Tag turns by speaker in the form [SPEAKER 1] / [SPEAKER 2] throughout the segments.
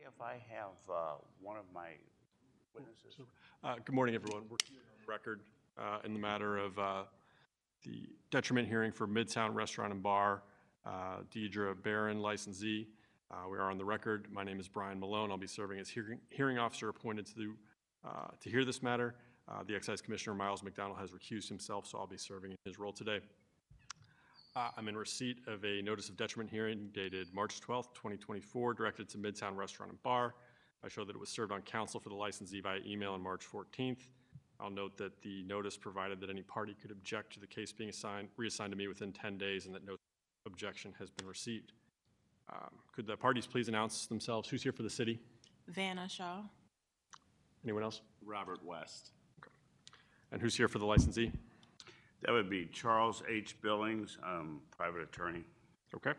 [SPEAKER 1] if I have one of my witnesses?
[SPEAKER 2] Good morning, everyone. We're here on the record in the matter of the detriment hearing for Midtown Restaurant and Bar, Deidre Barron, licensee. We are on the record. My name is Brian Malone. I'll be serving as hearing officer appointed to hear this matter. The Excise Commissioner, Miles McDonald, has recused himself, so I'll be serving in his role today. I'm in receipt of a notice of detriment hearing dated March 12th, 2024, directed to Midtown Restaurant and Bar. I show that it was served on counsel for the licensee via email on March 14th. I'll note that the notice provided that any party could object to the case being reassigned to me within 10 days and that no objection has been received. Could the parties please announce themselves? Who's here for the city?
[SPEAKER 3] Vanna Shaw.
[SPEAKER 2] Anyone else?
[SPEAKER 1] Robert West.
[SPEAKER 2] Okay. And who's here for the licensee?
[SPEAKER 1] That would be Charles H. Billings, private attorney.
[SPEAKER 2] Okay.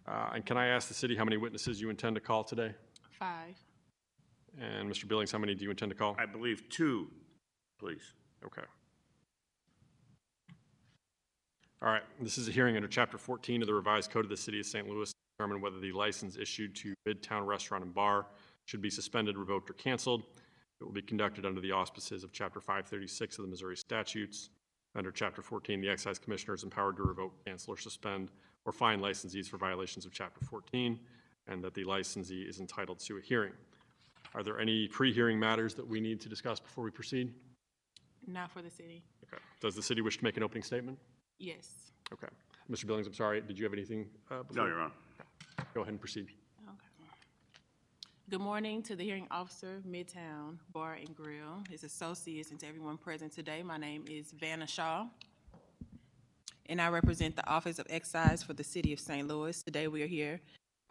[SPEAKER 2] And can I ask the city how many witnesses you intend to call today?
[SPEAKER 3] 5.
[SPEAKER 2] And Mr. Billings, how many do you intend to call?
[SPEAKER 1] I believe 2, please.
[SPEAKER 2] Okay. All right. This is a hearing under Chapter 14 of the Revised Code of the City of St. Louis to determine whether the license issued to Midtown Restaurant and Bar should be suspended, revoked, or canceled. It will be conducted under the auspices of Chapter 536 of the Missouri Statutes. Under Chapter 14, the Excise Commissioner is empowered to revoke, cancel, or suspend, or fine licensees for violations of Chapter 14, and that the licensee is entitled to a hearing. Are there any pre-hearing matters that we need to discuss before we proceed?
[SPEAKER 3] Not for the city.
[SPEAKER 2] Okay. Does the city wish to make an opening statement?
[SPEAKER 3] Yes.
[SPEAKER 2] Okay. Mr. Billings, I'm sorry, did you have anything before?
[SPEAKER 1] No, Your Honor.
[SPEAKER 2] Okay. Go ahead and proceed.
[SPEAKER 3] Okay. Good morning to the hearing officer, Midtown Bar and Grill, his associates, and to everyone present today. My name is Vanna Shaw, and I represent the Office of Excise for the City of St. Louis. Today we are here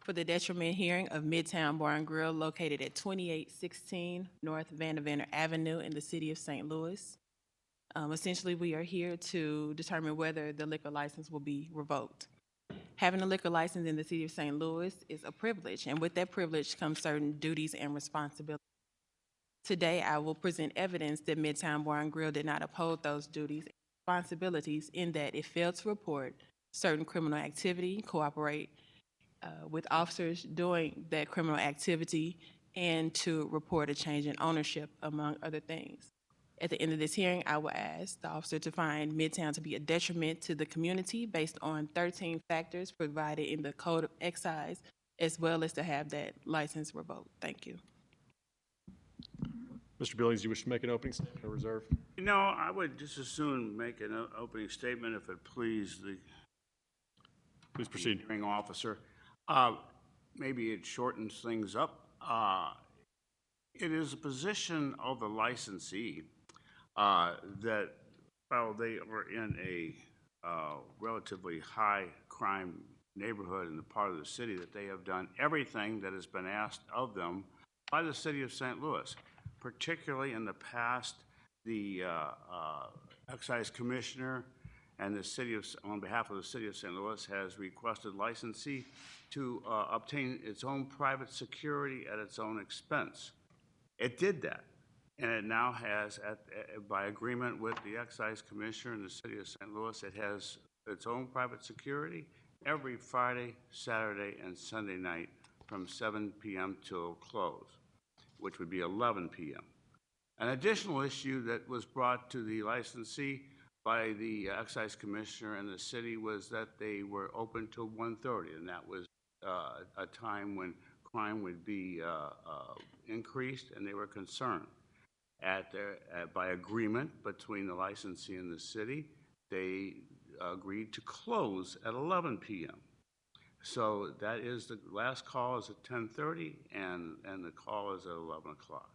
[SPEAKER 3] for the detriment hearing of Midtown Bar and Grill located at 2816 North Vanderveer Avenue in the City of St. Louis. Essentially, we are here to determine whether the liquor license will be revoked. Having a liquor license in the City of St. Louis is a privilege, and with that privilege comes certain duties and responsibilities. Today, I will present evidence that Midtown Bar and Grill did not uphold those duties and responsibilities in that it failed to report certain criminal activity, cooperate with officers doing that criminal activity, and to report a change in ownership, among other things. At the end of this hearing, I will ask the officer to find Midtown to be a detriment to the community based on 13 factors provided in the Code of Excise, as well as to have that license revoked. Thank you.
[SPEAKER 2] Mr. Billings, do you wish to make an opening statement or reserve?
[SPEAKER 1] No, I would just as soon make an opening statement if it please the
[SPEAKER 2] Please proceed.
[SPEAKER 1] hearing officer. Maybe it shortens things up. It is a position of the licensee that while they are in a relatively high crime neighborhood in the part of the city, that they have done everything that has been asked of them by the City of St. Louis. Particularly in the past, the Excise Commissioner and the city on behalf of the City of St. Louis has requested licensee to obtain its own private security at its own expense. It did that, and it now has, by agreement with the Excise Commissioner and the City of St. Louis, it has its own private security every Friday, Saturday, and Sunday night from 7 p.m. till close, which would be 11 p.m. An additional issue that was brought to the licensee by the Excise Commissioner and the city was that they were open till 1:30, and that was a time when crime would be increased, and they were concerned. By agreement between the licensee and the city, they agreed to close at 11 p.m. So that is the last call is at 10:30, and the call is at 11 o'clock.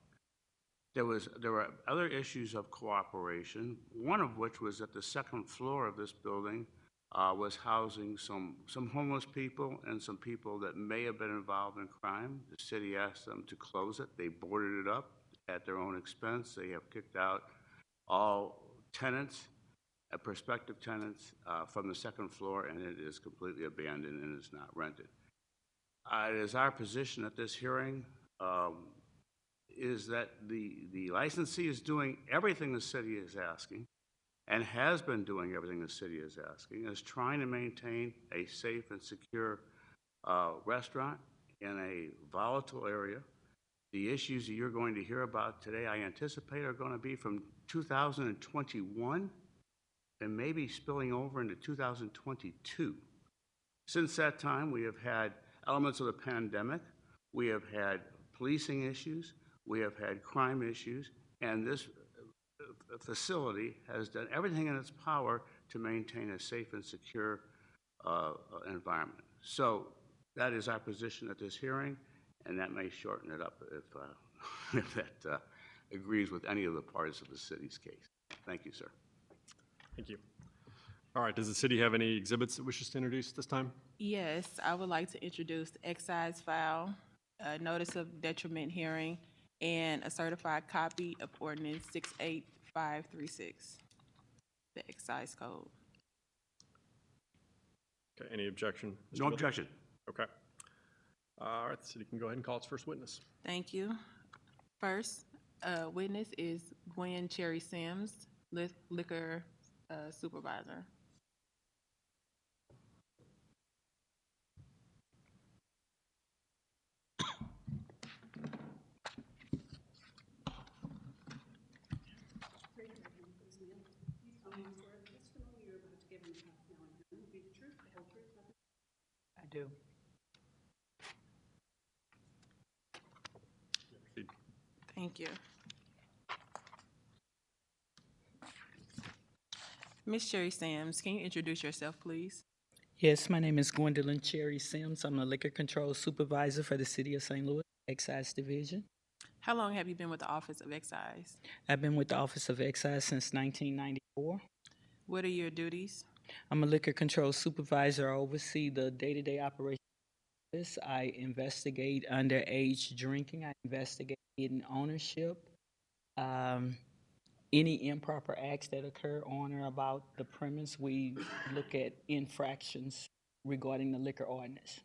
[SPEAKER 1] There were other issues of cooperation, one of which was that the second floor of this building was housing some homeless people and some people that may have been involved in crime. The city asked them to close it. They boarded it up at their own expense. They have kicked out all tenants, prospective tenants, from the second floor, and it is completely abandoned and is not rented. It is our position at this hearing is that the licensee is doing everything the city is asking and has been doing everything the city is asking, is trying to maintain a safe and secure restaurant in a volatile area. The issues that you're going to hear about today, I anticipate, are going to be from 2021 and maybe spilling over into 2022. Since that time, we have had elements of the pandemic, we have had policing issues, we have had crime issues, and this facility has done everything in its power to maintain a safe and secure environment. So that is our position at this hearing, and that may shorten it up if that agrees with any of the parties of the city's case. Thank you, sir.
[SPEAKER 2] Thank you. All right, does the city have any exhibits it wishes to introduce this time?
[SPEAKER 3] Yes, I would like to introduce the excise file, a notice of detriment hearing, and a certified copy of ordinance 68536, the excise code.
[SPEAKER 2] Okay, any objection? Mr.
[SPEAKER 1] No
[SPEAKER 2] Miller?
[SPEAKER 1] objection.
[SPEAKER 2] Okay. All right, the city can go ahead and call its first witness.
[SPEAKER 3] Thank you. First witness is Gwen Cherry Sims, liquor supervisor.
[SPEAKER 4] I do.
[SPEAKER 2] Proceed.
[SPEAKER 3] Thank you. Ms. Cherry Sims, can you introduce yourself, please?
[SPEAKER 4] Yes, my name is Gwendolyn Cherry Sims. I'm a liquor control supervisor for the City of St. Louis Excise Division.
[SPEAKER 3] How long have you been with the Office of Excise?
[SPEAKER 4] I've been with the Office of Excise since 1994.
[SPEAKER 3] What are your duties?
[SPEAKER 4] I'm a liquor control supervisor. I oversee the day-to-day operations. I investigate underage drinking. I investigate hidden ownership. Any improper acts that occur on or about the premise, we look at infractions regarding the liquor ordinance.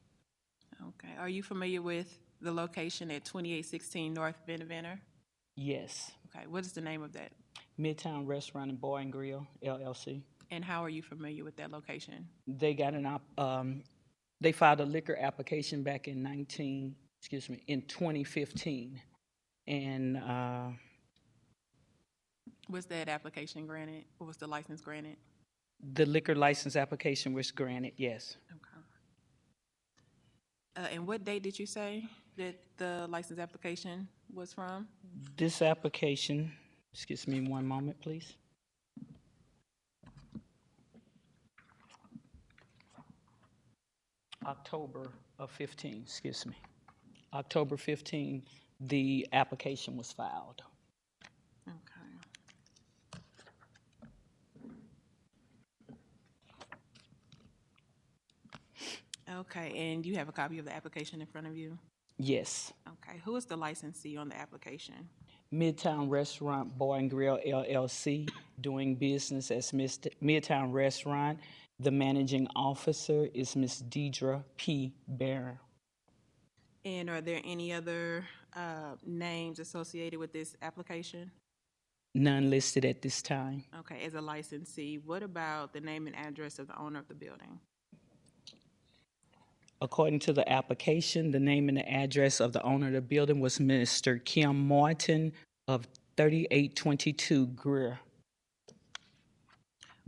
[SPEAKER 3] Okay. Are you familiar with the location at 2816 North Beneventer?
[SPEAKER 4] Yes.
[SPEAKER 3] Okay. What is the name of that?
[SPEAKER 4] Midtown Restaurant and Bar and Grill, LLC.
[SPEAKER 3] And how are you familiar with that location?
[SPEAKER 4] They got they filed a liquor application back in 2015. And
[SPEAKER 3] Was that application granted, or was the license granted?
[SPEAKER 4] the liquor license application was granted, yes.
[SPEAKER 3] Okay. And what date did you say that the license application was from?
[SPEAKER 4] This application, excuse me one moment, please. October of 15, excuse me. October 15, the application was filed.
[SPEAKER 3] Okay. Okay, and you have a copy of the application in front of you?
[SPEAKER 4] Yes.
[SPEAKER 3] Okay, who is the licensee on the application?
[SPEAKER 4] Midtown Restaurant Bar and Grill LLC, doing business as Midtown Restaurant. The managing officer is Ms. Deidre P. Barron.
[SPEAKER 3] And are there any other names associated with this application?
[SPEAKER 4] None listed at this time.
[SPEAKER 3] Okay, as a licensee, what about the name and address of the owner of the building?
[SPEAKER 4] According to the application, the name and the address of the owner of the building was Mr. Kim Martin of 3822 Greer.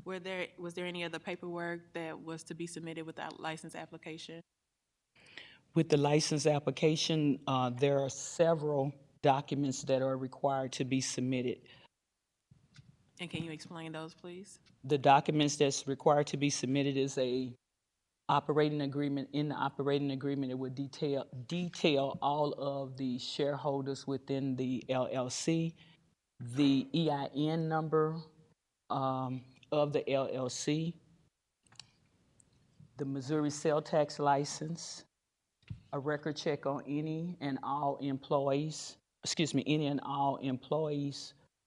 [SPEAKER 3] Was there any other paperwork that was to be submitted with that license application?
[SPEAKER 4] With the license application, there are several documents that are required to be submitted.
[SPEAKER 3] And can you explain those, please?
[SPEAKER 4] The documents that's required to be submitted is a operating agreement. In the operating agreement, it would detail all of the shareholders within the LLC, the EIN number of the LLC, the Missouri sales tax license, a record check on any and all employees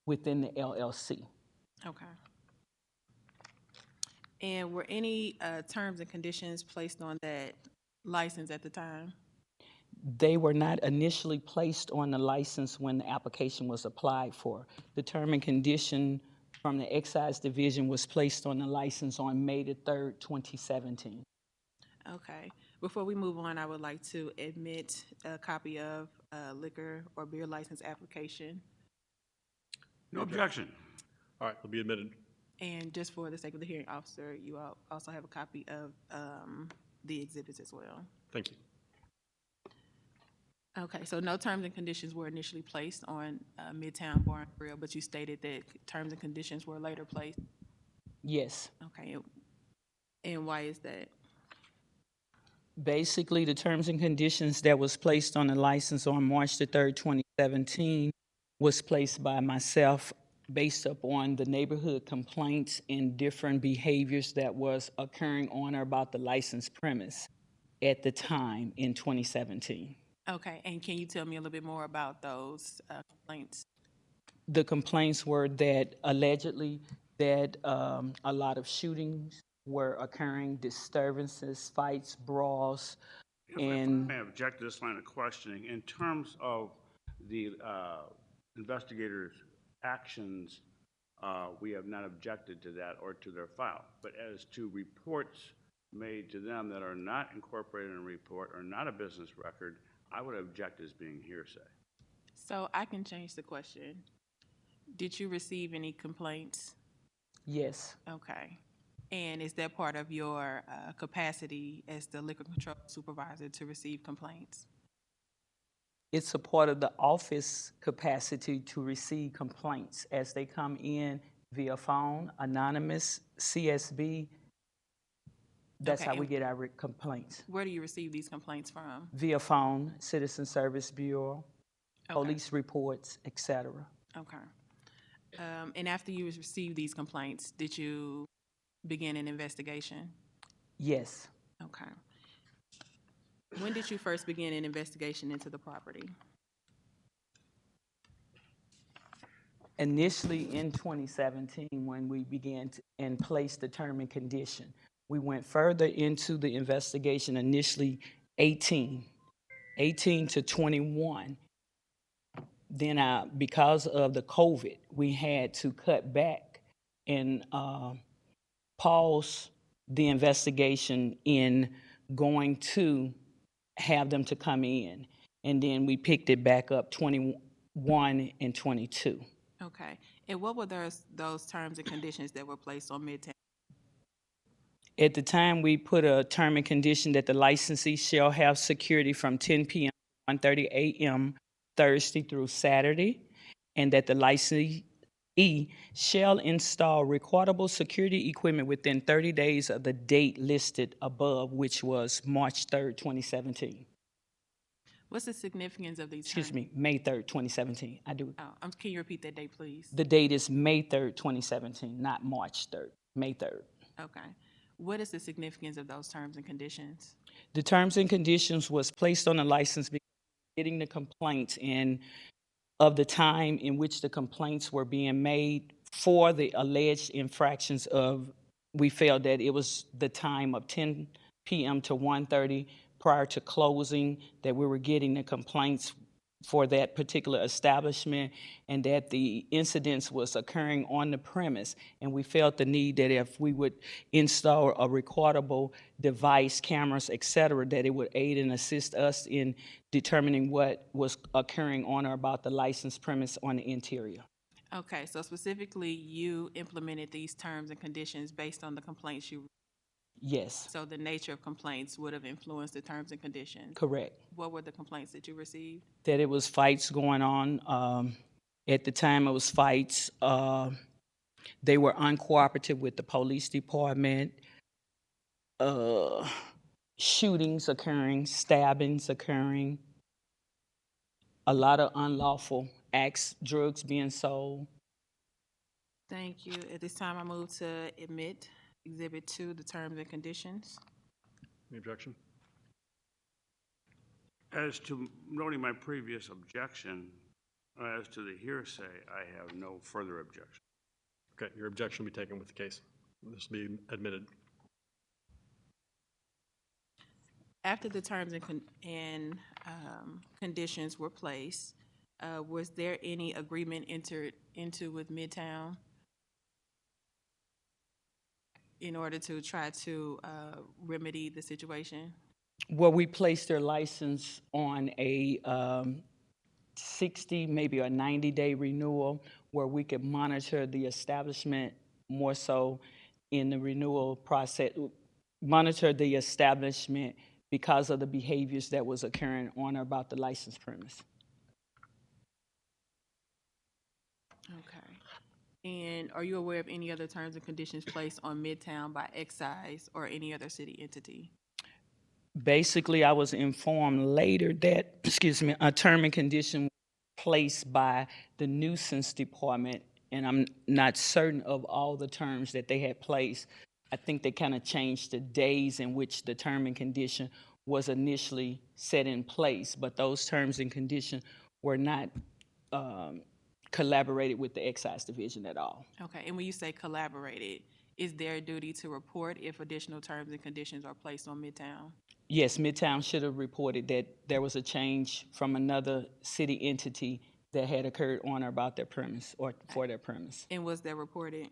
[SPEAKER 4] within the LLC.
[SPEAKER 3] Okay. And were any terms and conditions placed on that license at the time?
[SPEAKER 4] They were not initially placed on the license when the application was applied for. The term and condition from the Excise Division was placed on the license on May the 3rd, 2017.
[SPEAKER 3] Okay. Before we move on, I would like to admit a copy of liquor or beer license application.
[SPEAKER 1] No objection.
[SPEAKER 2] All right, it'll be admitted.
[SPEAKER 3] And just for the sake of the hearing officer, you all also have a copy of the exhibits as well.
[SPEAKER 2] Thank you.
[SPEAKER 3] Okay, so no terms and conditions were initially placed on Midtown Bar and Grill, but you stated that terms and conditions were later placed.
[SPEAKER 4] Yes.
[SPEAKER 3] Okay, and why is that?
[SPEAKER 4] Basically, the terms and conditions that was placed on the license on March the 3rd, 2017 was placed by myself based upon the neighborhood complaints and different behaviors that was occurring on or about the licensed premise at the time in 2017.
[SPEAKER 3] Okay, and can you tell me a little bit more about those complaints?
[SPEAKER 4] The complaints were that allegedly that a lot of shootings were occurring, disturbances, fights, brawls,
[SPEAKER 1] If
[SPEAKER 4] and
[SPEAKER 1] I may object to this line of questioning, in terms of the investigators' actions, we have not objected to that or to their file. But as to reports made to them that are not incorporated in a report or not a business record, I would object as being hearsay.
[SPEAKER 3] So I can change the question. Did you receive any complaints?
[SPEAKER 4] yes,
[SPEAKER 3] Okay. And is that part of your capacity as the liquor control supervisor to receive complaints?
[SPEAKER 4] it's a part of the office capacity to receive complaints as they come in via phone, anonymous, CSB. That's
[SPEAKER 3] Okay,
[SPEAKER 4] how we
[SPEAKER 3] and
[SPEAKER 4] get our complaints.
[SPEAKER 3] where do you receive these complaints from?
[SPEAKER 4] Via phone, Citizen Service Bureau,
[SPEAKER 3] Okay.
[SPEAKER 4] police reports, etc.
[SPEAKER 3] Okay. And after you received these complaints, did you begin an investigation?
[SPEAKER 4] Yes.
[SPEAKER 3] Okay. When did you first begin an investigation into the property?
[SPEAKER 4] Initially in 2017, when we began to, and placed the term and condition, we went further into the investigation initially 18 to 21. Then because of the COVID, we had to cut back and pause the investigation in going to have them to come in. And then we picked it back up 21 and 22.
[SPEAKER 3] Okay. And what were those terms and conditions that were placed on Midtown?
[SPEAKER 4] At the time, we put a term and condition that the licensee shall have security from 10 p.m. to 1:30 a.m. Thursday through Saturday, and that the licensee shall install recordable security equipment within 30 days of the date listed above, which was March 3rd, 2017.
[SPEAKER 3] What's the significance of these
[SPEAKER 4] Excuse
[SPEAKER 3] terms?
[SPEAKER 4] me, May 3rd, 2017.
[SPEAKER 3] Can you repeat that date, please?
[SPEAKER 4] The date is May 3rd, 2017, not March 3rd, May 3rd.
[SPEAKER 3] Okay. What is the significance of those terms and conditions?
[SPEAKER 4] The terms and conditions was placed on the license because getting the complaints and of the time in which the complaints were being made for the alleged infractions of, we felt that it was the time of 10 p.m. to 1:30 prior to closing, that we were getting the complaints for that particular establishment, and that the incidents was occurring on the premise. And we felt the need that if we would install a recordable device, cameras, et cetera, that it would aid and assist us in determining what was occurring on or about the licensed premise on the interior.
[SPEAKER 3] Okay, so specifically, you implemented these terms and conditions based on the complaints you.
[SPEAKER 4] Yes,
[SPEAKER 3] So the nature of complaints would have influenced the terms and conditions.
[SPEAKER 4] correct.
[SPEAKER 3] What were the complaints that you received?
[SPEAKER 4] That it was fights going on. At the time, it was fights. They were uncooperative with the police department. Shootings occurring, stabbings occurring, a lot of unlawful acts, drugs being sold.
[SPEAKER 3] Thank you. At this time, I move to admit Exhibit 2, the terms and conditions.
[SPEAKER 2] Any objection?
[SPEAKER 1] As to noting my previous objection, as to the hearsay, I have no further objection.
[SPEAKER 2] Okay, your objection will be taken with the case. This will be admitted.
[SPEAKER 3] After the terms and conditions were placed, was there any agreement entered into with Midtown? in order to try to remedy the situation?
[SPEAKER 4] Well, we placed their license on a 60, maybe a 90-day renewal where we could monitor the establishment more so in the renewal process, monitor the establishment because of the behaviors that was occurring on or about the licensed premise.
[SPEAKER 3] Okay. And are you aware of any other terms and conditions placed on Midtown by Excise or any other city entity?
[SPEAKER 4] Basically, I was informed later that, excuse me, a term and condition placed by the nuisance department, and I'm not certain of all the terms that they had placed. I think they kind of changed the days in which the term and condition was initially set in place, but those terms and conditions were not collaborated with the excise division at all.
[SPEAKER 3] Okay, and when you say collaborated, is there a duty to report if additional terms and conditions are placed on Midtown?
[SPEAKER 4] Yes, Midtown should have reported that there was a change from another city entity that had occurred on or about their premise or for their premise.
[SPEAKER 3] And was that reported?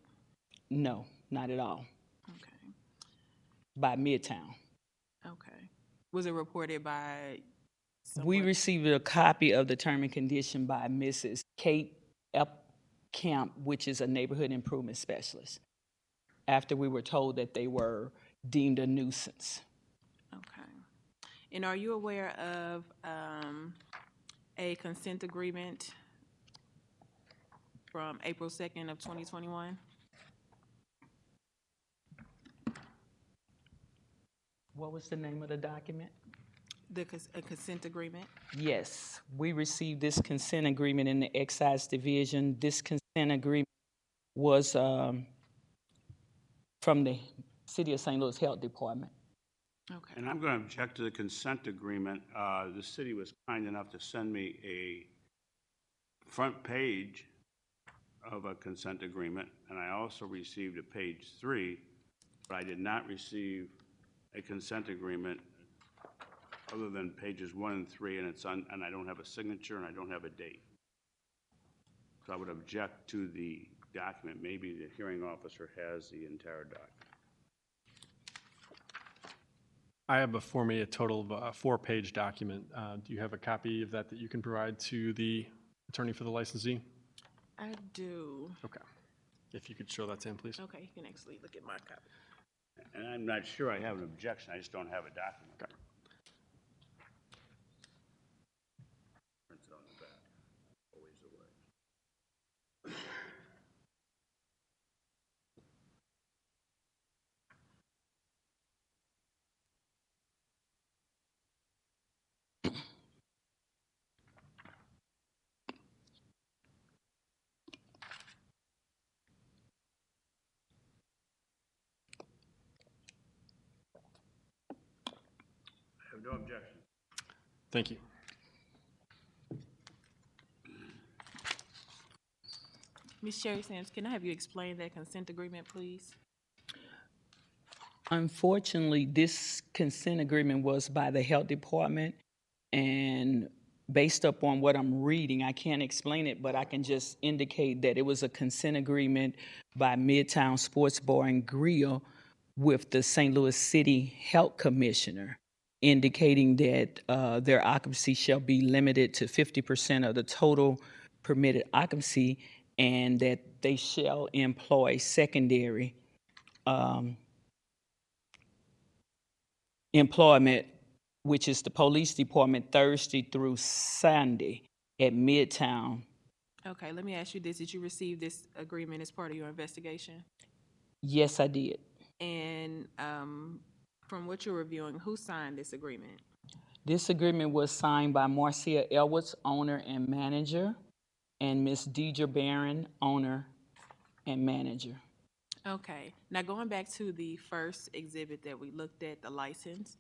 [SPEAKER 4] No, not at all,
[SPEAKER 3] Okay,
[SPEAKER 4] by Midtown.
[SPEAKER 3] okay. Was it reported by
[SPEAKER 4] We
[SPEAKER 3] someone?
[SPEAKER 4] received a copy of the term and condition by Mrs. Kate Camp, which is a neighborhood improvement specialist, after we were told that they were deemed a nuisance.
[SPEAKER 3] Okay. And are you aware of a consent agreement from April 2nd of 2021?
[SPEAKER 4] What was the name of the document?
[SPEAKER 3] A consent agreement?
[SPEAKER 4] Yes, we received this consent agreement in the excise division. This consent agreement was from the City of St. Louis Health Department.
[SPEAKER 3] Okay.
[SPEAKER 1] And I'm going to object to the consent agreement. The city was kind enough to send me a front page of a consent agreement, and I also received a page 3, but I did not receive a consent agreement other than pages 1 and 3, and and I don't have a signature and I don't have a date. So I would object to the document. Maybe the hearing officer has the entire document.
[SPEAKER 2] I have before me a total of a 4-page document. Do you have a copy of that you can provide to the attorney for the licensee?
[SPEAKER 3] I do.
[SPEAKER 2] Okay. If you could show that to him, please.
[SPEAKER 3] Okay, you can actually look at my copy.
[SPEAKER 1] And I'm not sure I have an objection. I just don't have a document.
[SPEAKER 2] Okay.
[SPEAKER 1] Prints it on the back. Always the way. I have no objection.
[SPEAKER 2] Thank you.
[SPEAKER 3] Ms. Sherry Sanders, can I have you explain that consent agreement, please?
[SPEAKER 4] Unfortunately, this consent agreement was by the health department, and based upon what I'm reading, I can't explain it, but I can just indicate that it was a consent agreement by Midtown Sports Bar and Grill with the St. Louis City Health Commissioner, indicating that their occupancy shall be limited to 50% of the total permitted occupancy, and that they shall employ secondary employment, which is the police department, Thursday through Sunday at Midtown.
[SPEAKER 3] Okay, let me ask you this. Did you receive this agreement as part of your investigation?
[SPEAKER 4] Yes, I did.
[SPEAKER 3] And from what you're reviewing, who signed this agreement?
[SPEAKER 4] This agreement was signed by Marcia Edwards, owner and manager, and Ms. Deidre Barron, owner and manager.
[SPEAKER 3] Okay, now going back to the first exhibit that we looked at, the license,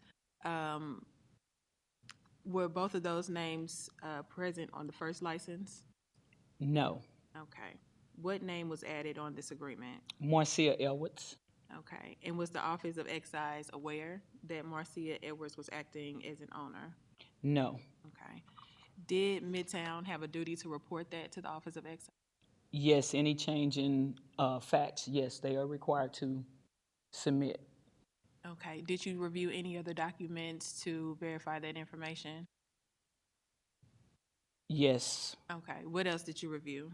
[SPEAKER 3] were both of those names present on the first license?
[SPEAKER 4] No.
[SPEAKER 3] Okay. What name was added on this agreement?
[SPEAKER 4] Marcia Edwards.
[SPEAKER 3] Okay, and was the Office of Excise aware that Marcia Edwards was acting as an owner?
[SPEAKER 4] No.
[SPEAKER 3] Okay. Did Midtown have a duty to report that to the Office of Excise?
[SPEAKER 4] Yes, any change in facts, yes, they are required to submit.
[SPEAKER 3] Okay, did you review any other documents to verify that information?
[SPEAKER 4] Yes,
[SPEAKER 3] Okay, what else did you review?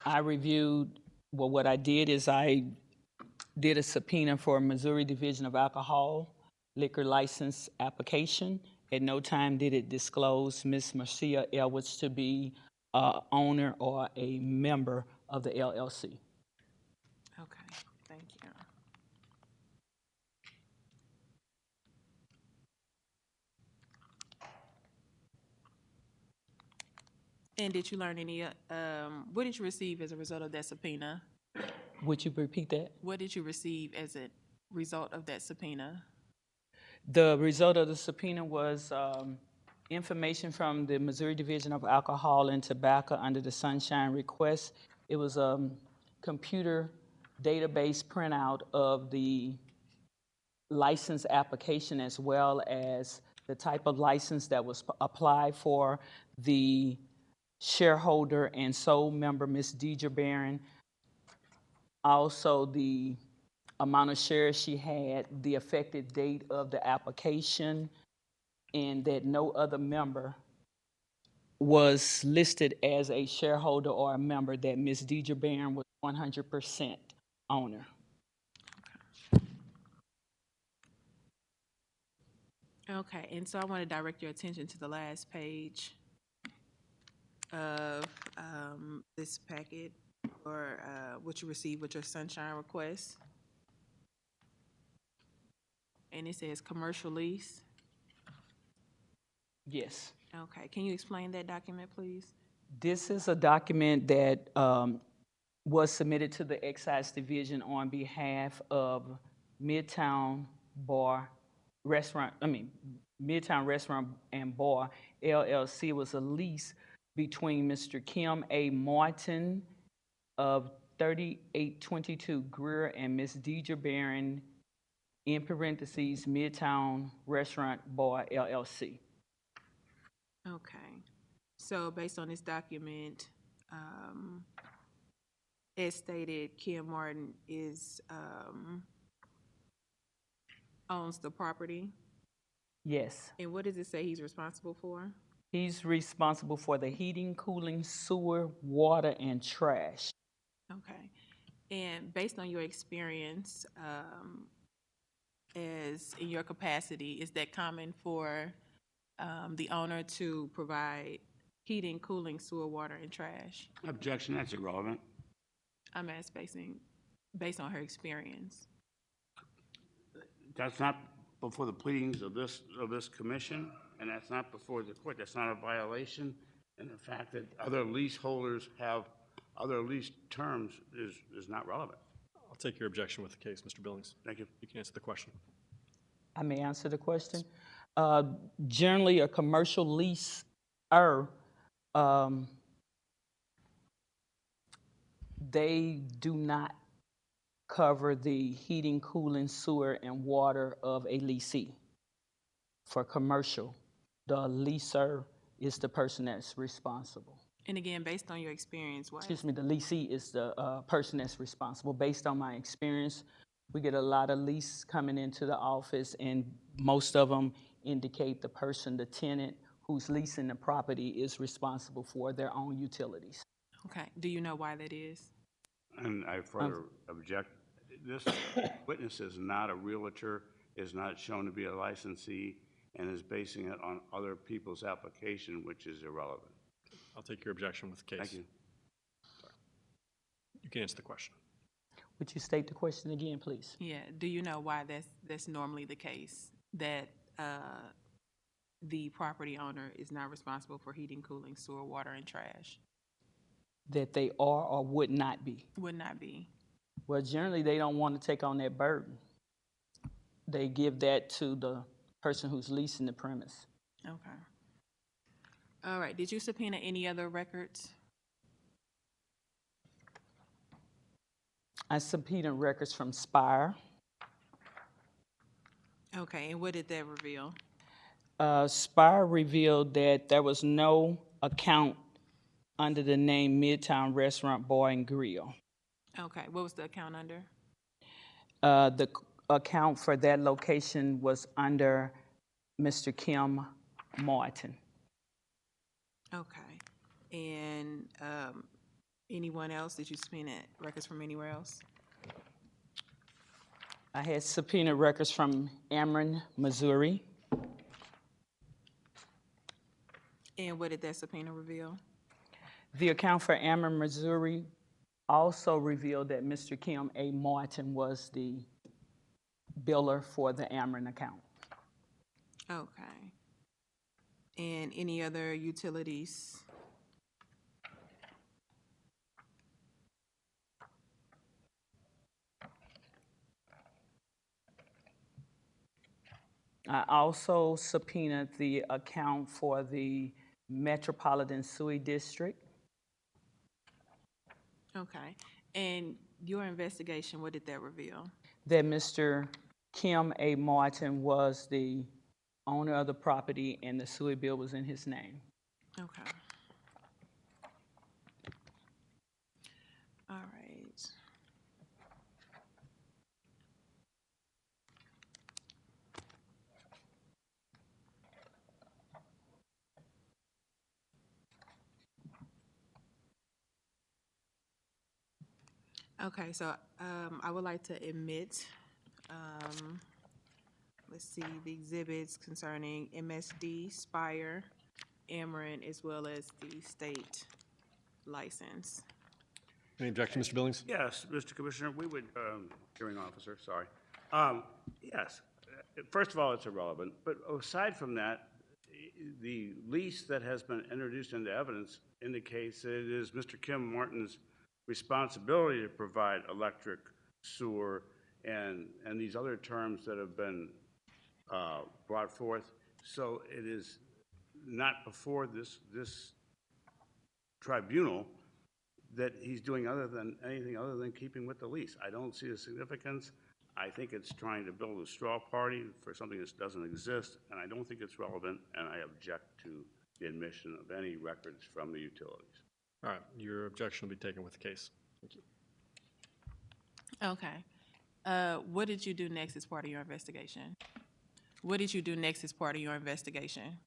[SPEAKER 4] I reviewed, well, what I did is I did a subpoena for Missouri Division of Alcohol liquor license application. At no time did it disclose Ms. Marcia Elwoods to be owner or a member of the LLC.
[SPEAKER 3] Okay, thank you. And did you learn any, what did you receive as a result of that subpoena?
[SPEAKER 4] Would you repeat that?
[SPEAKER 3] What did you receive as a result of that subpoena?
[SPEAKER 4] The result of the subpoena was information from the Missouri Division of Alcohol and Tobacco under the Sunshine request. It was a computer database printout of the license application as well as the type of license that was applied for, the shareholder and sole member, Ms. Deidre Barron, also the amount of shares she had, the effective date of the application, and that no other member was listed as a shareholder or a member, that Ms. Deidre Barron was 100% owner.
[SPEAKER 3] Okay, and so I want to direct your attention to the last page of this packet, or what you received with your sunshine request. And it says commercial lease.
[SPEAKER 4] Yes.
[SPEAKER 3] Okay, can you explain that document, please?
[SPEAKER 4] This is a document that was submitted to the Excise Division on behalf of Midtown Restaurant and Bar LLC. It was a lease between Mr. Kim A. Martin of 3822 Greer and Ms. Deidre Barron, in parentheses, Midtown Restaurant Bar LLC.
[SPEAKER 3] Okay, so based on this document, as stated, Kim Martin is, owns the property.
[SPEAKER 4] Yes.
[SPEAKER 3] And what does it say he's responsible for?
[SPEAKER 4] He's responsible for the heating, cooling, sewer, water, and trash.
[SPEAKER 3] Okay, and based on your experience, as in your capacity, is that common for the owner to provide heating, cooling, sewer, water, and trash?
[SPEAKER 1] Objection, that's irrelevant.
[SPEAKER 3] I'm asking based on her experience.
[SPEAKER 1] That's not before the pleadings of this commission, and that's not before the court. That's not a violation. And the fact that other leaseholders have other lease terms is not relevant.
[SPEAKER 2] I'll take your objection with the case, Mr. Billings.
[SPEAKER 1] Thank you.
[SPEAKER 2] You can answer the question.
[SPEAKER 4] I may answer the question. Generally, a commercial leaser, they do not cover the heating, cooling, sewer, and water of a leasee. For commercial, the leaser is the person that's responsible.
[SPEAKER 3] And again, based on your experience, why?
[SPEAKER 4] Excuse me, the leasee is the person that's responsible. Based on my experience, we get a lot of lease coming into the office, and most of them indicate the person, the tenant who's leasing the property, is responsible for their own utilities.
[SPEAKER 3] Okay, do you know why that is?
[SPEAKER 1] And I further object. This witness is not a realtor, is not shown to be a licensee, and is basing it on other people's application, which is irrelevant.
[SPEAKER 2] I'll take your objection with the case.
[SPEAKER 1] Thank you.
[SPEAKER 2] You can answer the question.
[SPEAKER 4] Would you state the question again, please?
[SPEAKER 3] Yeah, do you know why that's normally the case, that the property owner is not responsible for heating, cooling, sewer, water, and trash?
[SPEAKER 4] That they are or would not be?
[SPEAKER 3] Would not be.
[SPEAKER 4] Well, generally, they don't want to take on that burden. They give that to the person who's leasing the premise.
[SPEAKER 3] Okay. All right, did you subpoena any other records?
[SPEAKER 4] I subpoenaed records from Spire.
[SPEAKER 3] Okay, and what did that reveal?
[SPEAKER 4] Spire revealed that there was no account under the name Midtown Restaurant Bar and Grill.
[SPEAKER 3] Okay, what was the account under?
[SPEAKER 4] The account for that location was under Mr. Kim Martin.
[SPEAKER 3] Okay. And anyone else? Did you subpoena records from anywhere else?
[SPEAKER 4] I had subpoenaed records from Ameren, Missouri.
[SPEAKER 3] And what did that subpoena reveal?
[SPEAKER 4] The account for Ameren, Missouri also revealed that Mr. Kim A. Martin was the biller for the Ameren account.
[SPEAKER 3] Okay. And any other utilities?
[SPEAKER 4] I also subpoenaed the account for the Metropolitan Sewer District.
[SPEAKER 3] Okay. And your investigation, what did that reveal?
[SPEAKER 4] That Mr. Kim A. Martin was the owner of the property and the sewer bill was in his name.
[SPEAKER 3] Okay. All right. Okay, so I would like to admit, let's see, the exhibits concerning MSD, Spire, Ameren, as well as the state license.
[SPEAKER 2] Any objection, Mr. Billings?
[SPEAKER 1] Yes, Mr. Commissioner, we would, hearing officer, sorry. Yes, first of all, it's irrelevant, but aside from that, the lease that has been introduced into evidence indicates that it is Mr. Kim Martin's responsibility to provide electric, sewer, and these other terms that have been brought forth. So it is not before this tribunal that he's doing anything other than keeping with the lease. I don't see the significance. I think it's trying to build a straw party for something that doesn't exist, and I don't think it's relevant, and I object to the admission of any records from the utilities.
[SPEAKER 2] All right, your objection will be taken with the case. Thank you.
[SPEAKER 3] Okay. What did you do next as part of your investigation? What did you do next as part of your investigation?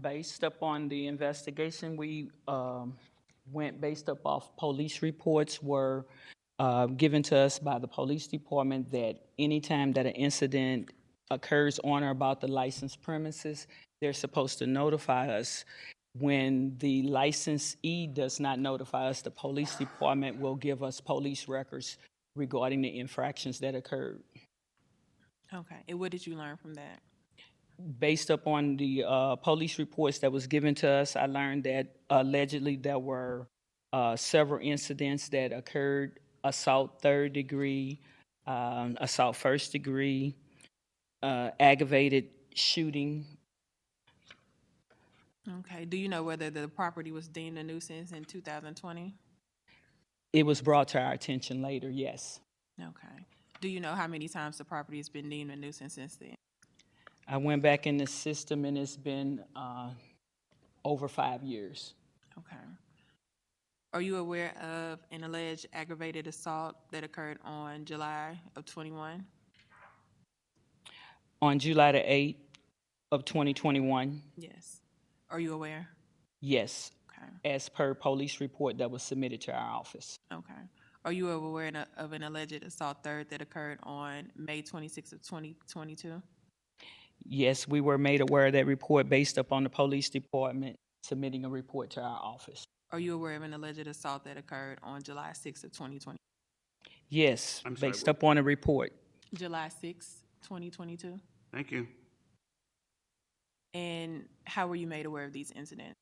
[SPEAKER 4] Based upon the investigation, we went based up off police reports were given to us by the police department that anytime that an incident occurs on or about the licensed premises, they're supposed to notify us. When the licensee does not notify us, the police department will give us police records regarding the infractions that occurred.
[SPEAKER 3] Okay. And what did you learn from that?
[SPEAKER 4] Based upon the police reports that was given to us, I learned that allegedly there were several incidents that occurred: assault third degree, assault first degree, aggravated shooting.
[SPEAKER 3] Okay. Do you know whether the property was deemed a nuisance in 2020?
[SPEAKER 4] It was brought to our attention later, yes.
[SPEAKER 3] Okay. Do you know how many times the property has been deemed a nuisance since then?
[SPEAKER 4] I went back in the system and it's been over 5 years.
[SPEAKER 3] Okay. Are you aware of an alleged aggravated assault that occurred on July of 21?
[SPEAKER 4] On July the 8th of 2021,
[SPEAKER 3] Yes. Are you aware?
[SPEAKER 4] yes,
[SPEAKER 3] Okay.
[SPEAKER 4] as per police report that was submitted to our office.
[SPEAKER 3] Okay. Are you aware of an alleged assault third that occurred on May 26th of 2022?
[SPEAKER 4] Yes, we were made aware of that report based upon the police department submitting a report to our office.
[SPEAKER 3] Are you aware of an alleged assault that occurred on July 6th of 2020?
[SPEAKER 4] Yes,
[SPEAKER 1] I'm sorry,
[SPEAKER 4] based
[SPEAKER 1] what?
[SPEAKER 4] upon a report.
[SPEAKER 3] July 6th, 2022?
[SPEAKER 1] Thank you.
[SPEAKER 3] And how were you made aware of these incidents?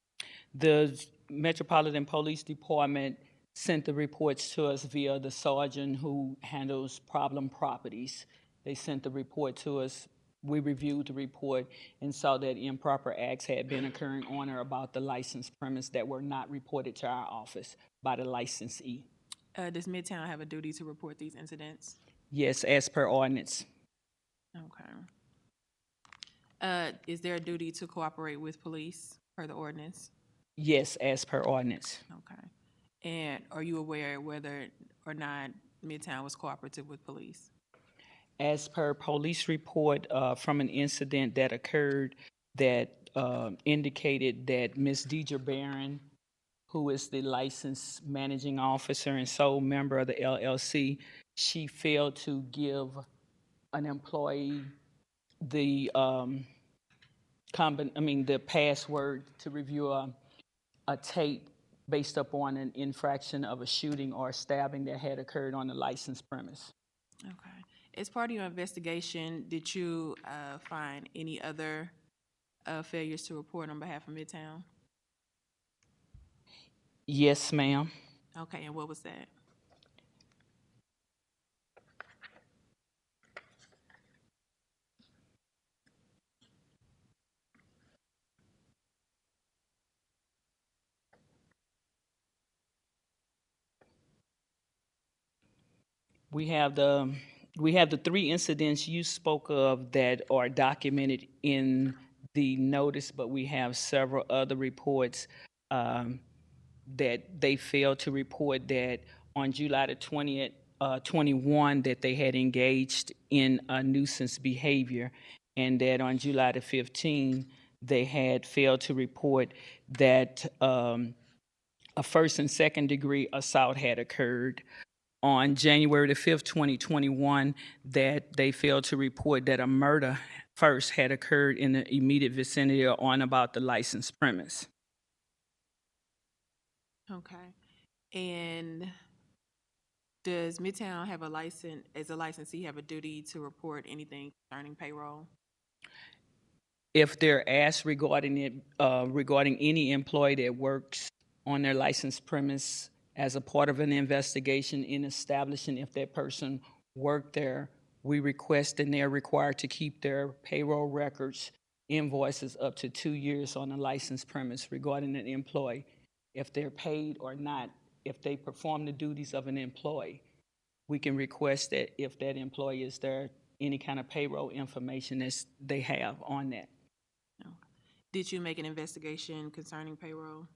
[SPEAKER 4] The Metropolitan Police Department sent the reports to us via the sergeant who handles problem properties. They sent the report to us. We reviewed the report and saw that improper acts had been occurring on or about the licensed premise that were not reported to our office by the licensee.
[SPEAKER 3] Does Midtown have a duty to report these incidents?
[SPEAKER 4] Yes, as per ordinance.
[SPEAKER 3] Okay. Is there a duty to cooperate with police per the ordinance?
[SPEAKER 4] Yes, as per ordinance.
[SPEAKER 3] Okay. And are you aware whether or not Midtown was cooperative with police?
[SPEAKER 4] As per police report from an incident that occurred that indicated that Ms. Deidre Barron, who is the licensed managing officer and sole member of the LLC, she failed to give an employee the the password to review a tape based upon an infraction of a shooting or stabbing that had occurred on the licensed premise.
[SPEAKER 3] Okay. As part of your investigation, did you find any other failures to report on behalf of Midtown?
[SPEAKER 4] Yes, ma'am.
[SPEAKER 3] Okay, and what was that?
[SPEAKER 4] We have the three incidents you spoke of that are documented in the notice, but we have several other reports that they failed to report that on July the 20th, 21, that they had engaged in a nuisance behavior, and that on July the 15th, they had failed to report that a first and second degree assault had occurred. On January the 5th, 2021, that they failed to report that a murder first had occurred in the immediate vicinity or on about the licensed premise.
[SPEAKER 3] Okay. And does Midtown have a license, as a licensee, have a duty to report anything concerning payroll?
[SPEAKER 4] If they're asked regarding it, regarding any employee that works on their licensed premise as a part of an investigation in establishing if that person worked there, we request and they're required to keep their payroll records, invoices up to 2 years on a licensed premise regarding an employee. If they're paid or not, if they perform the duties of an employee, we can request that if that employee is there, any kind of payroll information that they have on that.
[SPEAKER 3] No. Did you make an investigation concerning payroll?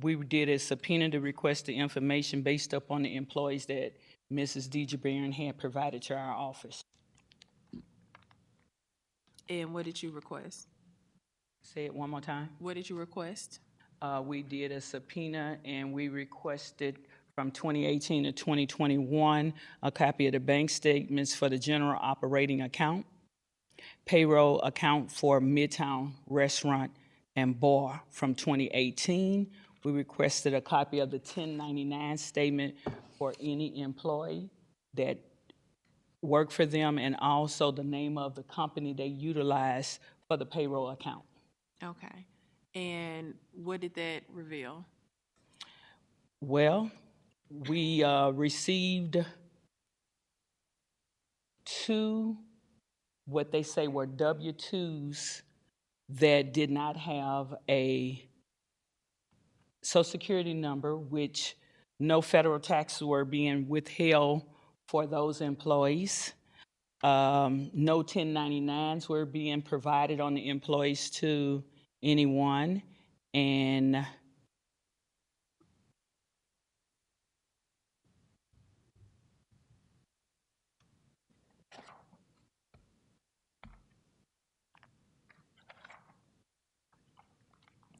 [SPEAKER 4] We did a subpoena to request the information based upon the employees that Mrs. Deidre Barron had provided to our office.
[SPEAKER 3] And what did you request?
[SPEAKER 4] Say it one more time.
[SPEAKER 3] What did you request?
[SPEAKER 4] We did a subpoena and we requested from 2018 to 2021 a copy of the bank statements for the general operating account, payroll account for Midtown Restaurant and Bar from 2018. We requested a copy of the 1099 statement for any employee that worked for them and also the name of the company they utilized for the payroll account.
[SPEAKER 3] Okay. And what did that reveal?
[SPEAKER 4] Well, we received 2, what they say were W-2s that did not have a Social Security number, which no federal taxes were being withheld for those employees. No 1099s were being provided on the employees to anyone. And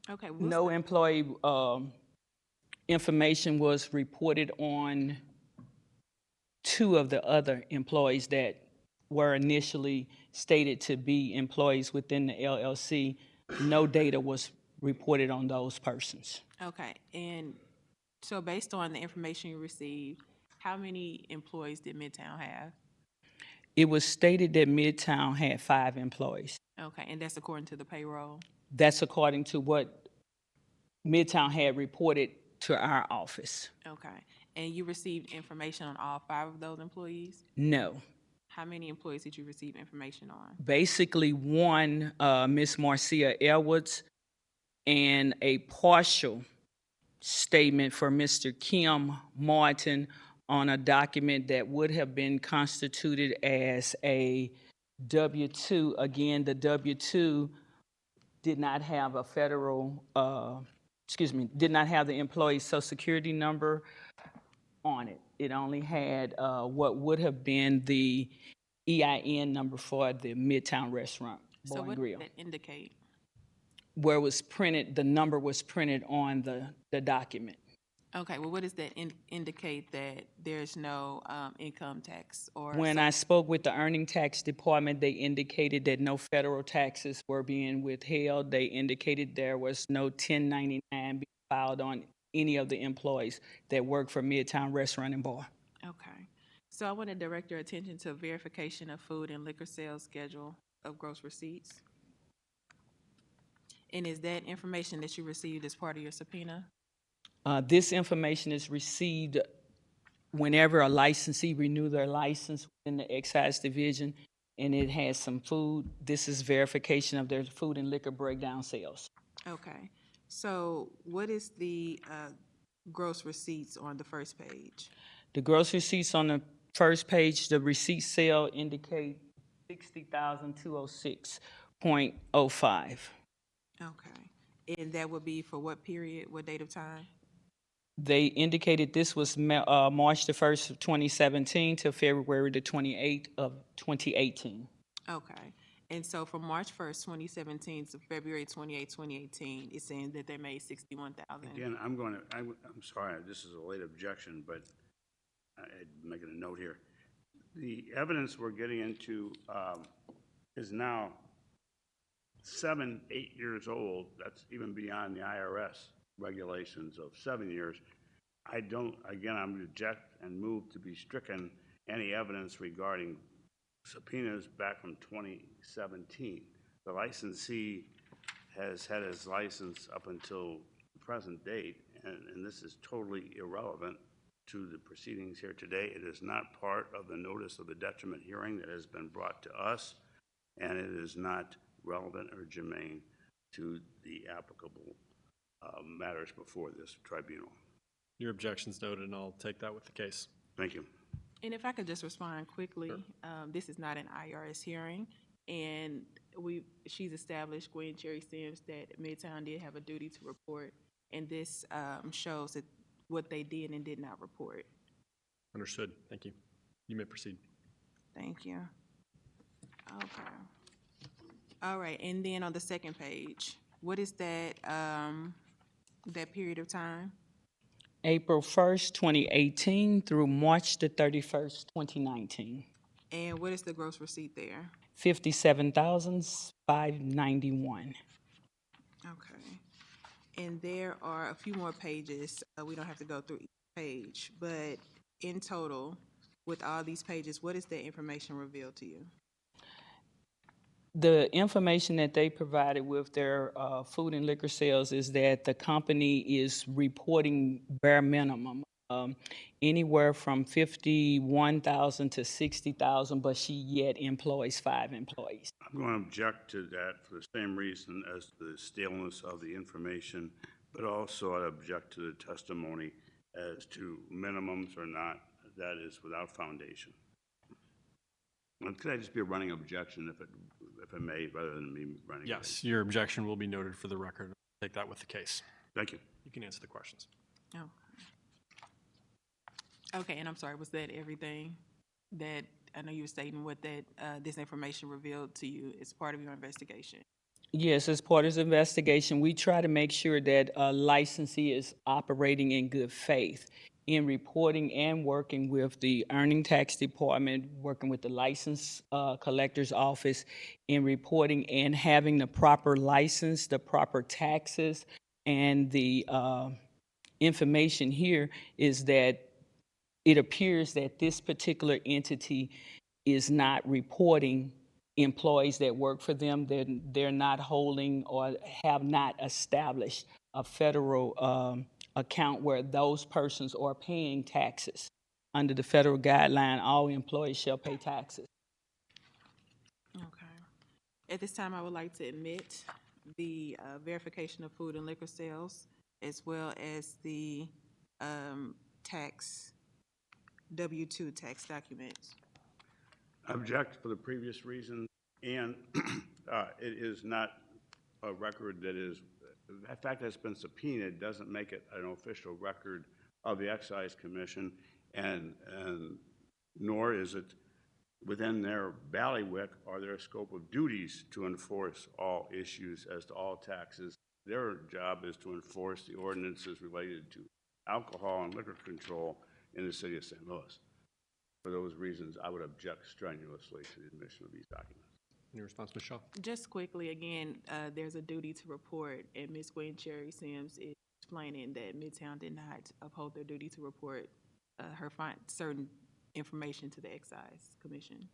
[SPEAKER 3] Okay.
[SPEAKER 4] no employee information was reported on 2 of the other employees that were initially stated to be employees within the LLC. No data was reported on those persons.
[SPEAKER 3] Okay. And so based on the information you received, how many employees did Midtown have?
[SPEAKER 4] It was stated that Midtown had 5 employees.
[SPEAKER 3] Okay. And that's according to the payroll?
[SPEAKER 4] That's according to what Midtown had reported to our office.
[SPEAKER 3] Okay. And you received information on all 5 of those employees?
[SPEAKER 4] No.
[SPEAKER 3] How many employees did you receive information on?
[SPEAKER 4] Basically, one, Miss Marcia Edwards, and a partial statement for Mr. Kim Martin on a document that would have been constituted as a W-2. Again, the W-2 did not have a federal, did not have the employee's Social Security number on it. It only had what would have been the EIN number for the Midtown Restaurant
[SPEAKER 3] So
[SPEAKER 4] Bar and
[SPEAKER 3] what
[SPEAKER 4] Grill.
[SPEAKER 3] does that indicate?
[SPEAKER 4] Where it was printed, the number was printed on the document.
[SPEAKER 3] Okay, well, what does that indicate that there's no income tax or?
[SPEAKER 4] When I spoke with the earning tax department, they indicated that no federal taxes were being withheld. They indicated there was no 1099 being filed on any of the employees that work for Midtown Restaurant and Bar.
[SPEAKER 3] Okay, so I want to direct your attention to verification of food and liquor sales schedule of gross receipts. And is that information that you received as part of your subpoena?
[SPEAKER 4] This information is received whenever a licensee renew their license in the excise division and it has some food. This is verification of their food and liquor breakdown sales.
[SPEAKER 3] Okay, so what is the gross receipts on the first page?
[SPEAKER 4] The gross receipts on the first page, the receipt sale indicate 60,206.05.
[SPEAKER 3] Okay, and that would be for what period, what date of time?
[SPEAKER 4] They indicated this was March the 1st of 2017 to February the 28th of 2018.
[SPEAKER 3] Okay, and so from March 1st, 2017 to February 28th, 2018, it's saying that they made 61,000.
[SPEAKER 1] Again, I'm sorry, this is a late objection, but I'm making a note here. The evidence we're getting into is now 7, 8 years old. That's even beyond the IRS regulations of 7 years. I'm reject and move to be stricken any evidence regarding subpoenas back from 2017. The licensee has had his license up until the present date, and this is totally irrelevant to the proceedings here today. It is not part of the notice of the detriment hearing that has been brought to us, and it is not relevant or germane to the applicable matters before this tribunal.
[SPEAKER 2] Your objection's noted, and I'll take that with the case.
[SPEAKER 1] Thank you.
[SPEAKER 3] And if I could just respond quickly, this is not an IRS hearing, and she's established, Gwen Cherry Sims, that Midtown did have a duty to report, and this shows that what they did and did not report.
[SPEAKER 2] Understood. Thank you. You may proceed.
[SPEAKER 3] Thank you. Okay. All right, and then on the second page, what is that, that period of time?
[SPEAKER 4] April 1st, 2018 through March the 31st, 2019.
[SPEAKER 3] And what is the gross receipt there?
[SPEAKER 4] 57,591.
[SPEAKER 3] Okay. And there are a few more pages. We don't have to go through each page, but in total, with all these pages, what is the information revealed to you?
[SPEAKER 4] The information that they provided with their food and liquor sales is that the company is reporting bare minimum, anywhere from 51,000 to 60,000, but she yet employs 5 employees.
[SPEAKER 1] I'm going to object to that for the same reason as the staleness of the information, but also I object to the testimony as to minimums or not. That is without foundation. Could I just be a running objection if I may, rather than me running?
[SPEAKER 2] Yes, your objection will be noted for the record. I'll take that with the case.
[SPEAKER 1] Thank you.
[SPEAKER 2] You can answer the questions.
[SPEAKER 3] Oh. Okay, and I'm sorry, was that everything that, I know you were stating what that, this information revealed to you as part of your investigation?
[SPEAKER 4] Yes, as part of the investigation, we try to make sure that a licensee is operating in good faith in reporting and working with the earning tax department, working with the license collector's office in reporting and having the proper license, the proper taxes, and the information here is that it appears that this particular entity is not reporting employees that work for them. They're not holding or have not established a federal account where those persons are paying taxes. Under the federal guideline, all employees shall pay taxes.
[SPEAKER 3] Okay. At this time, I would like to admit the verification of food and liquor sales, as well as the tax, W-2 tax documents.
[SPEAKER 1] Object for the previous reason, and it is not a record that is, the fact that it's been subpoenaed doesn't make it an official record of the Excise Commission, and nor is it within their bailiwick or their scope of duties to enforce all issues as to all taxes. Their job is to enforce the ordinances related to alcohol and liquor control in the city of St. Louis. For those reasons, I would object strenuously to the admission of these documents.
[SPEAKER 2] Any response, Ms. Shaw?
[SPEAKER 3] Just quickly, again, there's a duty to report, and Ms. Gwen Cherry Sims is explaining that Midtown did not uphold their duty to report certain information to the Excise Commission.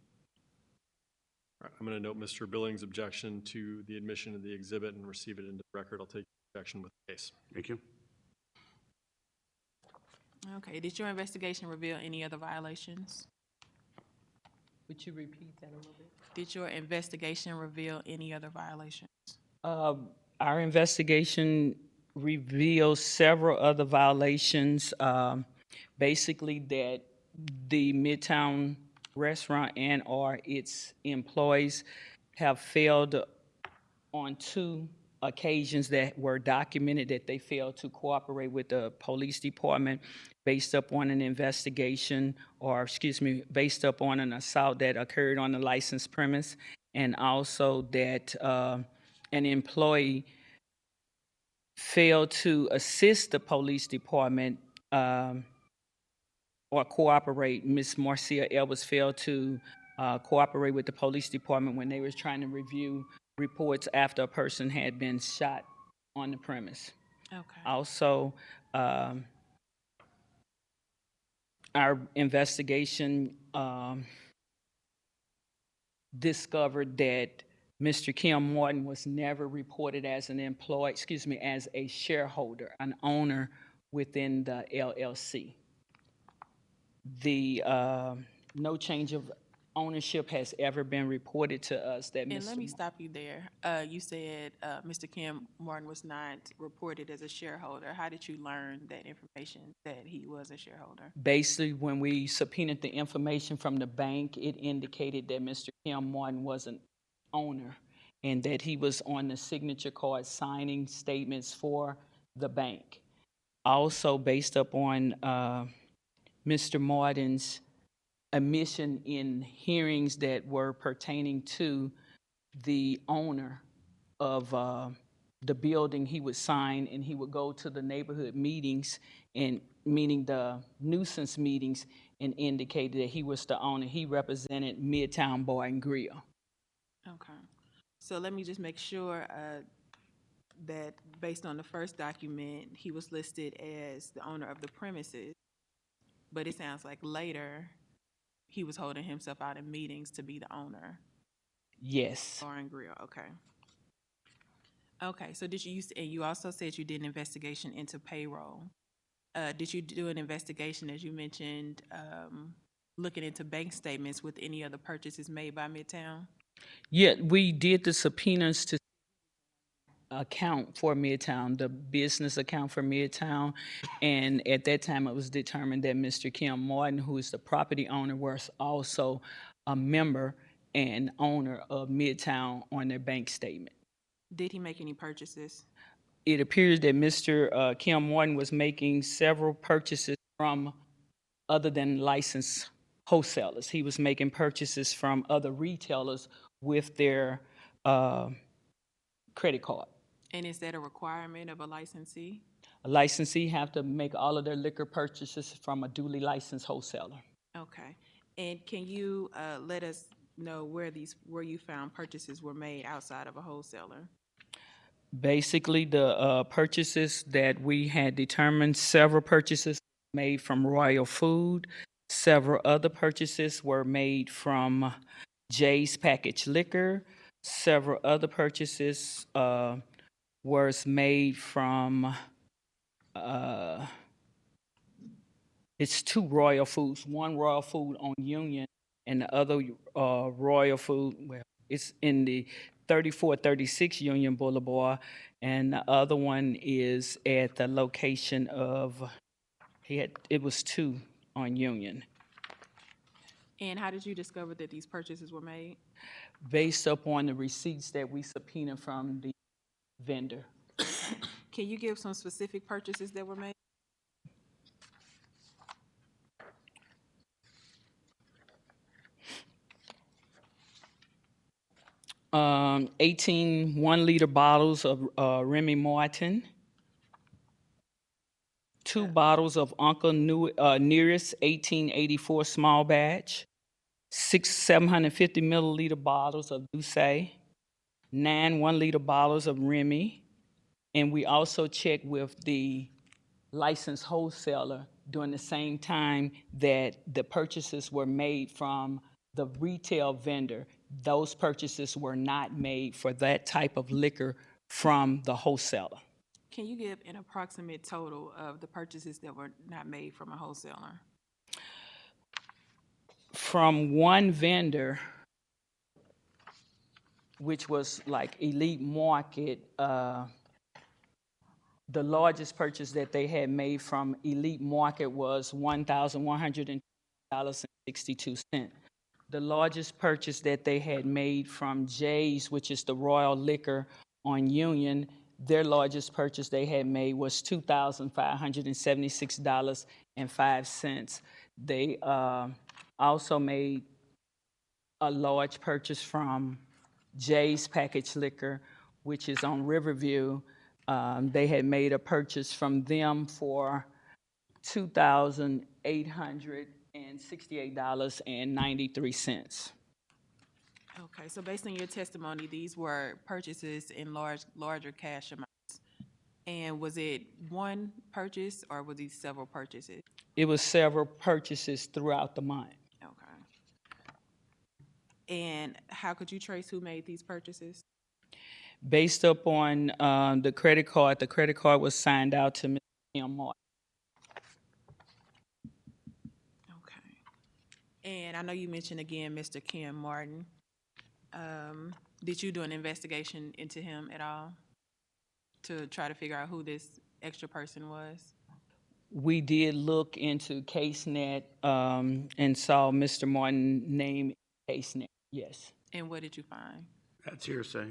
[SPEAKER 2] All right, I'm going to note Mr. Billings' objection to the admission of the exhibit and receive it into the record. I'll take the objection with the case.
[SPEAKER 1] Thank you.
[SPEAKER 3] Okay, did your investigation reveal any other violations?
[SPEAKER 4] Would you repeat that a little bit?
[SPEAKER 3] Did your investigation reveal any other violations?
[SPEAKER 4] Our investigation reveals several other violations, basically that the Midtown restaurant and or its employees have failed on 2 occasions that were documented that they failed to cooperate with the police department based upon an investigation, or excuse me, based upon an assault that occurred on the licensed premise, and also that an employee failed to assist the police department or cooperate. Ms. Marcia Elvis failed to cooperate with the police department when they were trying to review reports after a person had been shot on the premise.
[SPEAKER 3] Okay.
[SPEAKER 4] Also, our investigation discovered that Mr. Kim Morton was never reported as an employee, excuse me, as a shareholder, an owner within the LLC. The no change of ownership has ever been reported to us that
[SPEAKER 3] And
[SPEAKER 4] Mr.
[SPEAKER 3] let me stop you there. You said Mr. Kim Martin was not reported as a shareholder. How did you learn that information, that he was a shareholder?
[SPEAKER 4] Basically, when we subpoenaed the information from the bank, it indicated that Mr. Kim Martin was an owner and that he was on the signature card signing statements for the bank. Also, based upon Mr. Martin's admission in hearings that were pertaining to the owner of the building, he would sign and he would go to the neighborhood meetings, and meaning the nuisance meetings, and indicated that he was the owner. He represented Midtown Bar and Grill.
[SPEAKER 3] Okay. So let me just make sure that based on the first document, he was listed as the owner of the premises, but it sounds like later he was holding himself out in meetings to be the owner.
[SPEAKER 4] Yes.
[SPEAKER 3] Bar and Grill, okay. Okay, so did you, and you also said you did an investigation into payroll. Did you do an investigation, as you mentioned, looking into bank statements with any other purchases made by Midtown?
[SPEAKER 4] Yeah, we did the subpoenas to account for Midtown, the business account for Midtown, and at that time it was determined that Mr. Kim Martin, who is the property owner, was also a member and owner of Midtown on their bank statement.
[SPEAKER 3] Did he make any purchases?
[SPEAKER 4] It appears that Mr. Kim Martin was making several purchases from other than licensed wholesalers. He was making purchases from other retailers with their credit card.
[SPEAKER 3] And is that a requirement of a licensee?
[SPEAKER 4] A licensee have to make all of their liquor purchases from a duly licensed wholesaler.
[SPEAKER 3] Okay. And can you let us know where you found purchases were made outside of a wholesaler?
[SPEAKER 4] Basically, the purchases that we had determined, several purchases made from Royal Food, several other purchases were made from Jay's Packaged Liquor, several other purchases was made from, it's 2 Royal Foods, one Royal Food on Union and the other Royal Food, well, it's in the 3436 Union Boulevard, and the other one is at the location of, it was 2 on Union.
[SPEAKER 3] And how did you discover that these purchases were made?
[SPEAKER 4] Based upon the receipts that we subpoenaed from the vendor.
[SPEAKER 3] Can you give some specific purchases that were made?
[SPEAKER 4] 18 1-liter bottles of Remy Martin, 2 bottles of Uncle Nearest 1884 small batch, 6 750 milliliter bottles of Douce, 9 1-liter bottles of Remy, and we also checked with the licensed wholesaler during the same time that the purchases were made from the retail vendor. Those purchases were not made for that type of liquor from the wholesaler.
[SPEAKER 3] Can you give an approximate total of the purchases that were not made from a wholesaler?
[SPEAKER 4] From one vendor, which was like Elite Market, the largest purchase that they had made from Elite Market was $1,102.62. The largest purchase that they had made from Jay's, which is the Royal Liquor on Union, their largest purchase they had made was $2,576.05. They also made a large purchase from Jay's Packaged Liquor, which is on Riverview. They had made a purchase from them for $2,868.93.
[SPEAKER 3] Okay, so based on your testimony, these were purchases in larger cash amounts. And was it one purchase or were these several purchases?
[SPEAKER 4] It was several purchases throughout the month.
[SPEAKER 3] Okay. And how could you trace who made these purchases?
[SPEAKER 4] Based upon the credit card was signed out to Mr. Kim Martin.
[SPEAKER 3] Okay. And I know you mentioned again Mr. Kim Martin. Did you do an investigation into him at all to try to figure out who this extra person was?
[SPEAKER 4] We did look into CaseNet and saw Mr. Martin's name in CaseNet, yes.
[SPEAKER 3] And what did you find?
[SPEAKER 1] That's hearsay.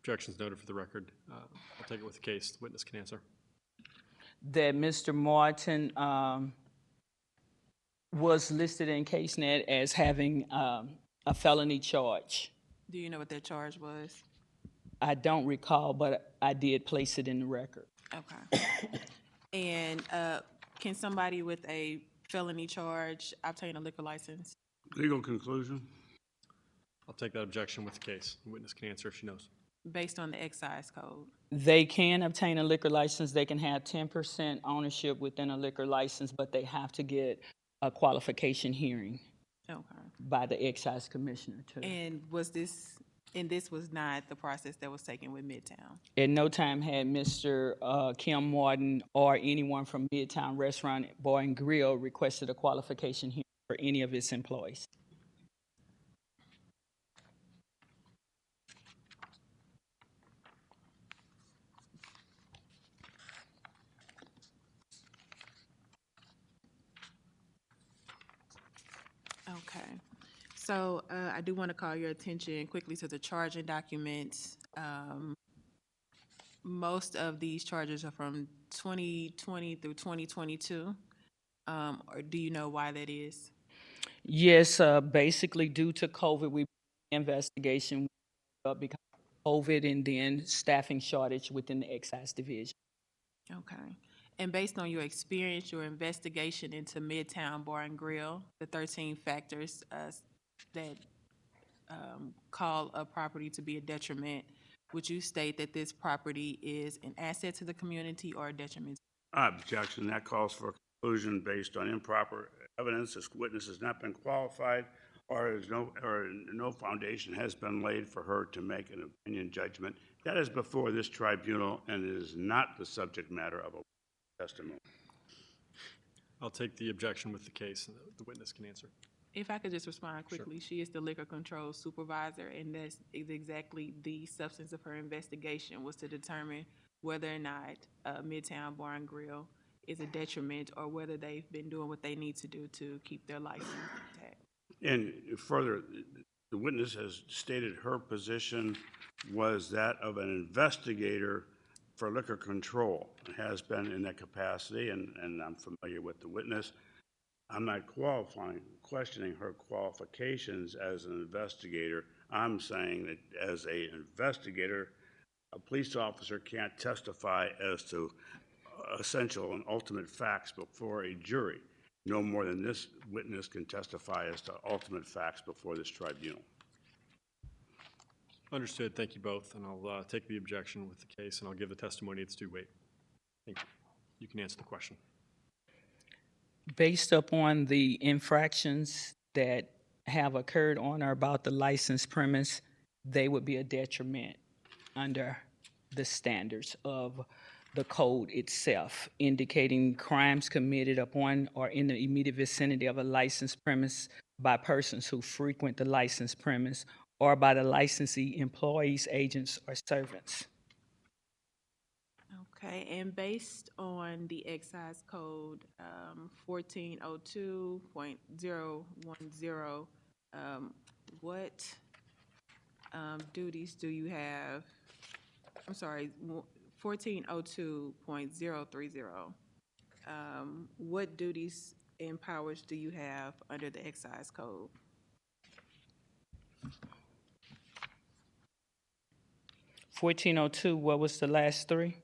[SPEAKER 2] Objections noted for the record. I'll take it with the case. The witness can answer.
[SPEAKER 4] That Mr. Martin was listed in CaseNet as having a felony charge.
[SPEAKER 3] Do you know what that charge was?
[SPEAKER 4] I don't recall, but I did place it in the record.
[SPEAKER 3] Okay. And can somebody with a felony charge obtain a liquor license?
[SPEAKER 1] Legal conclusion?
[SPEAKER 2] I'll take that objection with the case. The witness can answer if she knows.
[SPEAKER 3] Based on the excise code?
[SPEAKER 4] They can obtain a liquor license. They can have 10% ownership within a liquor license, but they have to get a qualification hearing
[SPEAKER 3] Okay.
[SPEAKER 4] by the excise commissioner too.
[SPEAKER 3] And this was not the process that was taken with Midtown?
[SPEAKER 4] At no time had Mr. Kim Martin or anyone from Midtown Restaurant, Bar and Grill requested a qualification hearing for any of its employees.
[SPEAKER 3] Okay. So I do want to call your attention quickly to the charging documents. Most of these charges are from 2020 through 2022. Or do you know why that is?
[SPEAKER 4] Yes, basically due to COVID, we investigation because of COVID and then staffing shortage within the excise division.
[SPEAKER 3] Okay. And based on your experience, your investigation into Midtown Bar and Grill, the 13 factors that call a property to be a detriment, would you state that this property is an asset to the community or a detriment?
[SPEAKER 1] Objection. That calls for a conclusion based on improper evidence. This witness has not been qualified, or no foundation has been laid for her to make an opinion judgment. That is before this tribunal, and it is not the subject matter of a testimony.
[SPEAKER 2] I'll take the objection with the case, and the witness can answer.
[SPEAKER 3] If I could just respond quickly, She is the liquor control supervisor, and that's exactly the substance of her investigation, was to determine whether or not Midtown Bar and Grill is a detriment or whether they've been doing what they need to do to keep their license intact.
[SPEAKER 1] And further, the witness has stated her position was that of an investigator for liquor control. It has been in that capacity, and I'm familiar with the witness. I'm not questioning her qualifications as an investigator. I'm saying that as an investigator, a police officer can't testify as to essential and ultimate facts before a jury, no more than this witness can testify as to ultimate facts before this tribunal.
[SPEAKER 2] Understood. Thank you both, and I'll take the objection with the case, and I'll give the testimony its due weight. Thank you. You can answer the question.
[SPEAKER 4] Based upon the infractions that have occurred on or about the licensed premise, they would be a detriment under the standards of the code itself, indicating crimes committed upon or in the immediate vicinity of a licensed premise by persons who frequent the licensed premise or by the licensee employees, agents, or servants.
[SPEAKER 3] Okay, and based on the excise code 1402.010, what duties do you have? I'm sorry, 1402.030. What duties and powers do you have under the excise code?
[SPEAKER 4] 1402, what was the last three?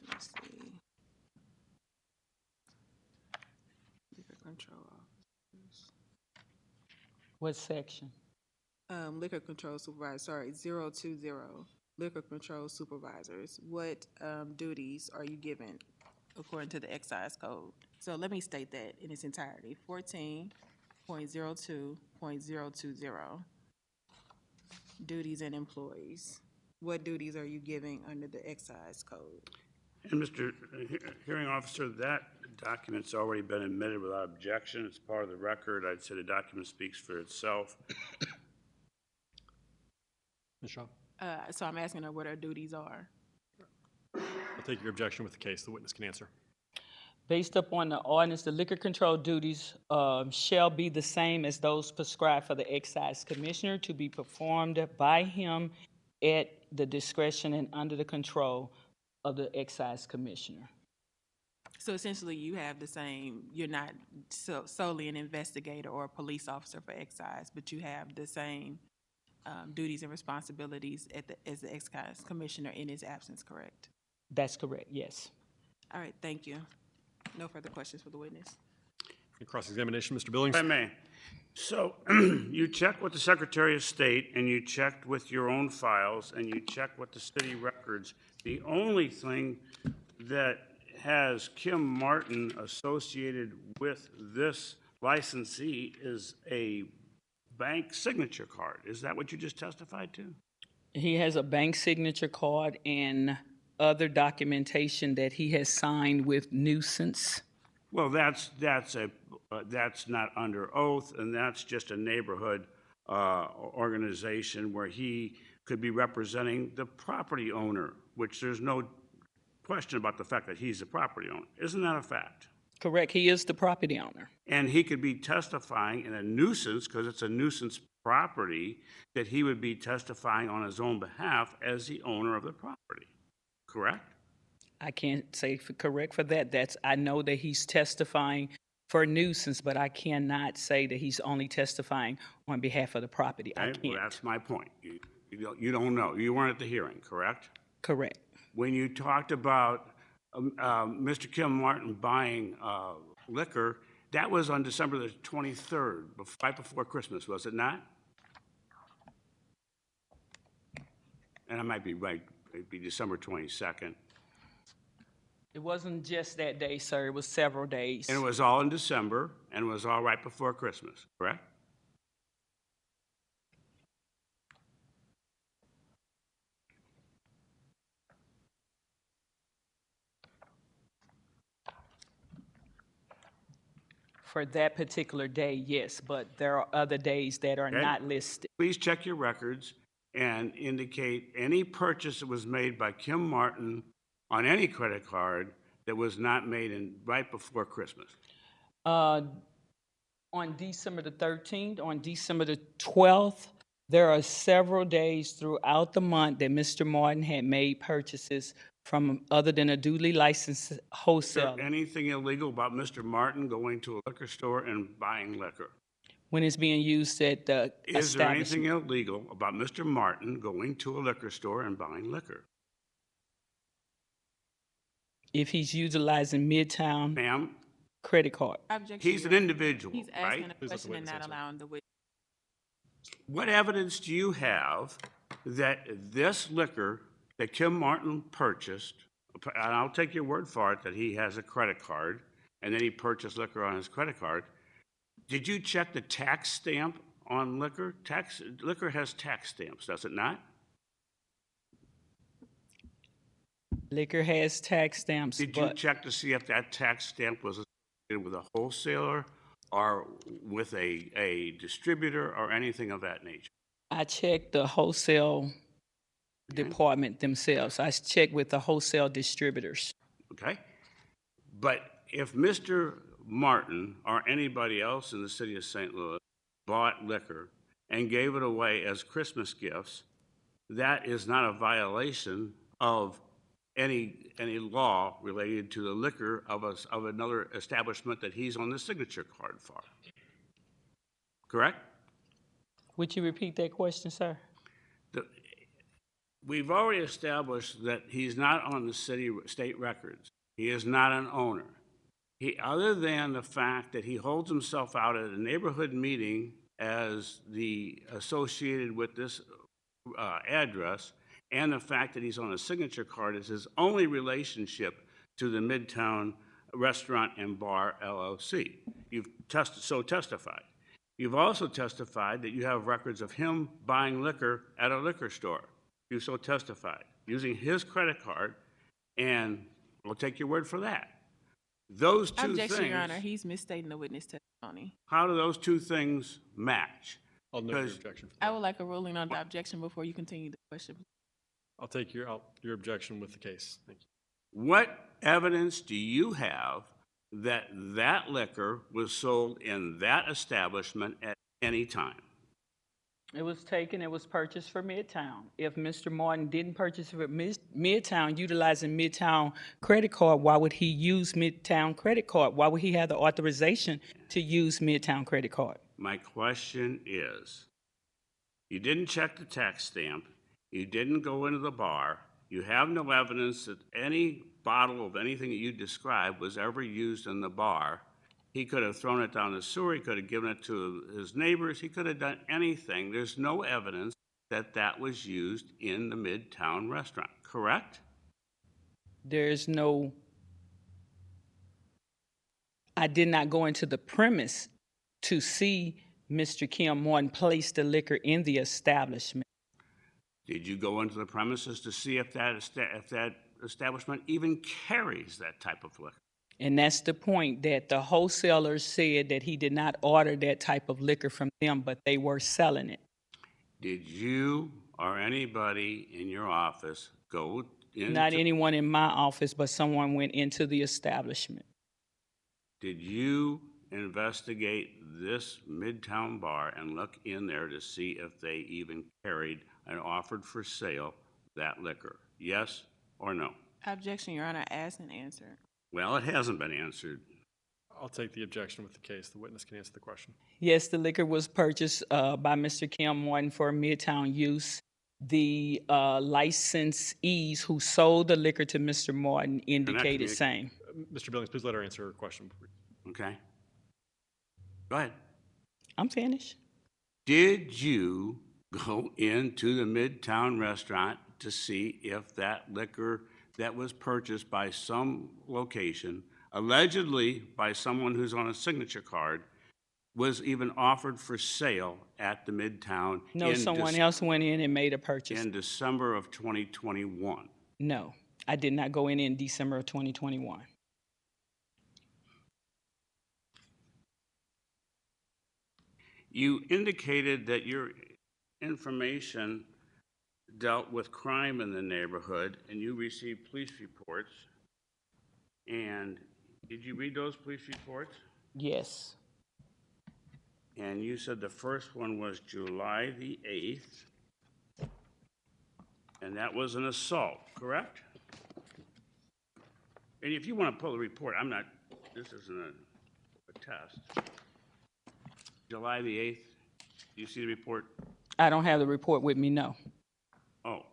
[SPEAKER 3] Let's see. Liquor control officers.
[SPEAKER 4] What section?
[SPEAKER 3] Liquor control supervisor, sorry, 020, liquor control supervisors. What duties are you given according to the excise code? So let me state that in its entirety, 14.02.020. Duties and employees. What duties are you giving under the excise code?
[SPEAKER 1] And Mr. Hearing Officer, that document's already been admitted without objection. It's part of the record. I'd say the document speaks for itself.
[SPEAKER 2] Ms. Shaw,
[SPEAKER 3] So I'm asking her what her duties are.
[SPEAKER 2] I'll take your objection with the case. The witness can answer.
[SPEAKER 4] Based upon the ordinance, the liquor control duties shall be the same as those prescribed for the excise commissioner to be performed by him at the discretion and under the control of the excise commissioner.
[SPEAKER 3] So essentially, you have the same, you're not solely an investigator or a police officer for excise, but you have the same duties and responsibilities as the excise commissioner in his absence, correct?
[SPEAKER 4] That's correct, yes.
[SPEAKER 3] All right, thank you. No further questions for the witness.
[SPEAKER 2] In cross-examination, Mr. Billings.
[SPEAKER 1] If I may. So you checked with the Secretary of State, and you checked with your own files, and you checked with the city records. The only thing that has Kim Martin associated with this licensee is a bank signature card. Is that what you just testified to?
[SPEAKER 4] He has a bank signature card and other documentation that he has signed with nuisance.
[SPEAKER 1] Well, that's not under oath, and that's just a neighborhood organization where he could be representing the property owner, which there's no question about the fact that he's the property owner. Isn't that a fact?
[SPEAKER 4] Correct, he is the property owner.
[SPEAKER 1] And he could be testifying in a nuisance, because it's a nuisance property, that he would be testifying on his own behalf as the owner of the property, correct?
[SPEAKER 4] I can't say correct for that. I know that he's testifying for nuisance, but I cannot say that he's only testifying on behalf of the property. I
[SPEAKER 1] Okay,
[SPEAKER 4] can't.
[SPEAKER 1] well, that's my point. You don't know. You weren't at the hearing, correct?
[SPEAKER 4] Correct.
[SPEAKER 1] When you talked about Mr. Kim Martin buying liquor, that was on December the 23rd, right before Christmas, was it not? And I might be right. It'd be December 22nd.
[SPEAKER 4] It wasn't just that day, sir. It was several days.
[SPEAKER 1] And it was all in December, and it was all right before Christmas, correct?
[SPEAKER 4] For that particular day, yes, but there are other days that are
[SPEAKER 1] Okay.
[SPEAKER 4] not listed.
[SPEAKER 1] Please check your records and indicate any purchase that was made by Kim Martin on any credit card that was not made in right before Christmas?
[SPEAKER 4] On December the 13th, on December the 12th, there are several days throughout the month that Mr. Martin had made purchases from other than a duly licensed
[SPEAKER 1] Is there
[SPEAKER 4] wholesaler.
[SPEAKER 1] anything illegal about Mr. Martin going to a liquor store and buying liquor?
[SPEAKER 4] When it's being used at the
[SPEAKER 1] Is there anything
[SPEAKER 4] establishment.
[SPEAKER 1] illegal about Mr. Martin going to a liquor store and buying liquor?
[SPEAKER 4] If he's utilizing Midtown
[SPEAKER 1] Ma'am,
[SPEAKER 4] credit card.
[SPEAKER 3] Objection,
[SPEAKER 1] he's an
[SPEAKER 3] Your Honor.
[SPEAKER 1] individual,
[SPEAKER 3] He's asking
[SPEAKER 1] right?
[SPEAKER 3] a
[SPEAKER 2] Please let the
[SPEAKER 3] question and
[SPEAKER 2] witness
[SPEAKER 3] not
[SPEAKER 2] answer.
[SPEAKER 3] allowing the witness.
[SPEAKER 1] What evidence do you have that this liquor that Kim Martin purchased, and I'll take your word for it that he has a credit card, and then he purchased liquor on his credit card. Did you check the tax stamp on liquor? Liquor has tax stamps, does it not?
[SPEAKER 4] Liquor has tax stamps,
[SPEAKER 1] Did you
[SPEAKER 4] but
[SPEAKER 1] check to see if that tax stamp was associated with a wholesaler or with a distributor or anything of that nature?
[SPEAKER 4] I checked the wholesale department themselves. I checked with the wholesale distributors.
[SPEAKER 1] Okay? But if Mr. Martin or anybody else in the city of St. Louis bought liquor and gave it away as Christmas gifts, that is not a violation of any law related to the liquor of another establishment that he's on the signature card for. Correct?
[SPEAKER 4] Would you repeat that question, sir?
[SPEAKER 1] We've already established that he's not on the state records. He is not an owner. Other than the fact that he holds himself out at a neighborhood meeting as the associated with this address, and the fact that he's on a signature card is his only relationship to the Midtown Restaurant and Bar LLC. You've testified. You've also testified that you have records of him buying liquor at a liquor store. You so testified using his credit card, and we'll take your word for that. Those two
[SPEAKER 3] Objection, Your Honor.
[SPEAKER 1] things,
[SPEAKER 3] He's misstating the witness testimony.
[SPEAKER 1] how do those two things match?
[SPEAKER 2] I'll note your
[SPEAKER 1] Because-
[SPEAKER 2] objection. For
[SPEAKER 3] I
[SPEAKER 2] that.
[SPEAKER 3] would like a ruling on the objection before you continue the question.
[SPEAKER 2] I'll take your objection with the case. Thank you.
[SPEAKER 1] What evidence do you have that that liquor was sold in that establishment at any time?
[SPEAKER 4] It was purchased for Midtown. If Mr. Martin didn't purchase it for Midtown, utilizing Midtown credit card, why would he use Midtown credit card? Why would he have the authorization to use Midtown credit card?
[SPEAKER 1] My question is, you didn't check the tax stamp, you didn't go into the bar, you have no evidence that any bottle of anything that you described was ever used in the bar. He could have thrown it down the sewer, he could have given it to his neighbors, he could have done anything. There's no evidence that that was used in the Midtown restaurant, correct?
[SPEAKER 4] I did not go into the premise to see Mr. Kim Martin place the liquor in the establishment.
[SPEAKER 1] Did you go into the premises to see if that establishment even carries that type of liquor?
[SPEAKER 4] And that's the point, that the wholesaler said that he did not order that type of liquor from them, but they were selling it.
[SPEAKER 1] Did you or anybody in your office go into...
[SPEAKER 4] Not anyone in my office, but someone went into the establishment.
[SPEAKER 1] Did you investigate this Midtown bar and look in there to see if they even carried and offered for sale that liquor? Yes or no?
[SPEAKER 3] Objection, Your Honor. Asked and answered.
[SPEAKER 1] Well, it hasn't been answered.
[SPEAKER 2] I'll take the objection with the case. The witness can answer the question.
[SPEAKER 4] Yes, the liquor was purchased by Mr. Kim Martin for Midtown use. The licensees who sold the liquor to Mr. Martin indicated
[SPEAKER 1] communi-
[SPEAKER 4] same.
[SPEAKER 2] Mr. Billings, please let her answer her question.
[SPEAKER 1] Okay? Go ahead.
[SPEAKER 4] I'm finished.
[SPEAKER 1] Did you go into the Midtown restaurant to see if that liquor that was purchased by some location, allegedly by someone who's on a signature card, was even offered for sale at the Midtown
[SPEAKER 4] No, someone else went in and made a purchase.
[SPEAKER 1] in December of 2021?
[SPEAKER 4] No, I did not go in December of 2021.
[SPEAKER 1] You indicated that your information dealt with crime in the neighborhood, and you received police reports. And did you read those police reports?
[SPEAKER 4] Yes,
[SPEAKER 1] And you said the first one was July the 8th, and that was an assault, correct? And if you want to pull the report, I'm not, this isn't a test. July the 8th, do you see the report?
[SPEAKER 4] I don't have the report with me, no.
[SPEAKER 1] Oh.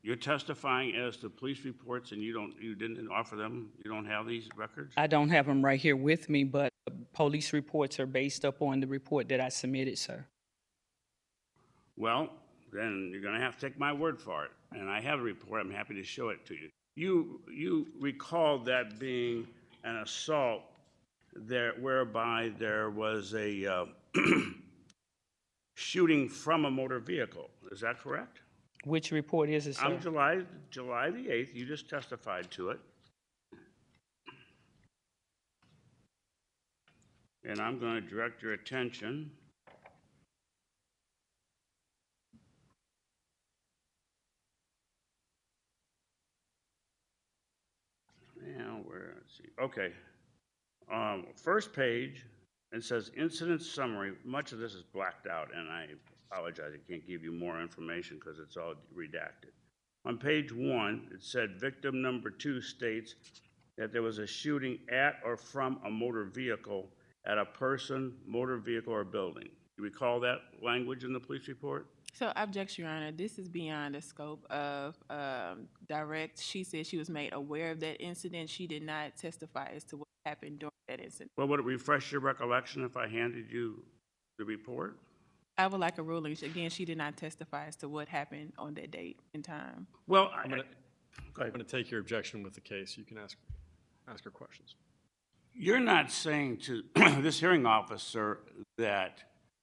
[SPEAKER 1] You're testifying as to police reports and you didn't offer them? You don't have these records?
[SPEAKER 4] I don't have them right here with me, but police reports are based upon the report that I submitted, sir.
[SPEAKER 1] Well, then you're going to have to take my word for it. And I have a report. I'm happy to show it to you. You recalled that being an assault there, whereby there was a shooting from a motor vehicle. Is that correct?
[SPEAKER 4] Which report is it, sir?
[SPEAKER 1] I'm July the 8th. You just testified to it. And I'm going to direct your attention. Now, let's see. Okay. First page, it says incident summary. Much of this is blacked out, and I apologize. I can't give you more information because it's all redacted. On page 1, it said victim number 2 states that there was a shooting at or from a motor vehicle at a person, motor vehicle, or building. You recall that language in the police report?
[SPEAKER 3] So, objection, Your Honor. This is beyond the scope of direct. She said she was made aware of that incident. She did not testify as to what happened during that incident.
[SPEAKER 1] Well, would it refresh your recollection if I handed you the report?
[SPEAKER 3] I would like a ruling. Again, she did not testify as to what happened on that date and time.
[SPEAKER 1] Well,
[SPEAKER 2] I'm going
[SPEAKER 1] go ahead.
[SPEAKER 2] to take your objection with the case. You can ask her questions.
[SPEAKER 1] You're not saying to this hearing officer that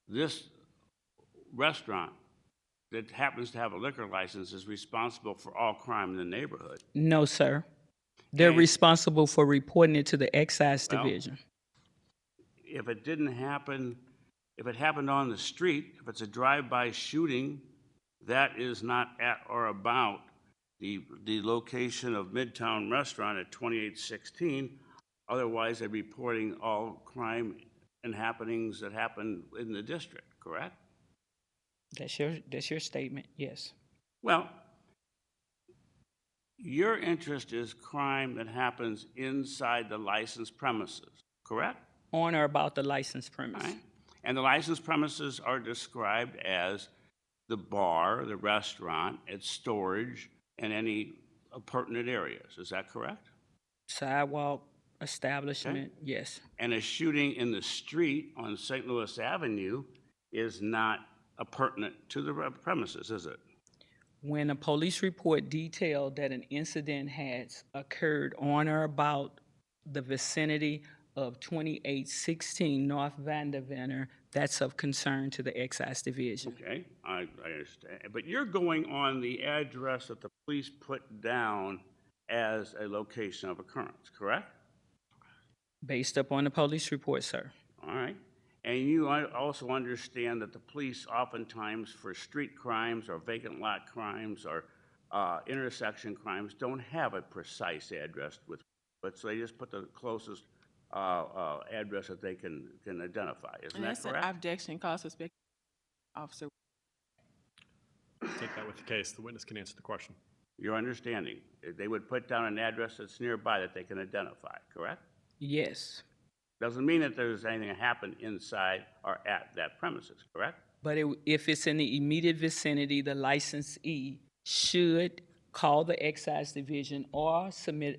[SPEAKER 1] this restaurant that happens to have a liquor license is responsible for all crime in the neighborhood.
[SPEAKER 4] No, sir. They're
[SPEAKER 1] Okay.
[SPEAKER 4] responsible for reporting it to the excise
[SPEAKER 1] Well,
[SPEAKER 4] division.
[SPEAKER 1] If it didn't happen, if it happened on the street, if it's a drive-by shooting, that is not at or about the location of Midtown Restaurant at 2816. Otherwise, they're reporting all crime and happenings that happen in the district, correct?
[SPEAKER 4] That's your statement, yes.
[SPEAKER 1] Well, your interest is crime that happens inside the licensed premises, correct?
[SPEAKER 4] On or about the licensed premise.
[SPEAKER 1] Right? And the licensed premises are described as the bar, the restaurant, its storage, and any pertinent areas. Is that correct?
[SPEAKER 4] Sidewalk, establishment, yes.
[SPEAKER 1] And a shooting in the street on St. Louis Avenue is not pertinent to the premises, is it?
[SPEAKER 4] When a police report detailed that an incident has occurred on or about the vicinity of 2816 North Vandervenner, that's of concern to the excise division.
[SPEAKER 1] Okay, I understand. But you're going on the address that the police put down as a location of occurrence, correct?
[SPEAKER 4] Based upon the police report, sir.
[SPEAKER 1] All right. And you also understand that the police oftentimes for street crimes or vacant lot crimes or intersection crimes don't have a precise address but so they just put the closest address that they can identify. Isn't
[SPEAKER 3] And
[SPEAKER 1] that
[SPEAKER 3] that's an
[SPEAKER 1] correct?
[SPEAKER 3] objection. Call suspect officer.
[SPEAKER 2] Take that with the case. The witness can answer the question.
[SPEAKER 1] Your understanding, they would put down an address that's nearby that they can identify, correct?
[SPEAKER 4] Yes.
[SPEAKER 1] Doesn't mean that there's anything that happened inside or at that premises, correct?
[SPEAKER 4] But if it's in the immediate vicinity, the licensee should call the excise division or submit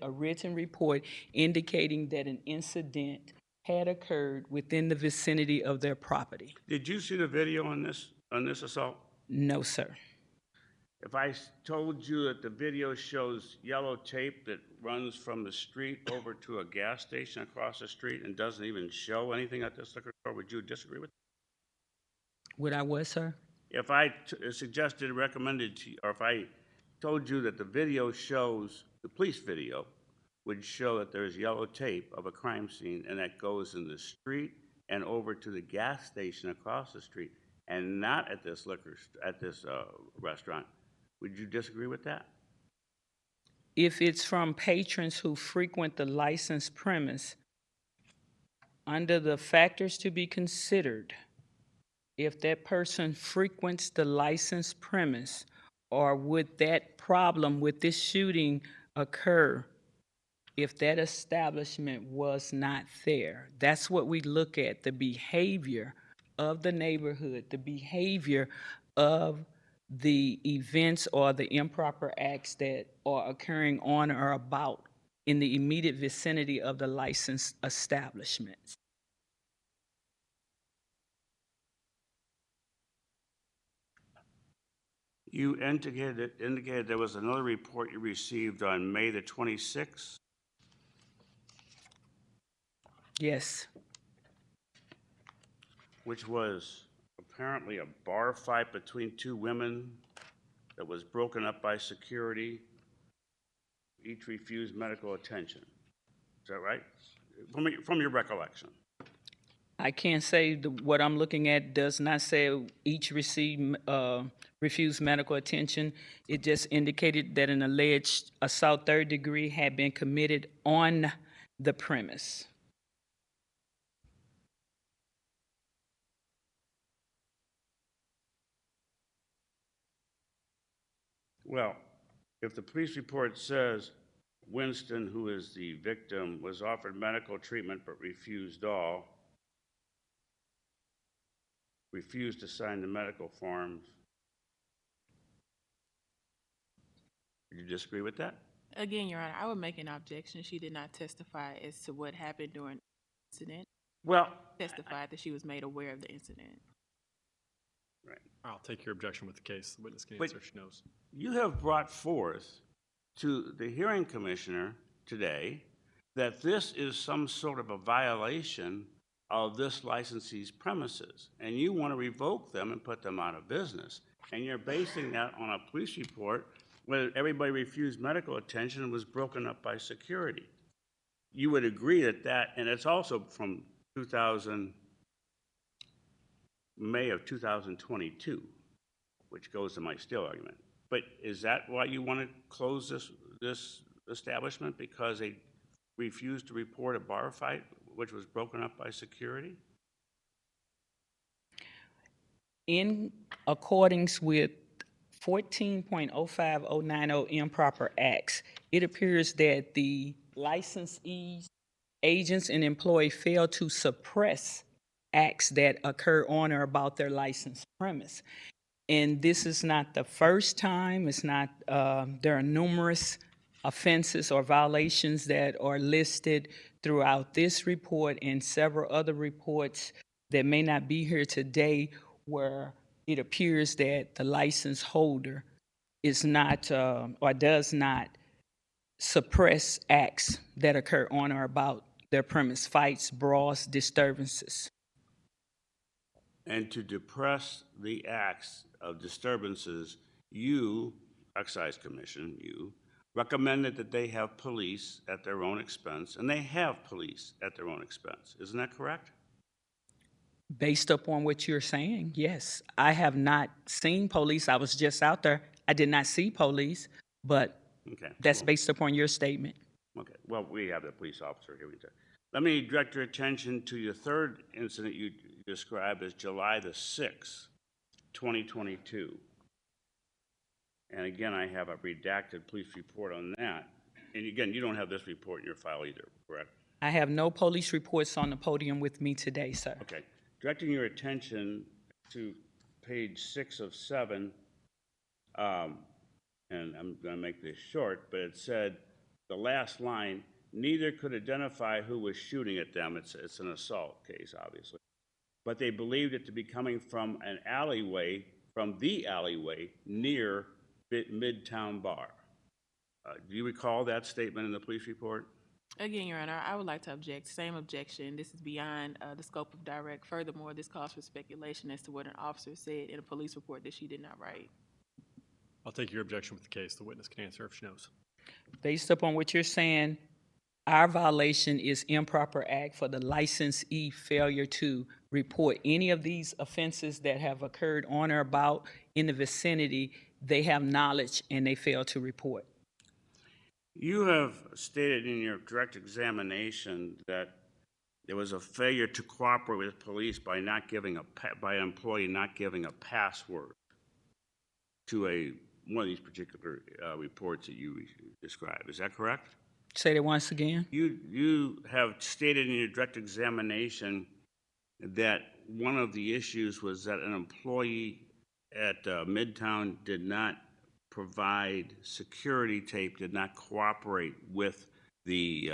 [SPEAKER 4] a written report indicating that an incident had occurred within the vicinity of their property.
[SPEAKER 1] Did you see the video on this assault?
[SPEAKER 4] No, sir.
[SPEAKER 1] If I told you that the video shows yellow tape that runs from the street over to a gas station across the street and doesn't even show anything at this liquor store, would you disagree with that?
[SPEAKER 4] Would I what, sir?
[SPEAKER 1] If I suggested, recommended to you, or if I told you that the video shows, the police video, would show that there's yellow tape of a crime scene and that goes in the street and over to the gas station across the street, and not at this restaurant. Would you disagree with that?
[SPEAKER 4] If it's from patrons who frequent the licensed premise, under the factors to be considered, if that person frequents the licensed premise, or would that problem with this shooting occur if that establishment was not there? That's what we look at, the behavior of the neighborhood, the behavior of the events or the improper acts that are occurring on or about in the immediate vicinity of the licensed establishments.
[SPEAKER 1] You indicated there was another report you received on May the 26th.
[SPEAKER 4] Yes,
[SPEAKER 1] Which was apparently a bar fight between two women that was broken up by security. Each refused medical attention. Is that right? From your recollection.
[SPEAKER 4] I can't say what I'm looking at does not say each refused medical attention. It just indicated that an alleged assault third degree had been committed on the premise.
[SPEAKER 1] Well, if the police report says Winston, who is the victim, was offered medical treatment but refused to sign the medical forms, do you disagree with that?
[SPEAKER 3] Again, Your Honor, I would make an objection. She did not testify as to what happened during the incident.
[SPEAKER 1] Well,
[SPEAKER 3] Testified that she was made aware of the incident.
[SPEAKER 1] right.
[SPEAKER 2] I'll take your objection with the case. The witness can
[SPEAKER 1] But-
[SPEAKER 2] answer if she knows.
[SPEAKER 1] You have brought forth to the hearing commissioner today that this is some sort of a violation of this licensee's premises, and you want to revoke them and put them out of business. And you're basing that on a police report where everybody refused medical attention and was broken up by security. You would agree that, and it's also from May of 2022, which goes to my Steele argument. But is that why you want to close this establishment? Because they refused to report a bar fight, which was broken up by security?
[SPEAKER 4] In accordance with 14.05090 improper acts, it appears that the licensees, agents, and employees fail to suppress acts that occur on or about their licensed premise. And this is not the first time. It's not, there are numerous offenses or violations that are listed throughout this report and several other reports that may not be here today, where it appears that the license holder is not or does not suppress acts that occur on or about their premise, fights, brawls, disturbances.
[SPEAKER 1] And to depress the acts of disturbances, you, Excise Commission, you, recommended that they have police at their own expense, and they have police at their own expense. Isn't that correct?
[SPEAKER 4] Based upon what you're saying, yes. I have not seen police. I was just out there. I did not see police, but
[SPEAKER 1] Okay.
[SPEAKER 4] that's
[SPEAKER 1] Well,
[SPEAKER 4] based upon your statement.
[SPEAKER 1] okay. Well, we have the police officer here. Let me direct your attention to your third incident you described as July the 6th, 2022. And again, I have a redacted police report on that. And again, you don't have this report in your file either, correct?
[SPEAKER 4] I have no police reports on the podium with me today, sir.
[SPEAKER 1] Okay. Directing your attention to page 6 of 7, and I'm going to make this short, but it said, the last line, neither could identify who was shooting at them. It's an assault case, obviously. But they believed it to be coming from an alleyway, from the alleyway near Midtown Bar. Do you recall that statement in the police report?
[SPEAKER 3] Again, Your Honor, I would like to object. Same objection. This is beyond the scope of direct. Furthermore, this calls for speculation as to what an officer said in a police report that she did not write.
[SPEAKER 2] I'll take your objection with the case. The witness can answer if she knows.
[SPEAKER 4] Based upon what you're saying, Our violation is improper act for the licensee failure to report any of these offenses that have occurred on or about in the vicinity. They have knowledge and they fail to report.
[SPEAKER 1] You have stated in your direct examination that there was a failure to cooperate with police by not giving by an employee not giving a password to one of these particular reports that you described. Is that correct?
[SPEAKER 4] Say that once again.
[SPEAKER 1] You have stated in your direct examination that one of the issues was that an employee at Midtown did not provide security tape, did not cooperate with the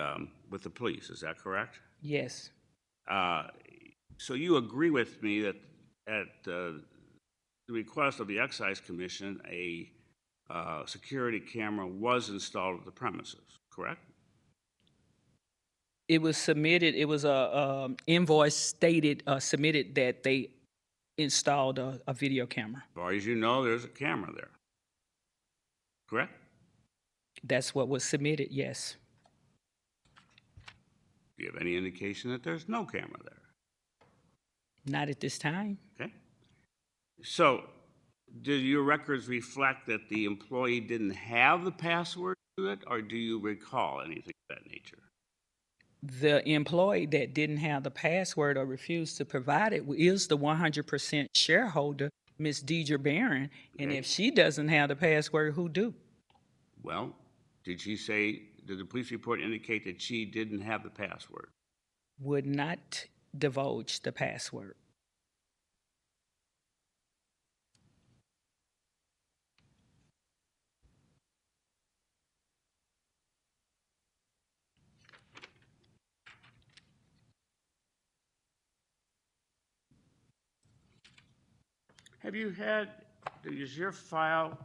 [SPEAKER 1] police. Is that correct?
[SPEAKER 4] Yes.
[SPEAKER 1] So you agree with me that at the request of the Excise Commission, a security camera was installed at the premises, correct?
[SPEAKER 4] It was submitted, it was a invoice submitted that they installed a video camera.
[SPEAKER 1] As far as you know, there's a camera there, correct?
[SPEAKER 4] That's what was submitted, yes.
[SPEAKER 1] Do you have any indication that there's no camera there?
[SPEAKER 4] Not at this time.
[SPEAKER 1] Okay. So, do your records reflect that the employee didn't have the password to it, or do you recall anything of that nature?
[SPEAKER 4] The employee that didn't have the password or refused to provide it is the 100% shareholder, Ms. Deidre Barron. And
[SPEAKER 1] Okay.
[SPEAKER 4] if she doesn't have the password, who do?
[SPEAKER 1] Well, did the police report indicate that she didn't have the password?
[SPEAKER 4] Would not divulge the password.
[SPEAKER 1] Does your file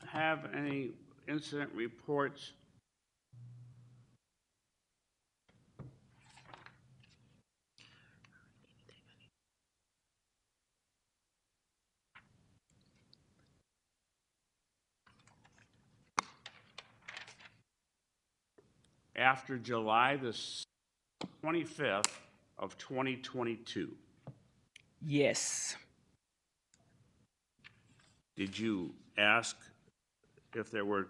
[SPEAKER 1] have any incident reports after July the 25th of 2022?
[SPEAKER 4] Yes.
[SPEAKER 1] Did you ask if there were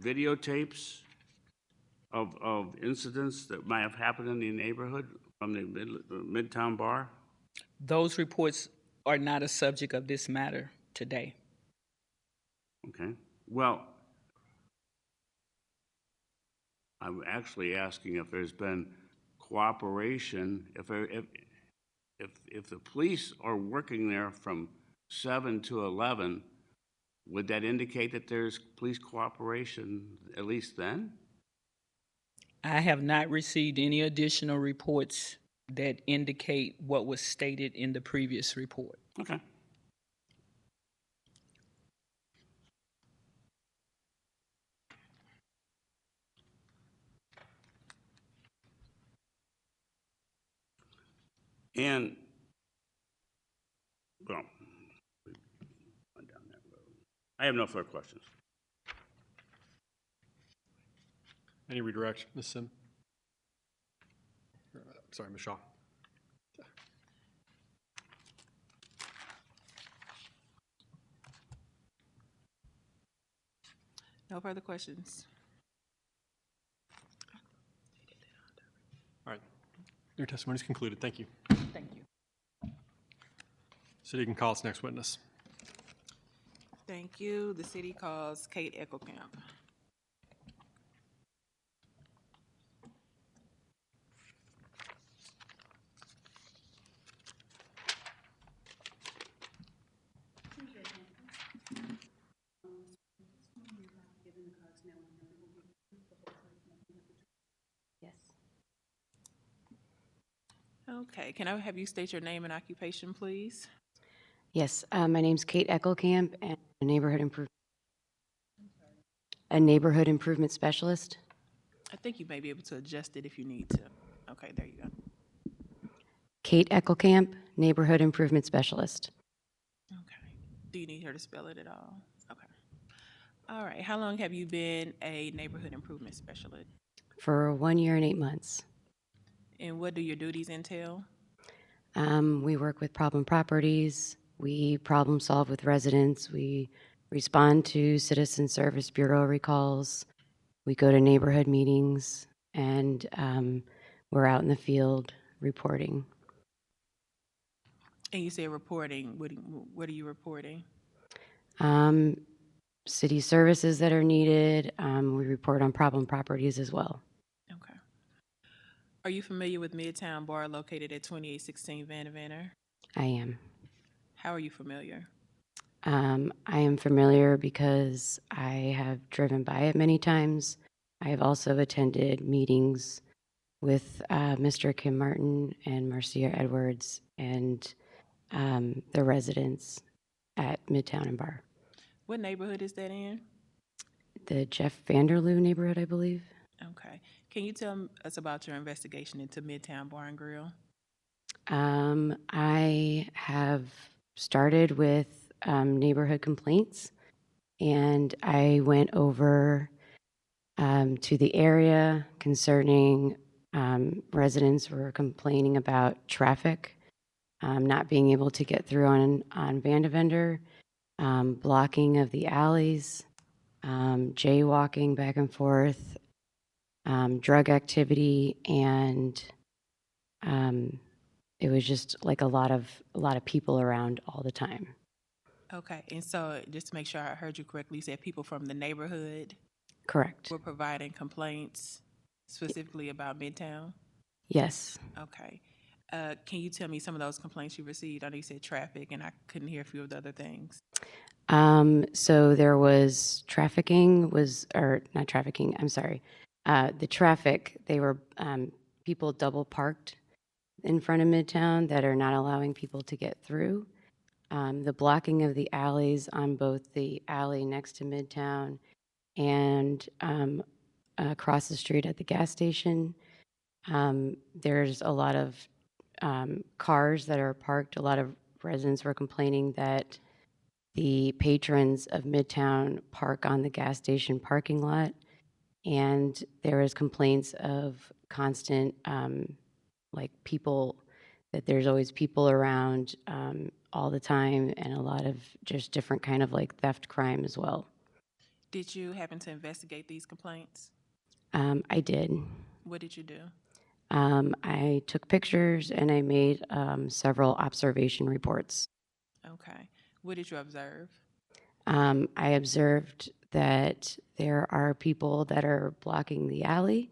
[SPEAKER 1] videotapes of incidents that might have happened in the neighborhood from the Midtown bar?
[SPEAKER 4] Those reports are not a subject of this matter today.
[SPEAKER 1] Okay. Well, I'm actually asking if there's been cooperation, if the police are working there from 7 to 11, would that indicate that there's police cooperation at least then?
[SPEAKER 4] I have not received any additional reports that indicate what was stated in the previous report.
[SPEAKER 1] Okay. And, well, we've gone down that road. I have no further questions.
[SPEAKER 2] Any redirect, Ms. Sim? Sorry, Ms. Shaw.
[SPEAKER 3] No further questions.
[SPEAKER 2] All right. Your testimony is concluded. Thank you.
[SPEAKER 4] Thank you.
[SPEAKER 2] City can call its next witness.
[SPEAKER 3] Thank you. The city calls Kate Eckelkamp.
[SPEAKER 5] Yes.
[SPEAKER 3] Okay, can I have you state your name and occupation, please?
[SPEAKER 5] Yes, my name's Kate Eckelkamp, and a neighborhood improvement specialist.
[SPEAKER 3] I think you may be able to adjust it if you need to. Okay, there you go.
[SPEAKER 5] Kate Eckelkamp, neighborhood improvement specialist.
[SPEAKER 3] Okay. Do you need her to spell it at all? Okay. All right. How long have you been a neighborhood improvement specialist?
[SPEAKER 5] For 1 year and 8 months.
[SPEAKER 3] And what do your duties entail?
[SPEAKER 5] We work with problem properties. We problem solve with residents. We respond to Citizen Service Bureau recalls. We go to neighborhood meetings, and we're out in the field reporting.
[SPEAKER 3] And you said reporting. What are you reporting?
[SPEAKER 5] City services that are needed. We report on problem properties as well.
[SPEAKER 3] Okay. Are you familiar with Midtown Bar located at 2816 Vandervanter?
[SPEAKER 5] I am.
[SPEAKER 3] How are you familiar?
[SPEAKER 5] I am familiar because I have driven by it many times. I have also attended meetings with Mr. Kim Martin and Marcia Edwards and the residents at Midtown and Bar.
[SPEAKER 3] What neighborhood is that in?
[SPEAKER 5] The Jeff Vanderloo neighborhood, I believe.
[SPEAKER 3] Okay. Can you tell us about your investigation into Midtown Bar and Grill?
[SPEAKER 5] I have started with neighborhood complaints, and I went over to the area concerning residents were complaining about traffic, not being able to get through on Vandevender, blocking of the alleys, jaywalking back and forth, drug activity, and it was just like a lot of people around all the time.
[SPEAKER 3] Okay. And so just to make sure I heard you correctly, you said people from the neighborhood
[SPEAKER 5] Correct.
[SPEAKER 3] were providing complaints specifically about Midtown?
[SPEAKER 5] Yes.
[SPEAKER 3] Okay. Can you tell me some of those complaints you received? I know you said traffic, and I couldn't hear a few of the other things.
[SPEAKER 5] So there was not trafficking, I'm sorry. The traffic, they were, people double parked in front of Midtown that are not allowing people to get through. The blocking of the alleys on both the alley next to Midtown and across the street at the gas station. There's a lot of cars that are parked. A lot of residents were complaining that the patrons of Midtown park on the gas station parking lot, and there is complaints of constant, like people, that there's always people around all the time, and a lot of just different kind of like theft crime as well.
[SPEAKER 3] Did you happen to investigate these complaints?
[SPEAKER 5] I did.
[SPEAKER 3] What did you do?
[SPEAKER 5] I took pictures and I made several observation reports.
[SPEAKER 3] Okay. What did you observe?
[SPEAKER 5] I observed that there are people that are blocking the alley.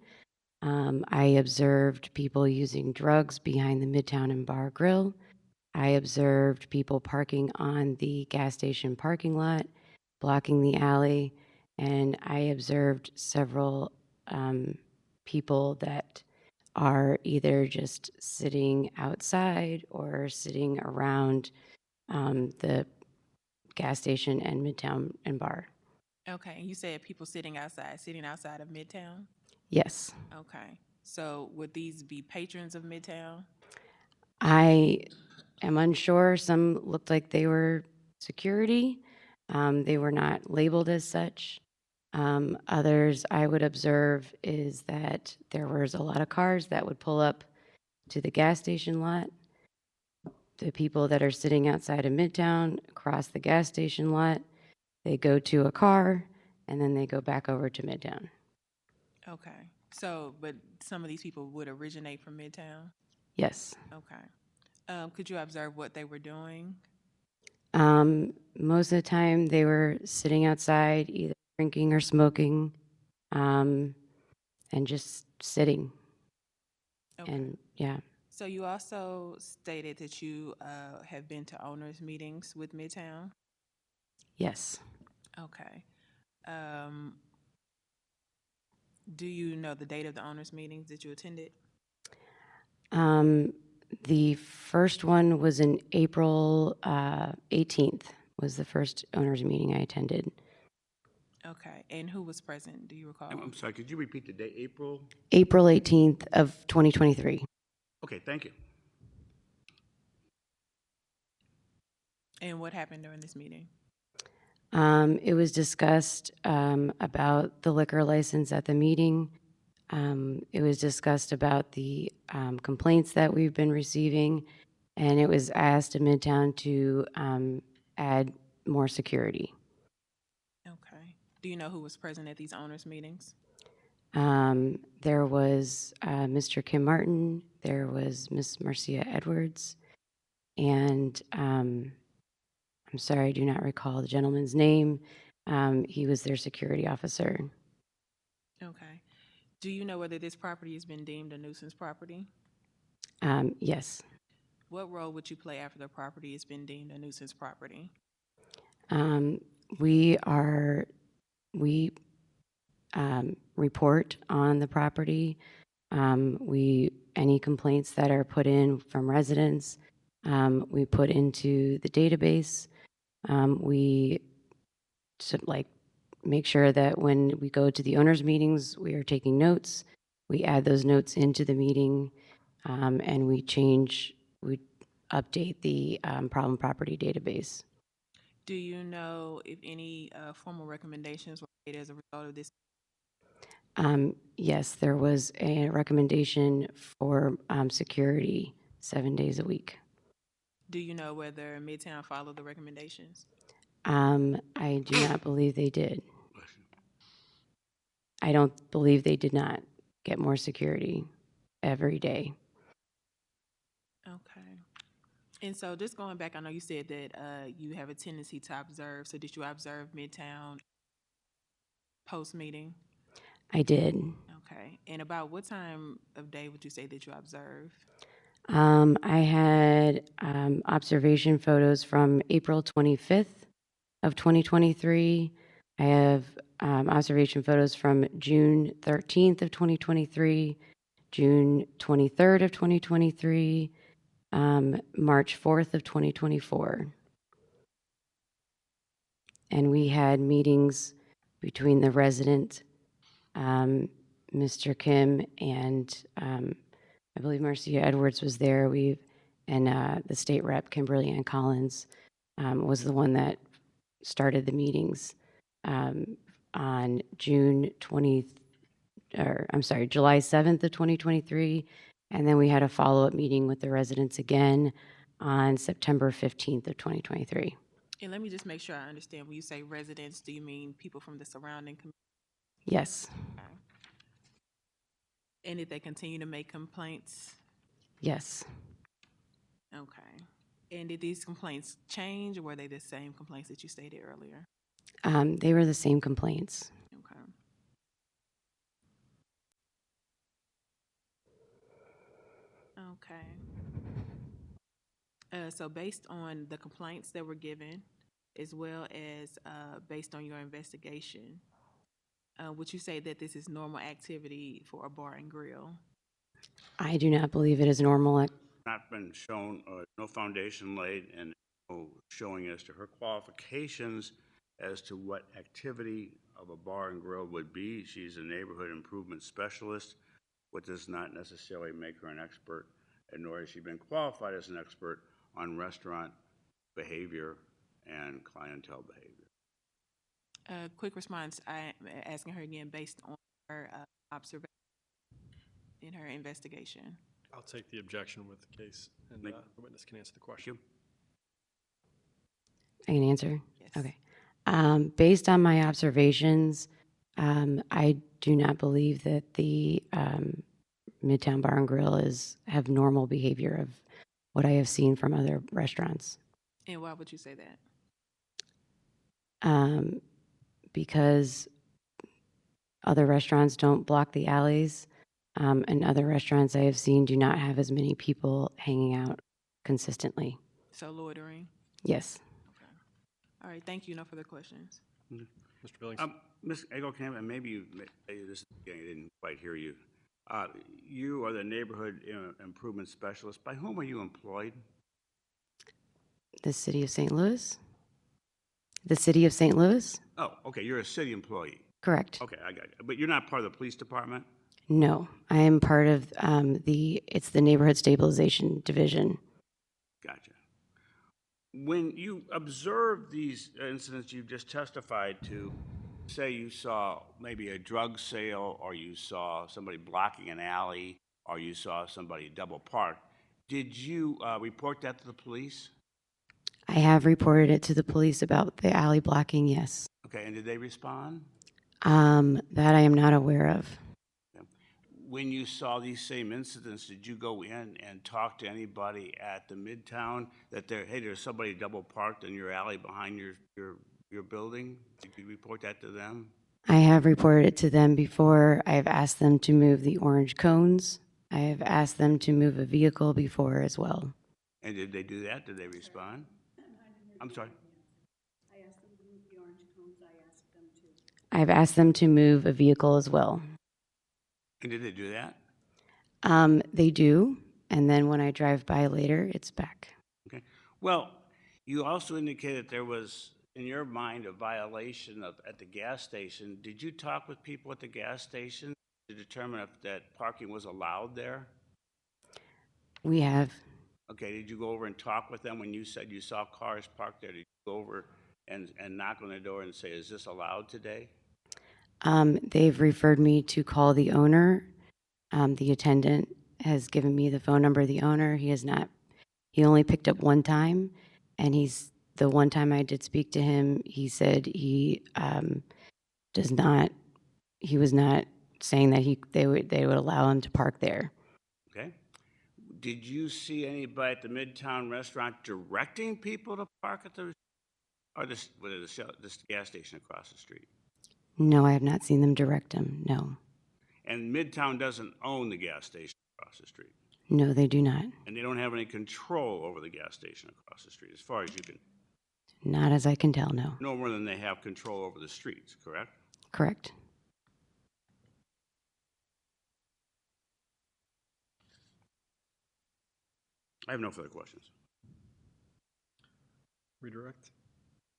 [SPEAKER 5] I observed people using drugs behind the Midtown and Bar Grill. I observed people parking on the gas station parking lot, blocking the alley, and I observed several people that are either just sitting outside or sitting around the gas station and Midtown and Bar.
[SPEAKER 3] Okay. And you said people sitting outside of Midtown?
[SPEAKER 5] Yes.
[SPEAKER 3] Okay. So would these be patrons of Midtown?
[SPEAKER 5] I am unsure. Some looked like they were security. They were not labeled as such. Others I would observe is that there was a lot of cars that would pull up to the gas station lot. The people that are sitting outside of Midtown cross the gas station lot. They go to a car, and then they go back over to Midtown.
[SPEAKER 3] Okay. So, but some of these people would originate from Midtown?
[SPEAKER 5] Yes.
[SPEAKER 3] Okay. Could you observe what they were doing?
[SPEAKER 5] Most of the time, they were sitting outside, either drinking or smoking, and just sitting.
[SPEAKER 3] Okay.
[SPEAKER 5] And yeah.
[SPEAKER 3] So you also stated that you have been to owners' meetings with Midtown?
[SPEAKER 5] Yes.
[SPEAKER 3] Okay. Do you know the date of the owners' meetings that you attended?
[SPEAKER 5] The first one was in April 18th, was the first owners meeting I attended.
[SPEAKER 3] Okay. And who was present? Do you recall?
[SPEAKER 1] I'm sorry, could you repeat the date, April?
[SPEAKER 5] April 18th of 2023.
[SPEAKER 1] Okay, thank you.
[SPEAKER 3] And what happened during this meeting?
[SPEAKER 5] It was discussed about the liquor license at the meeting. It was discussed about the complaints that we've been receiving, and it was asked in Midtown to add more security.
[SPEAKER 3] Okay. Do you know who was present at these owners' meetings?
[SPEAKER 5] There was Mr. Kim Martin, there was Miss Marcia Edwards, and I'm sorry, I do not recall the gentleman's name. He was their security officer.
[SPEAKER 3] Okay. Do you know whether this property has been deemed a nuisance property?
[SPEAKER 5] Yes.
[SPEAKER 3] What role would you play after the property has been deemed a nuisance property?
[SPEAKER 5] We report on the property. Any complaints that are put in from residents, we put into the database. We make sure that when we go to the owners' meetings, we are taking notes. We add those notes into the meeting, and we update the problem property database.
[SPEAKER 3] Do you know if any formal recommendations were made as a result of this?
[SPEAKER 5] Yes, there was a recommendation for security 7 days a week.
[SPEAKER 3] Do you know whether Midtown followed the recommendations?
[SPEAKER 5] I do not believe they did. I don't believe they did not get more security every day.
[SPEAKER 3] Okay. And so just going back, I know you said that you have a tendency to observe. So did you observe Midtown post-meeting?
[SPEAKER 5] I did.
[SPEAKER 3] Okay. And about what time of day would you say that you observed?
[SPEAKER 5] I had observation photos from April 25th of 2023. I have observation photos from June 13th of 2023, June 23rd of 2023, March 4th of 2024. And we had meetings between the resident, Mr. Kim, and I believe Marcia Edwards was there. And the state rep, Kimberly Ann Collins, was the one that started the meetings on July 7th of 2023. And then we had a follow-up meeting with the residents again on September 15th of 2023.
[SPEAKER 3] And let me just make sure I understand. When you say residents, do you mean people from the surrounding community?
[SPEAKER 5] Yes.
[SPEAKER 3] And did they continue to make complaints?
[SPEAKER 5] Yes.
[SPEAKER 3] Okay. And did these complaints change, or were they the same complaints that you stated earlier?
[SPEAKER 5] They were the same complaints.
[SPEAKER 3] Okay. Okay. So based on the complaints that were given, as well as based on your investigation, would you say that this is normal activity for a bar and grill?
[SPEAKER 5] I do not believe it is normal.
[SPEAKER 1] Not been shown, no foundation laid, and no showing as to her qualifications as to what activity of a bar and grill would be. She's a neighborhood improvement specialist, what does not necessarily make her an expert, and nor has she been qualified as an expert on restaurant behavior and clientele behavior.
[SPEAKER 3] Quick response, I'm asking her again based on her observation in her investigation.
[SPEAKER 2] I'll take the objection with the case, and the witness can answer the question.
[SPEAKER 5] I can answer?
[SPEAKER 3] Yes.
[SPEAKER 5] Okay. Based on my observations, I do not believe that the Midtown Bar and Grill have normal behavior of what I have seen from other restaurants.
[SPEAKER 3] And why would you say that?
[SPEAKER 5] Because other restaurants don't block the alleys, and other restaurants I have seen do not have as many people hanging out consistently.
[SPEAKER 3] So loitering?
[SPEAKER 5] Yes.
[SPEAKER 3] Okay. All right, thank you. No further questions.
[SPEAKER 2] Mr. Billings?
[SPEAKER 1] Ms. Egelkamp, and maybe this I didn't quite hear you. You are the neighborhood improvement specialist. By whom are you employed?
[SPEAKER 5] The city of St. Louis? The city of St. Louis?
[SPEAKER 1] Oh, okay, you're a city employee.
[SPEAKER 5] Correct.
[SPEAKER 1] Okay, I got it. But you're not part of the police department?
[SPEAKER 5] No, I am part of it's the Neighborhood Stabilization Division.
[SPEAKER 1] Gotcha. When you observe these incidents you've just testified to, say you saw maybe a drug sale, or you saw somebody blocking an alley, or you saw somebody double parked, did you report that to the police?
[SPEAKER 5] I have reported it to the police about the alley blocking, yes.
[SPEAKER 1] Okay, and did they respond?
[SPEAKER 5] That I am not aware of.
[SPEAKER 1] When you saw these same incidents, did you go in and talk to anybody at the Midtown that hey, there's somebody double parked in your alley behind your building? Did you report that to them?
[SPEAKER 5] I have reported it to them before. I have asked them to move the orange cones. I have asked them to move a vehicle before as well.
[SPEAKER 1] And did they do that? Did they respond? I'm sorry.
[SPEAKER 5] I've asked them to move a vehicle as well.
[SPEAKER 1] And did they do that?
[SPEAKER 5] They do, and then when I drive by later, it's back.
[SPEAKER 1] Okay. Well, you also indicated there was, in your mind, a violation at the gas station. Did you talk with people at the gas station to determine if that parking was allowed there?
[SPEAKER 5] We have.
[SPEAKER 1] Okay, did you go over and talk with them when you said you saw cars parked there? Did you go over and knock on the door and say, is this allowed today?
[SPEAKER 5] They've referred me to call the owner. The attendant has given me the phone number of the owner. He only picked up one time, and the one time I did speak to him, he said he was not saying that they would allow him to park there.
[SPEAKER 1] Okay. Did you see anybody at the Midtown restaurant directing people to park at this gas station across the street?
[SPEAKER 5] No, I have not seen them direct him, no.
[SPEAKER 1] And Midtown doesn't own the gas station across the street?
[SPEAKER 5] No, they do not.
[SPEAKER 1] And they don't have any control over the gas station across the street, as far as you can,
[SPEAKER 5] Not as I can tell, no.
[SPEAKER 1] no more than they have control over the streets, correct?
[SPEAKER 5] Correct.
[SPEAKER 1] I have no further questions.
[SPEAKER 2] Redirect.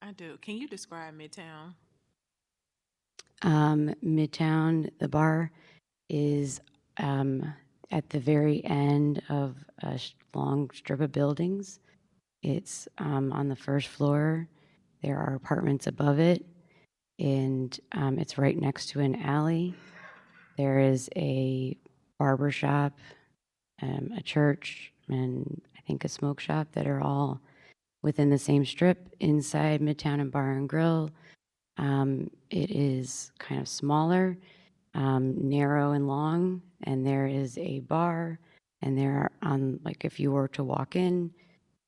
[SPEAKER 3] I do. Can you describe Midtown?
[SPEAKER 5] Midtown, the bar is at the very end of a long strip of buildings. It's on the first floor. There are apartments above it, and it's right next to an alley. There is a barber shop, a church, and I think a smoke shop that are all within the same strip inside Midtown and Bar and Grill. It is kind of smaller, narrow and long, and there is a bar, and there are like if you were to walk in,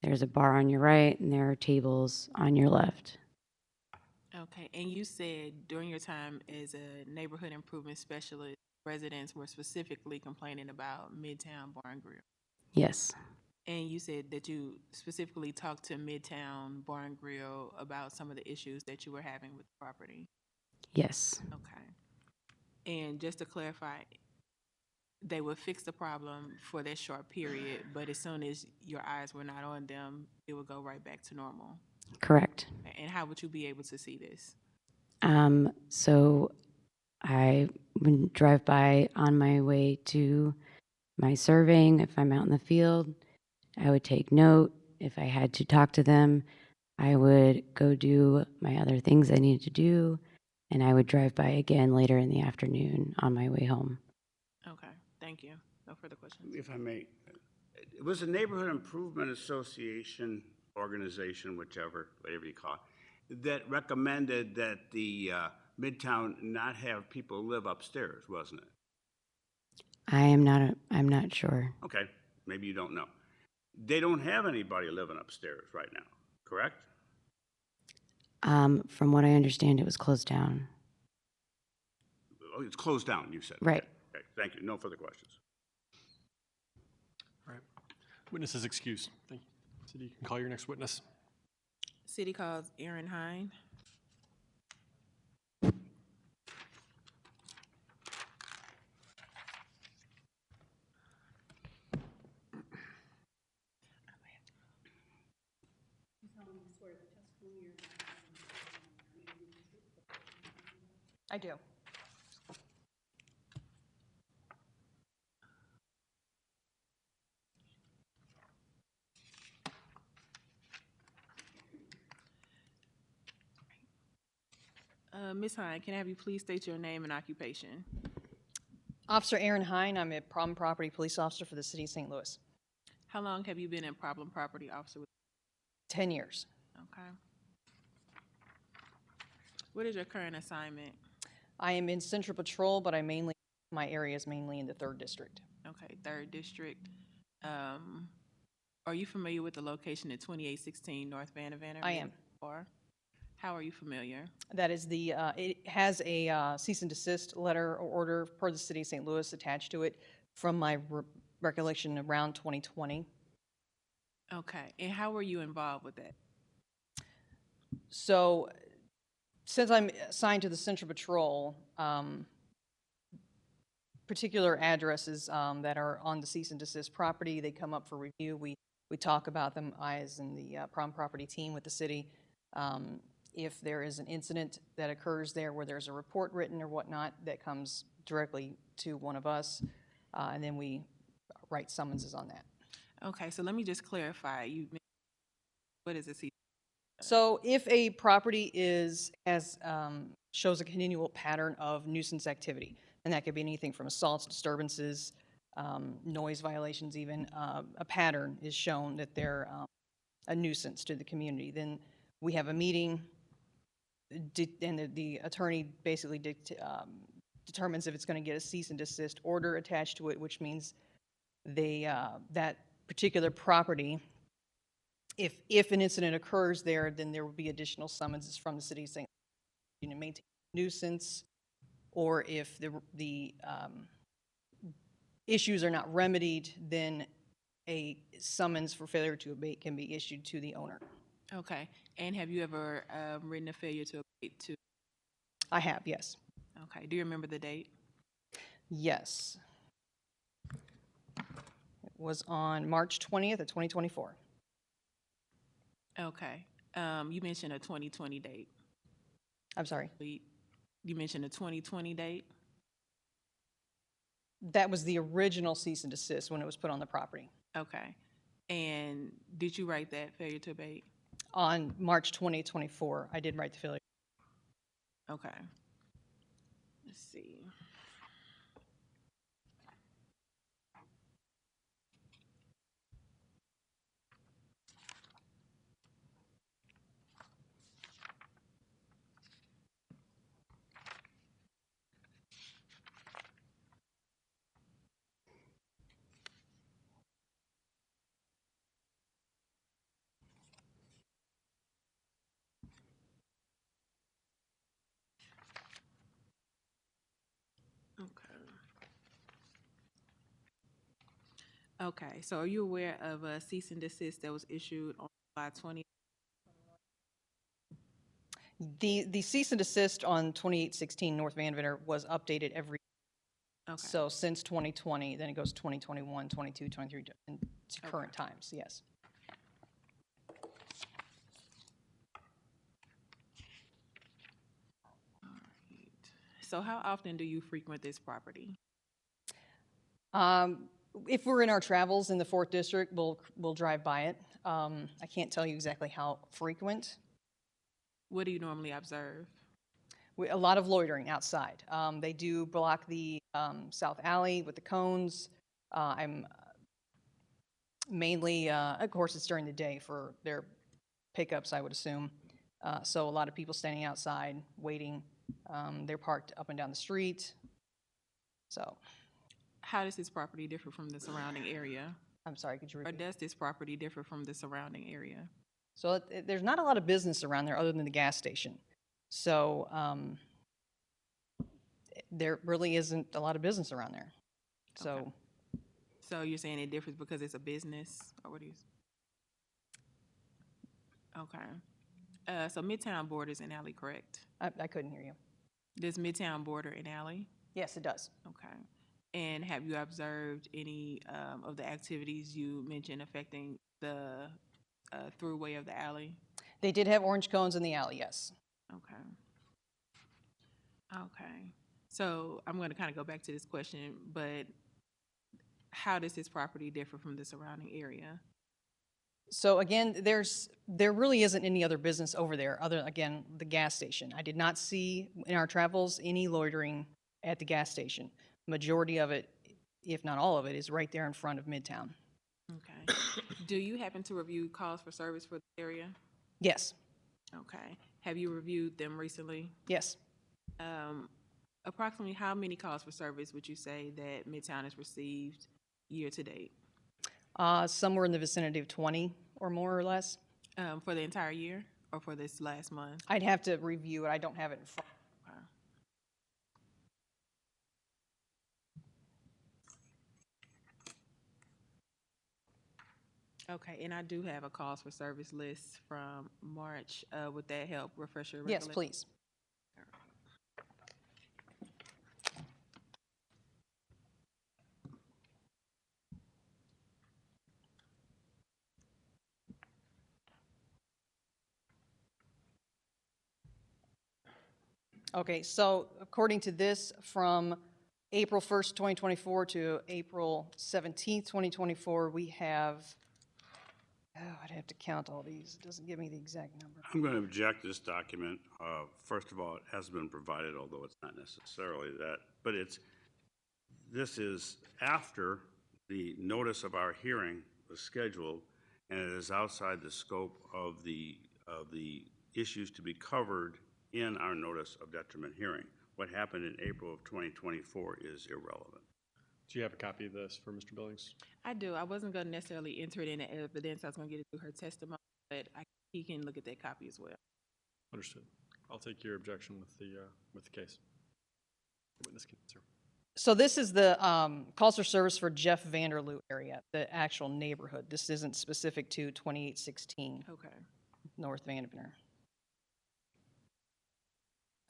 [SPEAKER 5] there's a bar on your right, and there are tables on your left.
[SPEAKER 3] Okay, and you said during your time as a neighborhood improvement specialist, residents were specifically complaining about Midtown Bar and Grill.
[SPEAKER 5] Yes.
[SPEAKER 3] And you said that you specifically talked to Midtown Bar and Grill about some of the issues that you were having with the property.
[SPEAKER 5] Yes.
[SPEAKER 3] Okay. And just to clarify, they would fix the problem for that short period, but as soon as your eyes were not on them, it would go right back to normal.
[SPEAKER 5] Correct.
[SPEAKER 3] And how would you be able to see this?
[SPEAKER 5] So I would drive by on my way to my surveying. If I'm out in the field, I would take note. If I had to talk to them, I would go do my other things I needed to do, and I would drive by again later in the afternoon on my way home.
[SPEAKER 3] Okay, thank you. No further questions.
[SPEAKER 1] If I may, it was a neighborhood improvement association, organization, whatever you call it, that recommended that the Midtown not have people live upstairs, wasn't it?
[SPEAKER 5] I'm not sure.
[SPEAKER 1] Okay, maybe you don't know. They don't have anybody living upstairs right now, correct?
[SPEAKER 5] From what I understand, it was closed down.
[SPEAKER 1] Oh, it's closed down, you said.
[SPEAKER 5] Right.
[SPEAKER 1] Okay, thank you. No further questions.
[SPEAKER 2] All right. Witness is excused. Thank you. City, you can call your next witness.
[SPEAKER 3] City calls Aaron Hine.
[SPEAKER 6] I do.
[SPEAKER 3] Ms. Hine, can I have you please state your name and occupation?
[SPEAKER 6] Officer Aaron Hine, I'm a problem property police officer for the city of St. Louis.
[SPEAKER 3] How long have you been a problem property officer?
[SPEAKER 6] 10 years.
[SPEAKER 3] Okay. What is your current assignment?
[SPEAKER 6] I am in Central Patrol, but my area is mainly in the 3rd District.
[SPEAKER 3] Okay, 3rd District. Are you familiar with the location at 2816 North Vandervanter?
[SPEAKER 6] I am.
[SPEAKER 3] Or how are you familiar?
[SPEAKER 6] That is it has a cease and desist letter or order per the city of St. Louis attached to it from my recollection around 2020.
[SPEAKER 3] Okay, and how were you involved with that?
[SPEAKER 6] So, since I'm assigned to the Central Patrol, particular addresses that are on the cease and desist property, they come up for review. We talk about them, I as in the problem property team with the city. If there is an incident that occurs there where there's a report written or whatnot, that comes directly to one of us, and then we write summonses on that.
[SPEAKER 3] Okay, so let me just clarify. What is a cease?
[SPEAKER 6] So if a property shows a continual pattern of nuisance activity, and that could be anything from assaults, disturbances, noise violations even, a pattern is shown that they're a nuisance to the community, then we have a meeting, and the attorney basically determines if it's going to get a cease and desist order attached to it, which means that particular property, if an incident occurs there, then there will be additional summonses from the city saying, maintain nuisance, or if the issues are not remedied, then a summons for failure to abate can be issued to the owner.
[SPEAKER 3] Okay, and have you ever written a failure to abate to?
[SPEAKER 6] I have, yes.
[SPEAKER 3] Okay, do you remember the date?
[SPEAKER 6] Yes. It was on March 20th of 2024.
[SPEAKER 3] Okay, you mentioned a 2020 date.
[SPEAKER 6] I'm sorry.
[SPEAKER 3] You mentioned a 2020 date?
[SPEAKER 6] That was the original cease and desist when it was put on the property.
[SPEAKER 3] Okay, and did you write that failure to abate?
[SPEAKER 6] On March 2024, I did write the failure.
[SPEAKER 3] Okay, let's see. Okay, so are you aware of a cease and desist that was issued on July 20th?
[SPEAKER 6] The cease and desist on 2816 North Vandervanter was updated every
[SPEAKER 3] Okay.
[SPEAKER 6] So since 2020, then it goes 2021, 22, 23, and to current times, yes.
[SPEAKER 3] So how often do you frequent this property?
[SPEAKER 6] If we're in our travels in the 4th District, we'll drive by it. I can't tell you exactly how frequent.
[SPEAKER 3] What do you normally observe?
[SPEAKER 6] A lot of loitering outside. They do block the south alley with the cones. I'm mainly, of course, it's during the day for their pickups, I would assume. So a lot of people standing outside waiting. They're parked up and down the street. So,
[SPEAKER 3] How does this property differ from the surrounding area?
[SPEAKER 6] I'm sorry, could you
[SPEAKER 3] Or
[SPEAKER 6] repeat?
[SPEAKER 3] does this property differ from the surrounding area?
[SPEAKER 6] So there's not a lot of business around there other than the gas station. So there really isn't a lot of business around there. So
[SPEAKER 3] Okay. So you're saying it differs because it's a business, or what do you? Okay. So Midtown borders an alley, correct?
[SPEAKER 6] I couldn't hear you.
[SPEAKER 3] Does Midtown border an alley?
[SPEAKER 6] Yes, it does.
[SPEAKER 3] Okay. And have you observed any of the activities you mentioned affecting the throughway of the alley?
[SPEAKER 6] They did have orange cones in the alley, yes.
[SPEAKER 3] Okay. Okay. So I'm going to kind of go back to this question, but how does this property differ from the surrounding area?
[SPEAKER 6] So again, there really isn't any other business over there other, again, the gas station. I did not see in our travels any loitering at the gas station. Majority of it, if not all of it, is right there in front of Midtown.
[SPEAKER 3] Okay. Do you happen to review calls for service for the area?
[SPEAKER 6] Yes,
[SPEAKER 3] Okay. Have you reviewed them recently?
[SPEAKER 6] yes.
[SPEAKER 3] Approximately how many calls for service would you say that Midtown has received year to date?
[SPEAKER 6] Somewhere in the vicinity of 20 or more or less.
[SPEAKER 3] For the entire year or for this last month?
[SPEAKER 6] I'd have to review it. I don't have it in front.
[SPEAKER 3] Okay. Okay, and I do have a calls for service list from March. Would that help refresh your
[SPEAKER 6] Yes,
[SPEAKER 3] recollection?
[SPEAKER 6] please. Okay, so according to this, from April 1st, 2024 to April 17th, 2024, we have, I'd have to count all these. It doesn't give me the exact number.
[SPEAKER 1] I'm going to object this document. First of all, it has been provided, although it's not necessarily that, but this is after the notice of our hearing was scheduled, and it is outside the scope of the issues to be covered in our notice of detriment hearing. What happened in April of 2024 is irrelevant.
[SPEAKER 2] Do you have a copy of this for Mr. Billings?
[SPEAKER 3] I do. I wasn't going to necessarily enter it in the evidence. I was going to get it through her testimony, but he can look at that copy as well.
[SPEAKER 2] Understood. I'll take your objection with the case. Witness can answer.
[SPEAKER 6] So this is the calls for service for Jeff Vanderloo area, the actual neighborhood. This isn't specific to 2816
[SPEAKER 3] Okay.
[SPEAKER 6] North Vanderveer.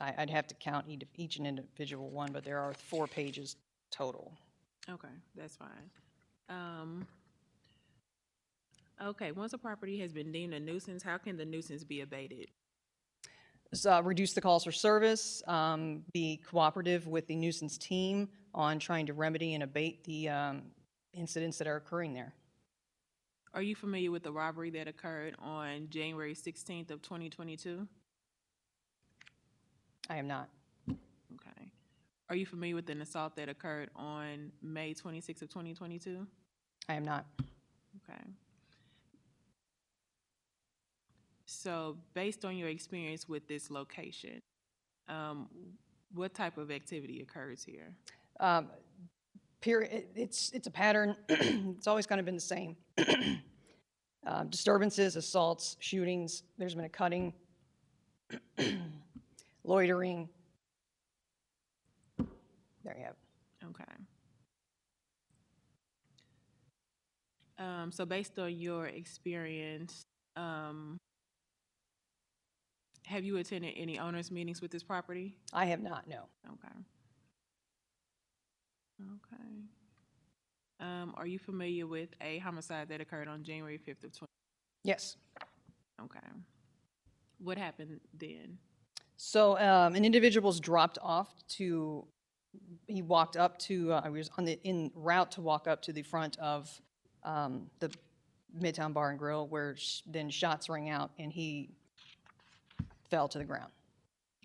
[SPEAKER 6] I'd have to count each and individual one, but there are 4 pages total.
[SPEAKER 3] Okay, that's fine. Okay, once a property has been deemed a nuisance, how can the nuisance be abated?
[SPEAKER 6] So, reduce the calls for service, be cooperative with the nuisance team on trying to remedy and abate the incidents that are occurring there.
[SPEAKER 3] Are you familiar with the robbery that occurred on January 16th of 2022?
[SPEAKER 6] I am not.
[SPEAKER 3] Okay. Are you familiar with an assault that occurred on May 26th of 2022?
[SPEAKER 6] I am not.
[SPEAKER 3] Okay. So based on your experience with this location, what type of activity occurs here?
[SPEAKER 6] It's a pattern. It's always kind of been the same. Disturbances, assaults, shootings. There's been a cutting, loitering. There you have it.
[SPEAKER 3] Okay. So based on your experience, have you attended any owners' meetings with this property?
[SPEAKER 6] I have not, no.
[SPEAKER 3] Okay. Okay. Are you familiar with a homicide that occurred on January 5th of 20?
[SPEAKER 6] Yes.
[SPEAKER 3] Okay. What happened then?
[SPEAKER 6] So an individual was dropped off to, he walked up to, he was en route to walk up to the front of the Midtown Bar and Grill where then shots rang out and he fell to the ground.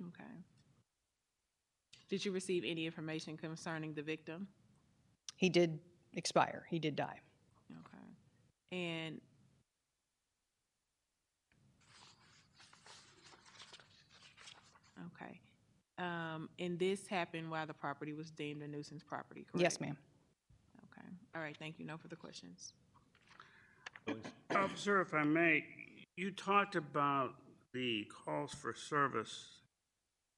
[SPEAKER 3] Okay. Did you receive any information concerning the victim?
[SPEAKER 6] He did expire. He did die.
[SPEAKER 3] Okay. And okay. And this happened while the property was deemed a nuisance property, correct?
[SPEAKER 6] Yes, ma'am.
[SPEAKER 3] Okay. All right. Thank you. No further questions.
[SPEAKER 2] Billings?
[SPEAKER 1] Officer, if I may, you talked about the calls for service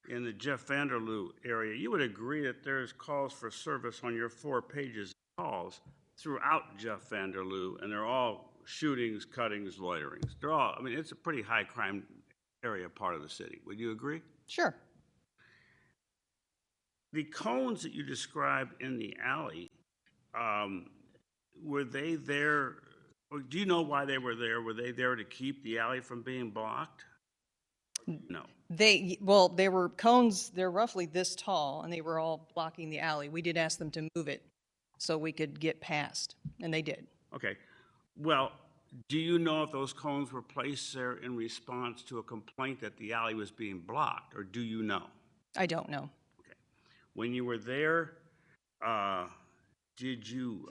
[SPEAKER 1] in the Jeff Vanderloo area. You would agree that there's calls for service on your 4 pages of calls throughout Jeff Vanderloo, and they're all shootings, cuttings, loiterings. They're all, I mean, it's a pretty high crime area part of the city. Would you agree?
[SPEAKER 6] Sure.
[SPEAKER 1] The cones that you described in the alley, were they there, or do you know why they were there? Were they there to keep the alley from being blocked? No.
[SPEAKER 6] Well, there were cones, they're roughly this tall, and they were all blocking the alley. We did ask them to move it so we could get past, and they did.
[SPEAKER 1] Okay. Well, Do you know if those cones were placed there in response to a complaint that the alley was being blocked, or do you know?
[SPEAKER 6] I don't know.
[SPEAKER 1] When you were there, did you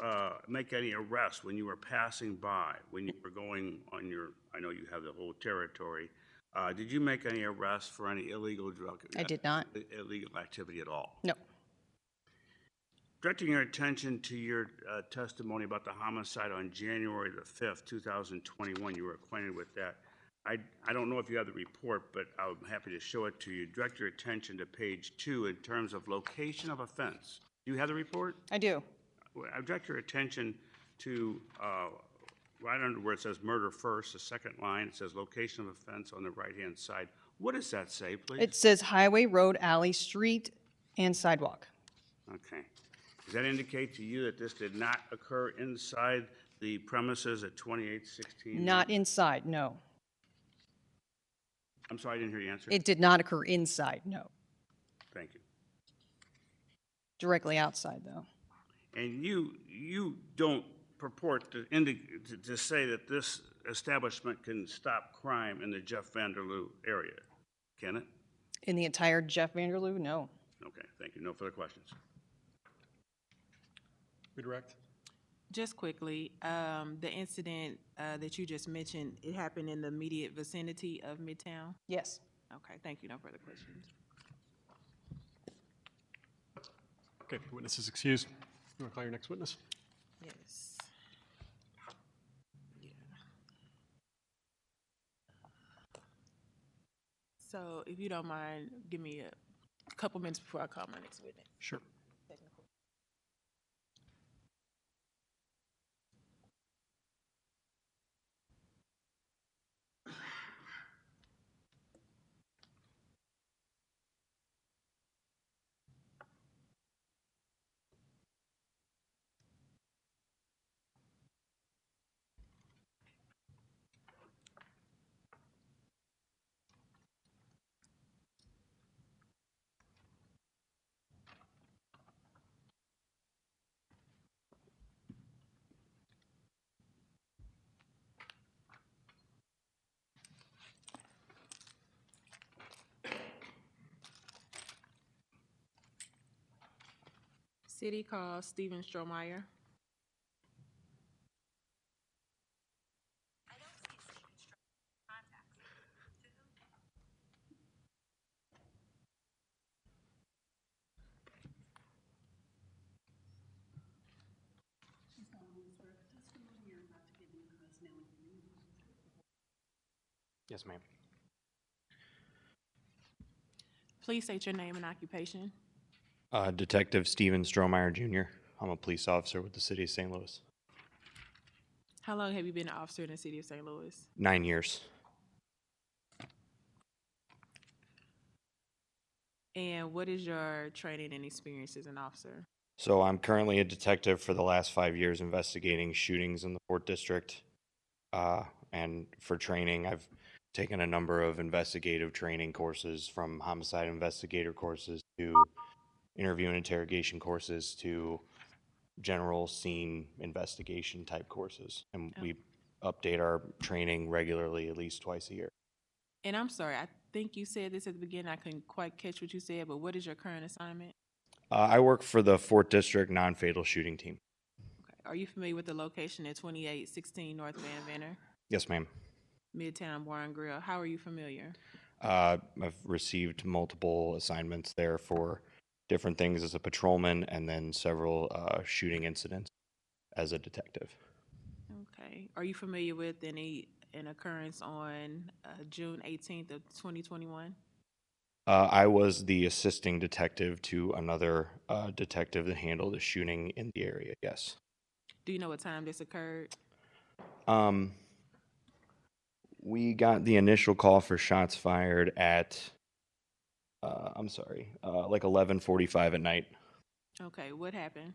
[SPEAKER 1] make any arrests when you were passing by, when you were going on your, I know you have the whole territory, did you make any arrests for any illegal drug?
[SPEAKER 6] I did not.
[SPEAKER 1] Illegal activity at all?
[SPEAKER 6] No.
[SPEAKER 1] Directing your attention to your testimony about the homicide on January the 5th, 2021, you were acquainted with that. I don't know if you have the report, but I'm happy to show it to you. Direct your attention to page 2 in terms of location of offense. Do you have the report?
[SPEAKER 6] I do.
[SPEAKER 1] I direct your attention to right under where it says murder first, the second line, it says location of offense on the right-hand side. What does that say, please?
[SPEAKER 6] It says highway, road, alley, street, and sidewalk.
[SPEAKER 1] Okay. Does that indicate to you that this did not occur inside the premises at 2816?
[SPEAKER 6] Not inside, no.
[SPEAKER 1] I'm sorry, I didn't hear you answer.
[SPEAKER 6] It did not occur inside, no.
[SPEAKER 1] Thank you.
[SPEAKER 6] Directly outside, though.
[SPEAKER 1] And you don't purport to say that this establishment can stop crime in the Jeff Vanderloo area, can it?
[SPEAKER 6] In the entire Jeff Vanderloo, no.
[SPEAKER 1] Okay, thank you. No further questions.
[SPEAKER 2] Redirect.
[SPEAKER 3] Just quickly, the incident that you just mentioned, it happened in the immediate vicinity of Midtown?
[SPEAKER 6] Yes.
[SPEAKER 3] Okay, thank you. No further questions.
[SPEAKER 2] Okay, witness is excused. You want to call your next witness?
[SPEAKER 3] Yes. Yeah. So if you don't mind, give me a couple minutes before I call my next witness.
[SPEAKER 2] Sure.
[SPEAKER 3] City call Stephen Strohmeyer.
[SPEAKER 7] Yes, ma'am.
[SPEAKER 3] Please state your name and occupation.
[SPEAKER 7] Detective Steven Strohmeyer Jr. I'm a police officer with the city of St. Louis.
[SPEAKER 3] How long have you been an officer in the city of St. Louis?
[SPEAKER 7] 9 years.
[SPEAKER 3] And what is your training and experience as an officer?
[SPEAKER 7] So I'm currently a detective for the last 5 years investigating shootings in the 4th District. And for training, I've taken a number of investigative training courses, from homicide investigator courses to interview and interrogation courses to general scene investigation type courses. And we update our training regularly, at least twice a year.
[SPEAKER 3] And I'm sorry, I think you said this at the beginning. I couldn't quite catch what you said, but what is your current assignment?
[SPEAKER 7] I work for the 4th District non-fatal shooting team.
[SPEAKER 3] Okay. Are you familiar with the location at 2816 North Van Venner,
[SPEAKER 7] Yes, ma'am.
[SPEAKER 3] Midtown Bar and Grill? How are you familiar?
[SPEAKER 7] I've received multiple assignments there for different things as a patrolman, and then several shooting incidents as a detective.
[SPEAKER 3] Okay. Are you familiar with an occurrence on June 18th of 2021?
[SPEAKER 7] I was the assisting detective to another detective that handled a shooting in the area, yes.
[SPEAKER 3] Do you know what time this occurred?
[SPEAKER 7] We got the initial call for shots fired at, like 11:45 at night.
[SPEAKER 3] Okay. What happened?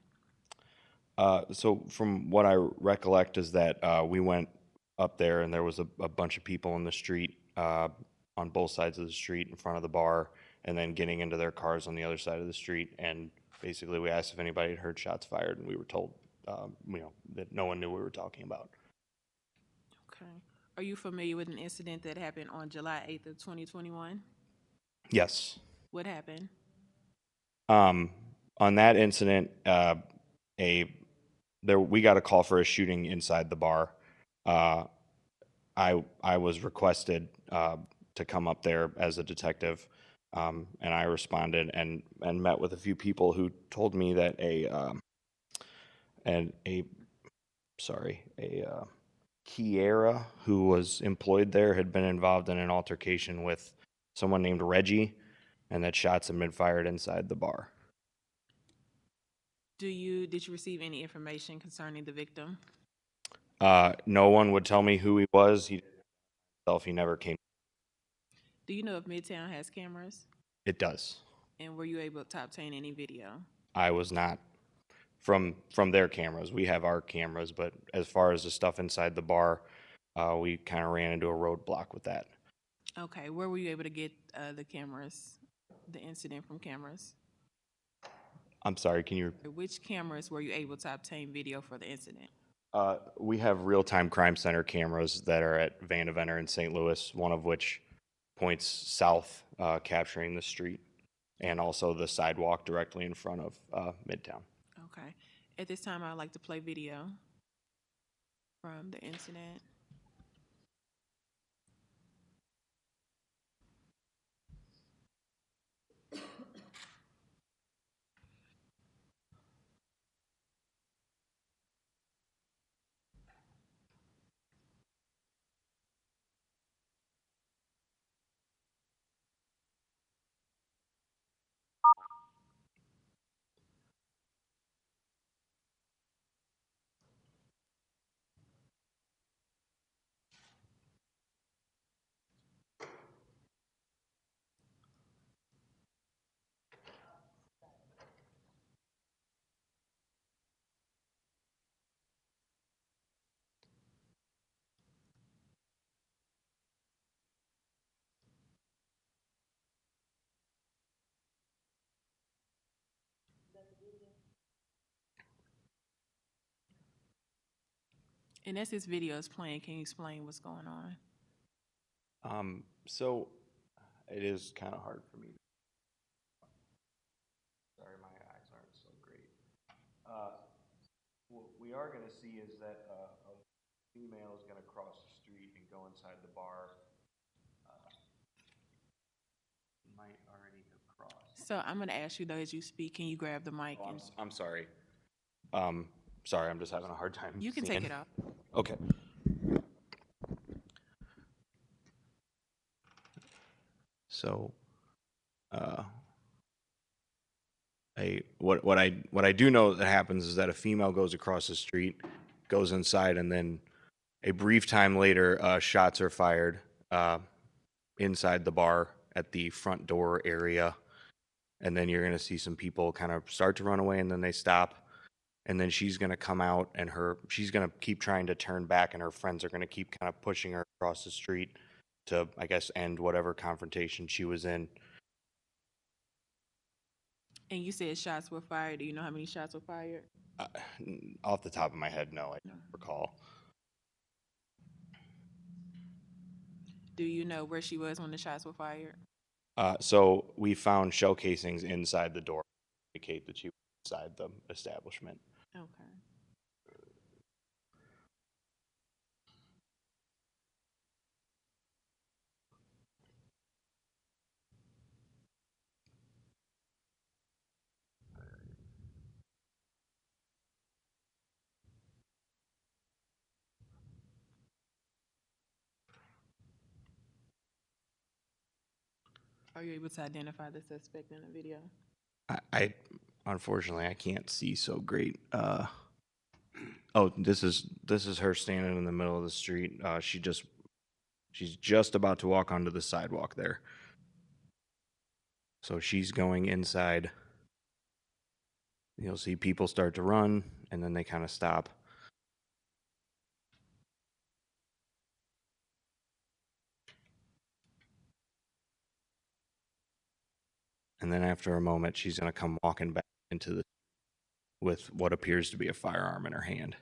[SPEAKER 7] So from what I recollect is that we went up there and there was a bunch of people in the street, on both sides of the street in front of the bar, and then getting into their cars on the other side of the street. And basically we asked if anybody had heard shots fired, and we were told, that no one knew what we were talking about.
[SPEAKER 3] Okay. Are you familiar with an incident that happened on July 8th of 2021?
[SPEAKER 7] Yes.
[SPEAKER 3] What happened?
[SPEAKER 7] On that incident, we got a call for a shooting inside the bar. I was requested to come up there as a detective, and I responded and met with a few people who told me that a Kiera who was employed there had been involved in an altercation with someone named Reggie, and that shots had been fired inside the bar.
[SPEAKER 3] Did you receive any information concerning the victim?
[SPEAKER 7] No one would tell me who he was. He never came.
[SPEAKER 3] Do you know if Midtown has cameras?
[SPEAKER 7] It does.
[SPEAKER 3] And were you able to obtain any video?
[SPEAKER 7] I was not from their cameras. We have our cameras, but as far as the stuff inside the bar, we kind of ran into a roadblock with that.
[SPEAKER 3] Okay, where were you able to get the cameras, the incident from cameras?
[SPEAKER 7] I'm sorry, can you?
[SPEAKER 3] Which cameras were you able to obtain video for the incident?
[SPEAKER 7] We have real-time crime center cameras that are at Vandeventer in St. Louis, one of which points south, capturing the street, and also the sidewalk directly in front of Midtown.
[SPEAKER 3] Okay. At this time, I'd like to play video from the incident. And as this video is playing, can you explain what's going on?
[SPEAKER 7] So it is kind of hard for me. Sorry, my eyes aren't so great. What we are going to see is that a female is going to cross the street and go inside the bar. Might already have crossed.
[SPEAKER 3] So I'm going to ask you, though, as you speak, can you grab the mic?
[SPEAKER 7] Oh,
[SPEAKER 3] And
[SPEAKER 7] I'm sorry. Sorry, I'm just having a hard time.
[SPEAKER 3] you can take it off.
[SPEAKER 7] Okay. So, what I do know that happens is that a female goes across the street, goes inside, and then a brief time later, shots are fired inside the bar at the front door area, and then you're going to see some people kind of start to run away, and then they stop. And then she's going to come out and she's going to keep trying to turn back, and her friends are going to keep kind of pushing her across the street to, I guess, end whatever confrontation she was in.
[SPEAKER 3] And you said shots were fired. Do you know how many shots were fired?
[SPEAKER 7] Off the top of my head, no, I don't recall.
[SPEAKER 3] Do you know where she was when the shots were fired?
[SPEAKER 7] So we found shell casings inside the door to indicate that she was inside the establishment.
[SPEAKER 3] Okay. Are you able to identify the suspect in the video?
[SPEAKER 7] I unfortunately I can't see so great. Oh, this is her standing in the middle of the street. She's just about to walk onto the sidewalk there. So she's going inside. You'll see people start to run, and then they kind of stop. And then after a moment, she's going to come walking back with what appears to be a firearm in her hand.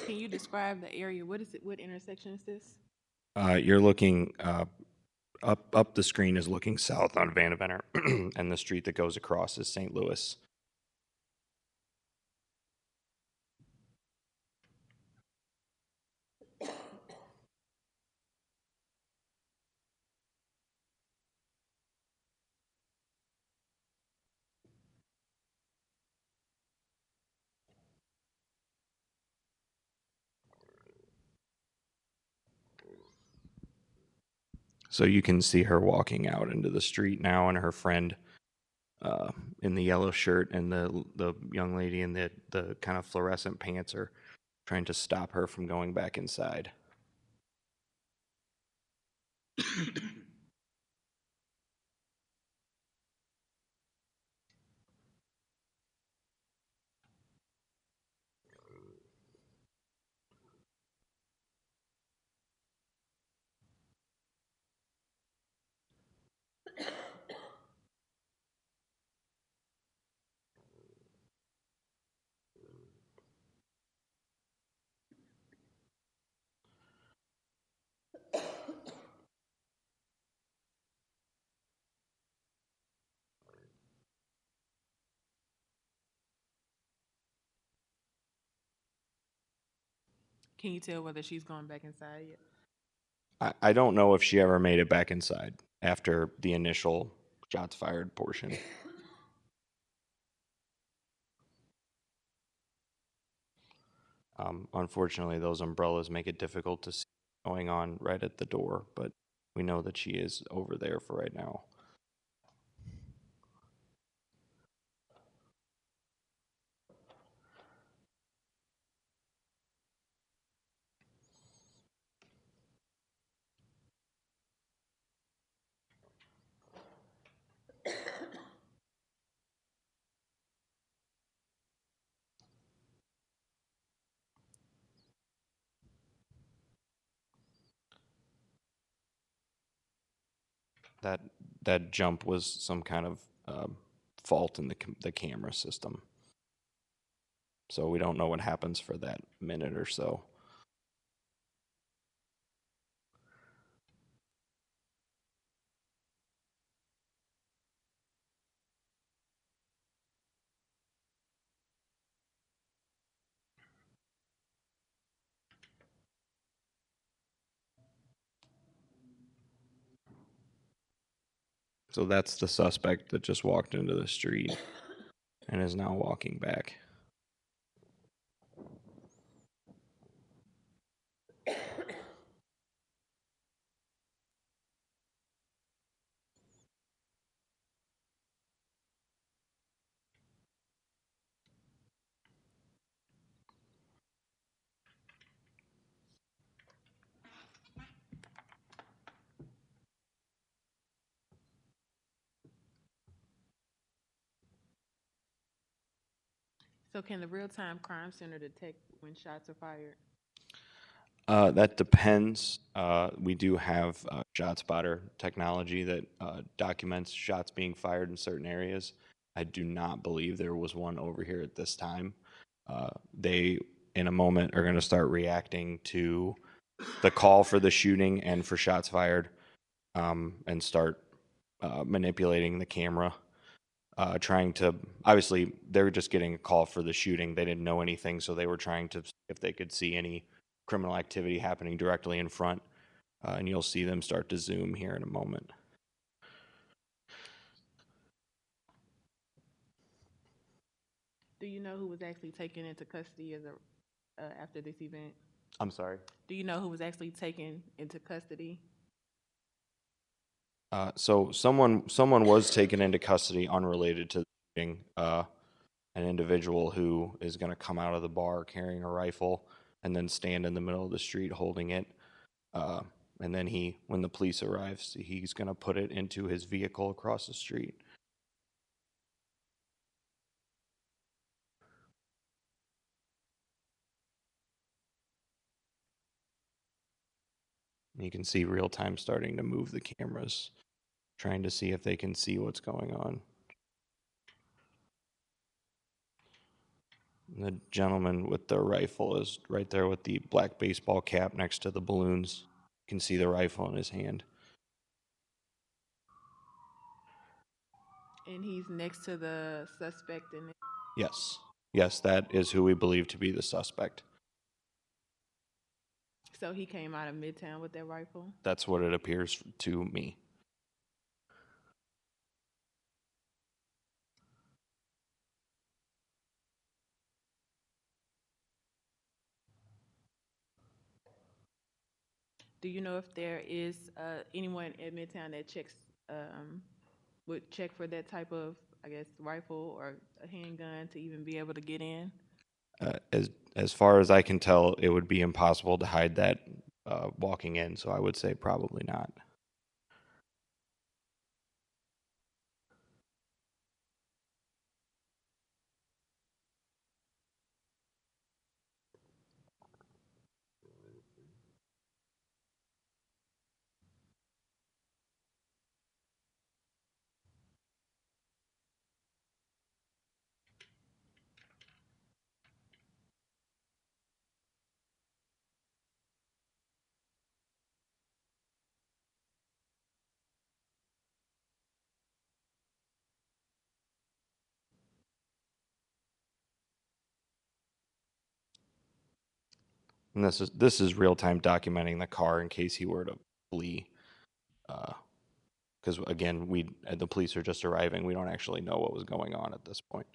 [SPEAKER 3] Can you describe the area? What is it? What intersection is this?
[SPEAKER 7] You're looking up the screen is looking south on Vandevenner, and the street that goes across is St. Louis. So you can see her walking out into the street now, and her friend in the yellow shirt and the young lady in the kind of fluorescent pants are trying to stop her from going back inside.
[SPEAKER 3] Can you tell whether she's going back inside yet?
[SPEAKER 7] I don't know if she ever made it back inside after the initial shots fired portion. Unfortunately, those umbrellas make it difficult to see what's going on right at the door, but we know that she is over there for right now. That that jump was some kind of fault in the camera system. So we don't know what happens for that minute or so. So that's the suspect that just walked into the street and is now walking back.
[SPEAKER 3] So can the real-time crime center detect when shots are fired?
[SPEAKER 7] That depends. We do have shot spotter technology that documents shots being fired in certain areas. I do not believe there was one over here at this time. They, in a moment, are going to start reacting to the call for the shooting and for shots fired, and start manipulating the camera. Trying to, obviously, they were just getting a call for the shooting. They didn't know anything, so they were trying to see if they could see any criminal activity happening directly in front. And you'll see them start to zoom here in a moment.
[SPEAKER 3] Do you know who was actually taken into custody as after this event?
[SPEAKER 7] I'm sorry.
[SPEAKER 3] Do you know who was actually taken into custody?
[SPEAKER 7] So someone was taken into custody unrelated to the shooting. An individual who is going to come out of the bar carrying a rifle and then stand in the middle of the street holding it. And then when the police arrives, he's going to put it into his vehicle across the street. And you can see real time starting to move the cameras, trying to see if they can see what's going on. The gentleman with the rifle is right there with the black baseball cap next to the balloons. You can see the rifle in his hand.
[SPEAKER 3] And he's next to the suspect in it.
[SPEAKER 7] Yes. Yes, that is who we believe to be the suspect.
[SPEAKER 3] So he came out of Midtown with that rifle?
[SPEAKER 7] That's what it appears to me.
[SPEAKER 3] Do you know if there is anyone at Midtown that would check for that type of, I guess, rifle or a handgun to even be able to get in?
[SPEAKER 7] As far as I can tell, it would be impossible to hide that walking in, so I would say probably not. And this is real time documenting the car in case he were to flee. Because again, the police are just arriving. We don't actually know what was going on at this point.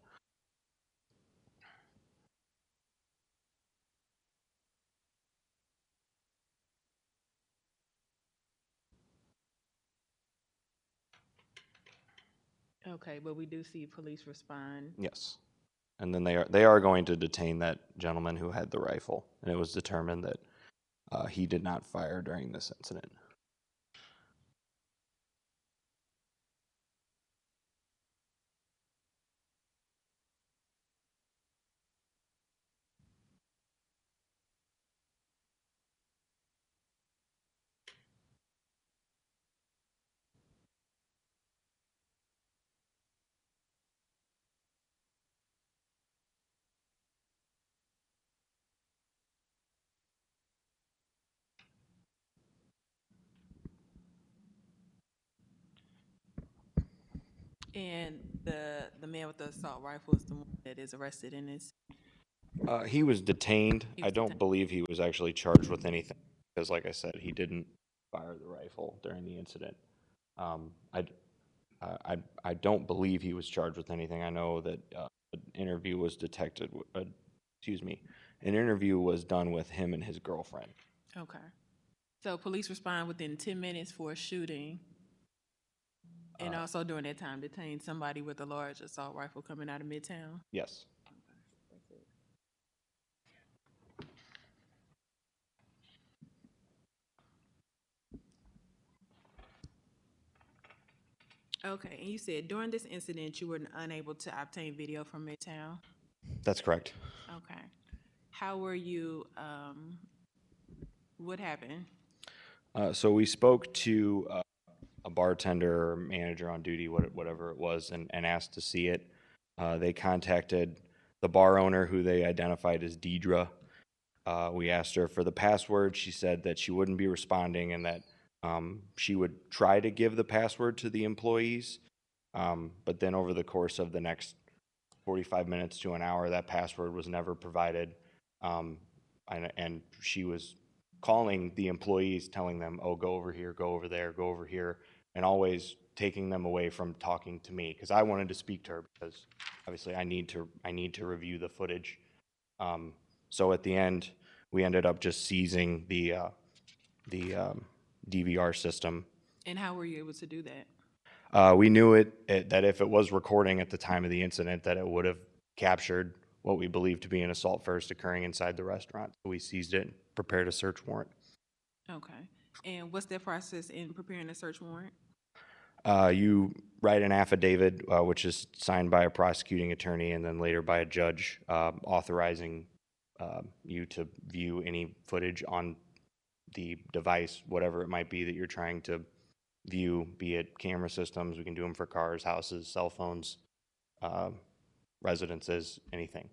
[SPEAKER 3] Okay, but we do see police respond.
[SPEAKER 7] Yes. And then they are going to detain that gentleman who had the rifle, and it was determined that he did not fire during this incident.
[SPEAKER 3] And the man with the assault rifle is the one that is arrested in this.
[SPEAKER 7] He was detained.
[SPEAKER 3] He
[SPEAKER 7] I
[SPEAKER 3] was
[SPEAKER 7] don't
[SPEAKER 3] detained.
[SPEAKER 7] believe he was actually charged with anything because, like I said, he didn't fire the rifle during the incident. Um, I, I don't believe he was charged with anything. I know that an interview was an interview was done with him and his girlfriend.
[SPEAKER 3] Okay. So police respond within 10 minutes for a shooting. And also during that time detain somebody with a large assault rifle coming out of Midtown.
[SPEAKER 7] Yes.
[SPEAKER 3] Okay, and you said during this incident you were unable to obtain video from Midtown?
[SPEAKER 7] That's correct.
[SPEAKER 3] Okay. How were you, what happened?
[SPEAKER 7] So we spoke to a bartender or manager on duty, whatever it was, and asked to see it. They contacted the bar owner, who they identified as Deidre. We asked her for the password. She said that she wouldn't be responding and that she would try to give the password to the employees. But then over the course of the next 45 minutes to an hour, that password was never provided. And she was calling the employees, telling them, oh, go over here, go over there, go over here, and always taking them away from talking to me because I wanted to speak to her because obviously I need to review the footage. So at the end, we ended up just seizing the DVR system.
[SPEAKER 3] And how were you able to do that?
[SPEAKER 7] We knew that if it was recording at the time of the incident, that it would have captured what we believed to be an assault first occurring inside the restaurant. So we seized it and prepared a search warrant.
[SPEAKER 3] Okay. And what's that process in preparing a search warrant?
[SPEAKER 7] You write an affidavit, which is signed by a prosecuting attorney and then later by a judge, authorizing you to view any footage on the device, whatever it might be that you're trying to view, be it camera systems. We can do them for cars, houses, cell phones, residences, anything.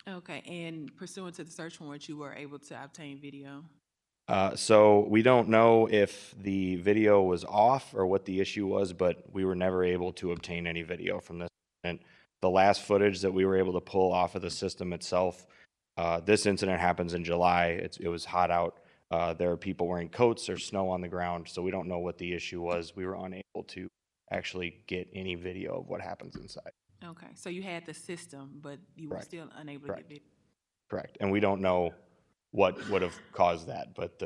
[SPEAKER 3] Okay, and pursuant to the search warrant, you were able to obtain video?
[SPEAKER 7] So we don't know if the video was off or what the issue was, but we were never able to obtain any video from this incident. The last footage that we were able to pull off of the system itself, this incident happens in July. It was hot out. There are people wearing coats. There's snow on the ground, so we don't know what the issue was. We were unable to actually get any video of what happens inside.
[SPEAKER 3] Okay, so you had the system, but you were
[SPEAKER 7] Correct.
[SPEAKER 3] still unable to
[SPEAKER 7] Correct.
[SPEAKER 3] get video?
[SPEAKER 7] Correct. And we don't know what would have caused that, but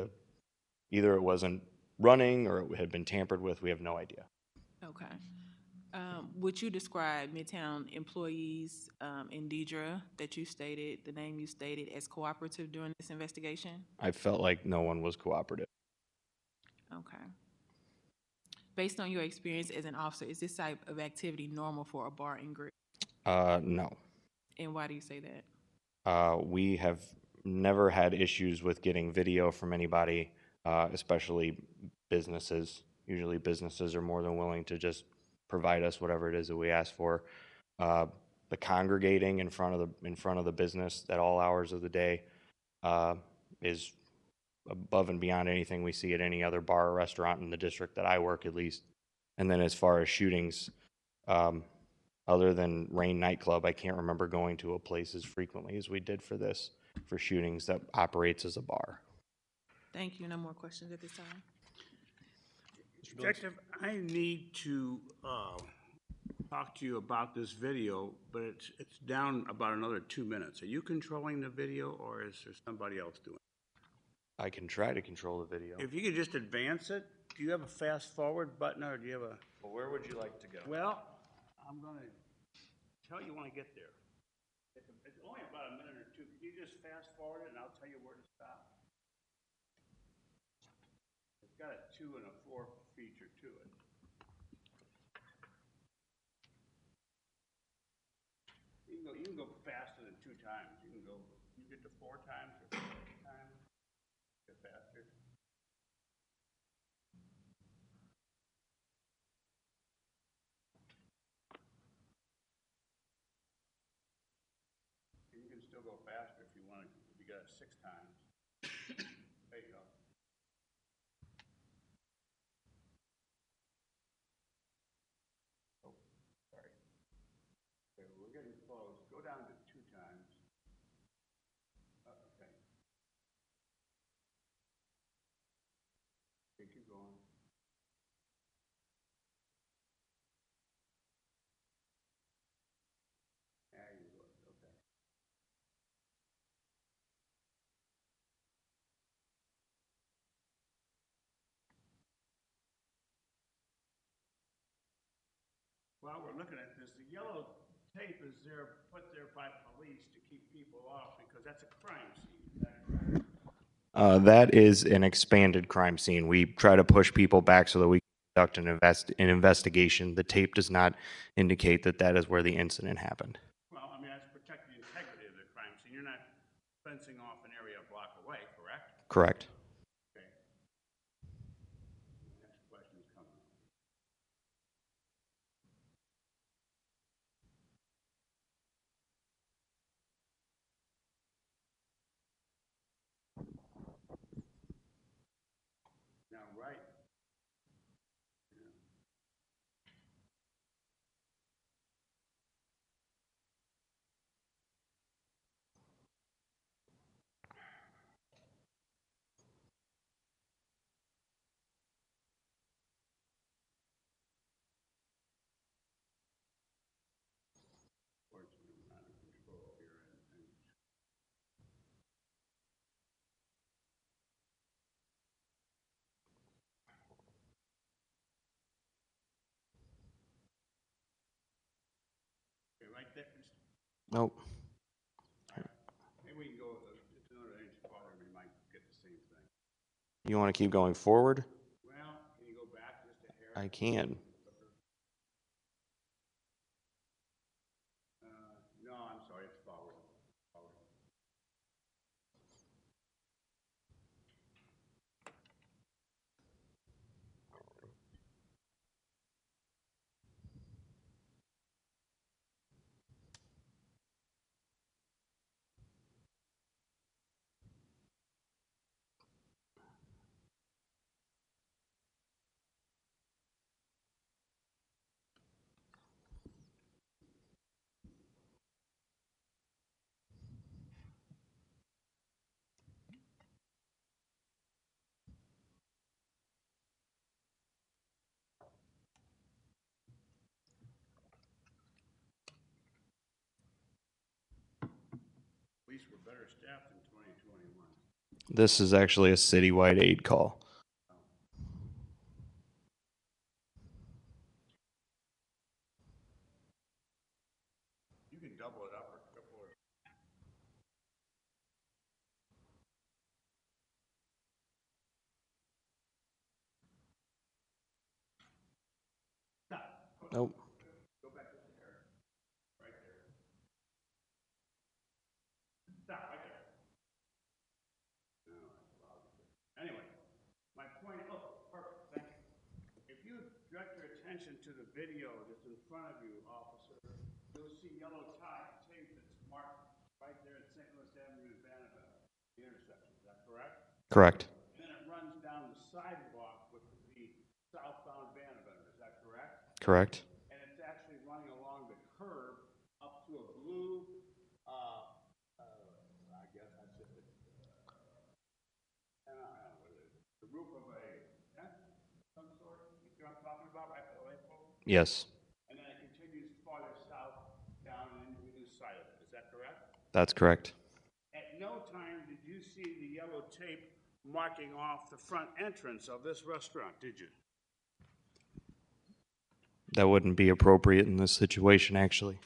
[SPEAKER 7] either it wasn't running or it had been tampered with. We have no idea.
[SPEAKER 3] Okay. Would you describe Midtown employees in Deidre that you stated, the name you stated, as cooperative during this investigation?
[SPEAKER 7] I felt like no one was cooperative.
[SPEAKER 3] Okay. Based on your experience as an officer, is this type of activity normal for a bar and grill?
[SPEAKER 7] No.
[SPEAKER 3] And why do you say that?
[SPEAKER 7] We have never had issues with getting video from anybody, especially businesses. Usually businesses are more than willing to just provide us whatever it is that we ask for. The congregating in front of the business at all hours of the day is above and beyond anything we see at any other bar or restaurant in the district that I work, at least. And then as far as shootings, other than Rain nightclub, I can't remember going to a place as frequently as we did for shootings that operates as a bar.
[SPEAKER 3] Thank you. No more questions at this time.
[SPEAKER 1] Detective, I need to talk to you about this video, but it's down about another 2 minutes. Are you controlling the video, or is there somebody else doing it?
[SPEAKER 7] I can try to control the video.
[SPEAKER 1] If you could just advance it, do you have a fast forward button, or do you have a?
[SPEAKER 7] Well, where would you like to go?
[SPEAKER 1] Well, I'm gonna tell you when I get there. It's only about a minute or two. Can you just fast forward it, and I'll tell you where to stop? It's got a 2 and a 4 feature to it. You can go faster than 2 times. You get to 4 times or 5 times. Get faster. You can still go faster if you want to. If you got it 6 times. There you go. Oh, sorry. Okay, we're getting close. Go down to 2 times. Okay. Okay, keep going. There you go. Okay. While we're looking at this, the yellow tape is there, put there by police to keep people off because that's a crime scene. Is that correct? That is an expanded crime scene. We try to push people back so that we can conduct an investigation. The tape does not indicate that that is where the incident happened. Well, I mean, that's protect the integrity of the crime scene. You're not fencing off an area a block away, correct? Correct. Okay. Next question is coming up. Now, right. Fortunately, we're not in control here. Okay, right there.
[SPEAKER 7] Nope.
[SPEAKER 1] Maybe we can go just another inch farther, we might get the same thing.
[SPEAKER 7] You want to keep going forward?
[SPEAKER 1] Well, can you go back just a hair?
[SPEAKER 7] I can.
[SPEAKER 1] No, I'm sorry, it's forward. Forward. police were better staffed in 2021.
[SPEAKER 7] This is actually a citywide aid call.
[SPEAKER 1] You can double it up or triple it.
[SPEAKER 7] Nope.
[SPEAKER 1] Anyway, my point, oh, perfect, thank you. If you direct your attention to the video that's in front of you, officer, you'll see yellow tape that's marked right there at St. Louis Avenue and Vanderbilt, the intersection, is that correct?
[SPEAKER 7] Correct.
[SPEAKER 1] And then it runs down the sidewalk with the southbound Vanderbilt, is that correct?
[SPEAKER 7] Correct.
[SPEAKER 1] And it's actually running along the curb up to a blue, I guess that's it. I don't know what it is. The roof of a tent of some sort. You see what I'm talking about, right by the light pole?
[SPEAKER 7] Yes,
[SPEAKER 1] And then it continues farther south down into the new side of it. Is that correct?
[SPEAKER 7] that's correct.
[SPEAKER 1] At no time did you see the yellow tape marking off the front entrance of this restaurant, did you?
[SPEAKER 7] That wouldn't be appropriate in this situation, actually.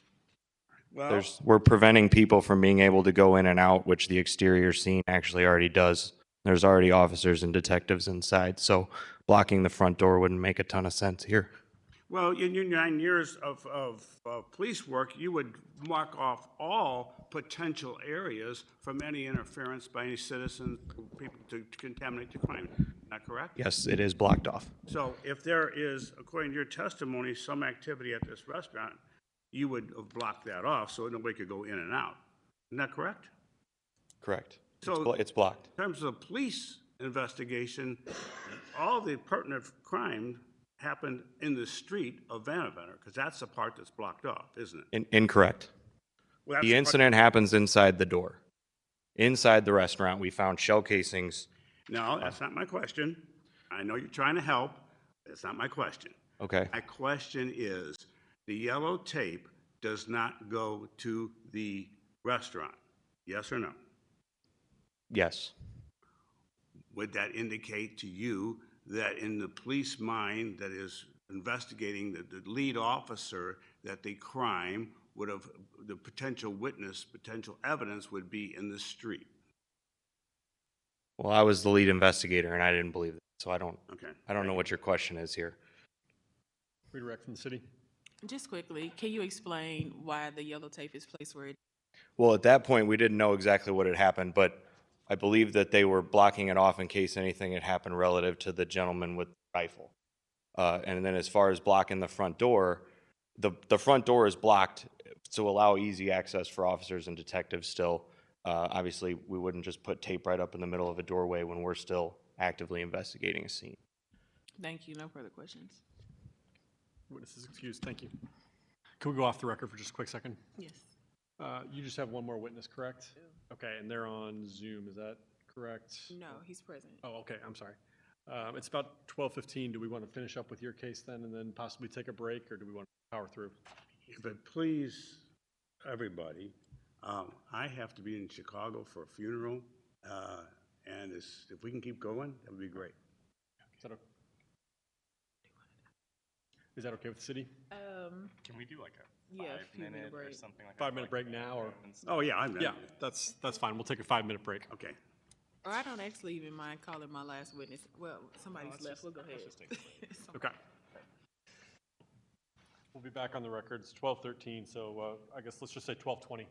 [SPEAKER 1] Well,
[SPEAKER 7] We're preventing people from being able to go in and out, which the exterior scene actually already does. There's already officers and detectives inside, so blocking the front door wouldn't make a ton of sense here.
[SPEAKER 1] well, in your 9 years of police work, you would mark off all potential areas from any interference by any citizens, people to contaminate the crime. Is that correct?
[SPEAKER 7] Yes, it is blocked off.
[SPEAKER 1] So if there is, according to your testimony, some activity at this restaurant, you would have blocked that off so nobody could go in and out. Isn't that correct?
[SPEAKER 7] Correct.
[SPEAKER 1] So-
[SPEAKER 7] It's blocked.
[SPEAKER 1] In terms of police investigation, all the pertinent crime happened in the street of Vanderbilt, because that's the part that's blocked off, isn't it?
[SPEAKER 7] Incorrect.
[SPEAKER 1] Well, that's
[SPEAKER 7] The
[SPEAKER 1] part-
[SPEAKER 7] incident happens inside the door. Inside the restaurant, we found shell casings.
[SPEAKER 1] No, that's not my question. I know you're trying to help. That's not my question.
[SPEAKER 7] Okay.
[SPEAKER 1] My question is, the yellow tape does not go to the restaurant, yes or no?
[SPEAKER 7] Yes.
[SPEAKER 1] Would that indicate to you that in the police mind that is investigating the lead officer, that the crime would have, the potential witness, potential evidence would be in the street?
[SPEAKER 7] Well, I was the lead investigator and I didn't believe it, so I don't
[SPEAKER 1] Okay.
[SPEAKER 7] know what your question is here.
[SPEAKER 2] Redirect from the city.
[SPEAKER 3] Just quickly, can you explain why the yellow tape is placed where it?
[SPEAKER 7] Well, at that point, we didn't know exactly what had happened, but I believe that they were blocking it off in case anything had happened relative to the gentleman with the rifle. And then as far as blocking the front door, the front door is blocked to allow easy access for officers and detectives still. Obviously, we wouldn't just put tape right up in the middle of a doorway when we're still actively investigating a scene.
[SPEAKER 3] Thank you, no further questions.
[SPEAKER 2] Witness is excused. Thank you. Can we go off the record for just a quick second?
[SPEAKER 3] Yes.
[SPEAKER 2] You just have one more witness, correct? Okay, and they're on Zoom, is that correct?
[SPEAKER 3] No, he's present.
[SPEAKER 2] Oh, okay, I'm sorry. It's about 12:15. Do we want to finish up with your case then and then possibly take a break, or do we want to power through?
[SPEAKER 1] If it please everybody, I have to be in Chicago for a funeral, and if we can keep going, that would be great.
[SPEAKER 2] Is that okay with the city?
[SPEAKER 8] Can we do like a
[SPEAKER 3] Yeah,
[SPEAKER 8] 5 minute or
[SPEAKER 3] break.
[SPEAKER 8] something like that?
[SPEAKER 2] 5-minute break now, or?
[SPEAKER 1] Oh, yeah, I'm.
[SPEAKER 2] Yeah, that's fine. We'll take a 5-minute break.
[SPEAKER 1] Okay.
[SPEAKER 3] Or I don't actually even mind calling my last witness. Well, somebody's left, we'll go ahead.
[SPEAKER 2] Okay. We'll be back on the record. It's 12:13, so I guess let's just say 12:20.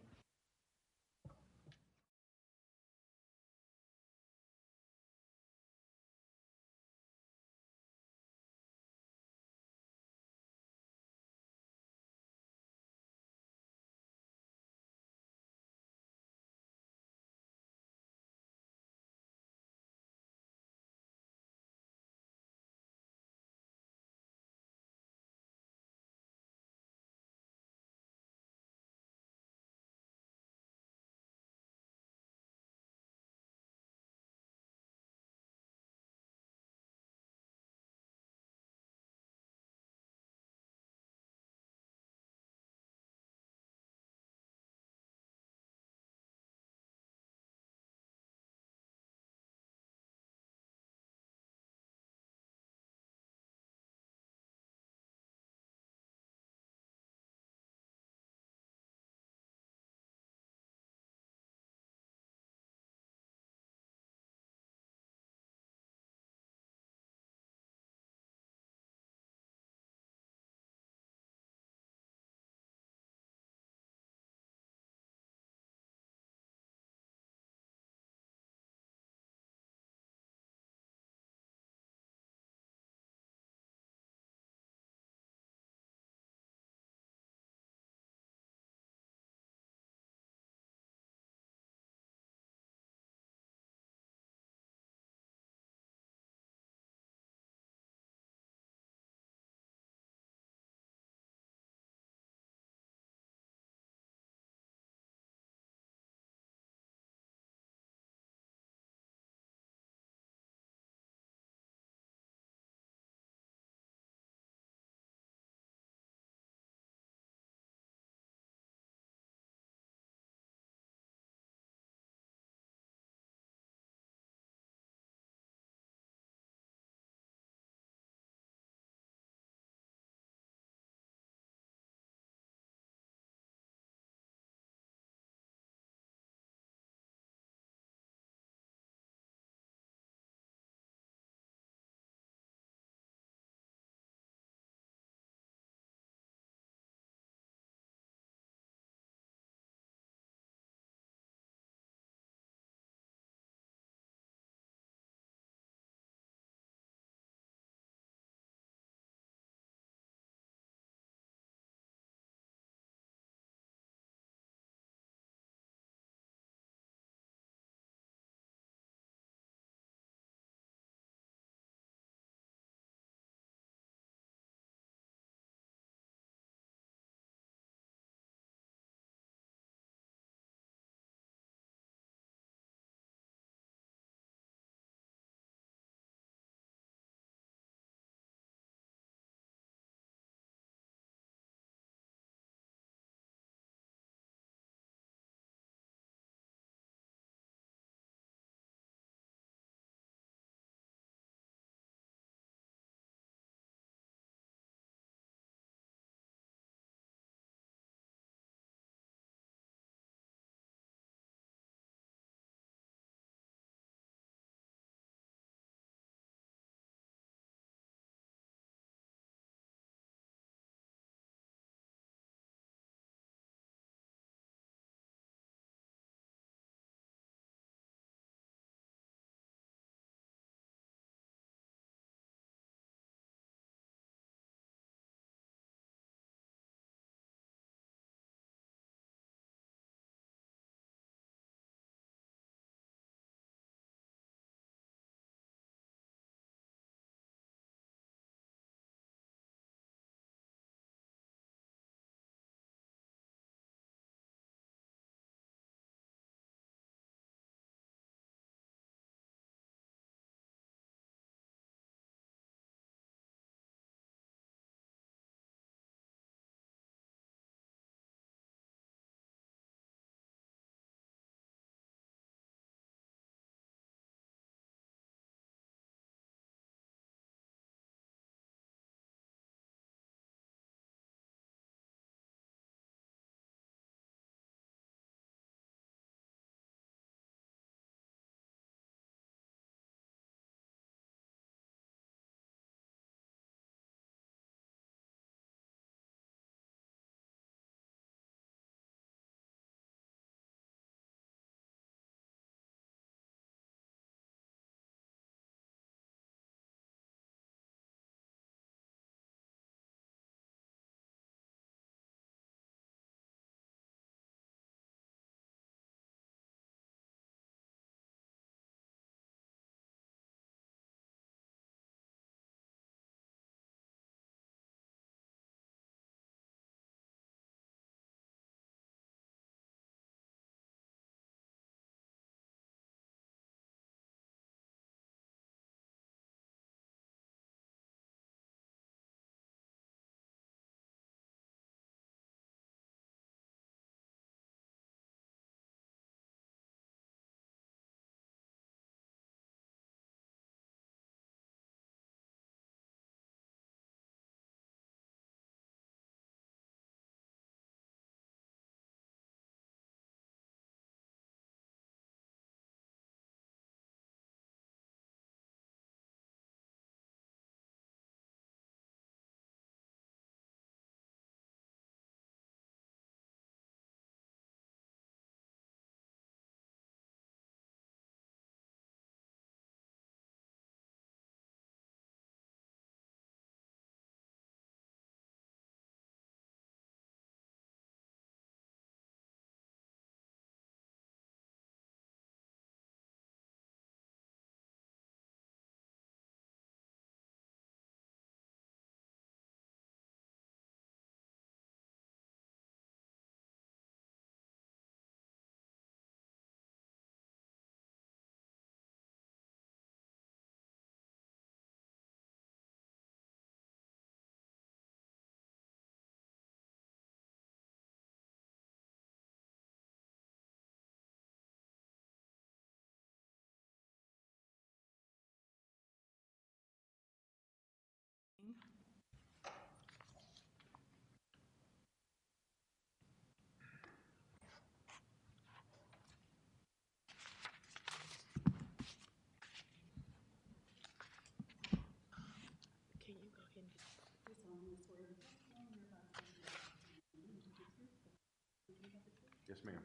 [SPEAKER 9] Yes, ma'am.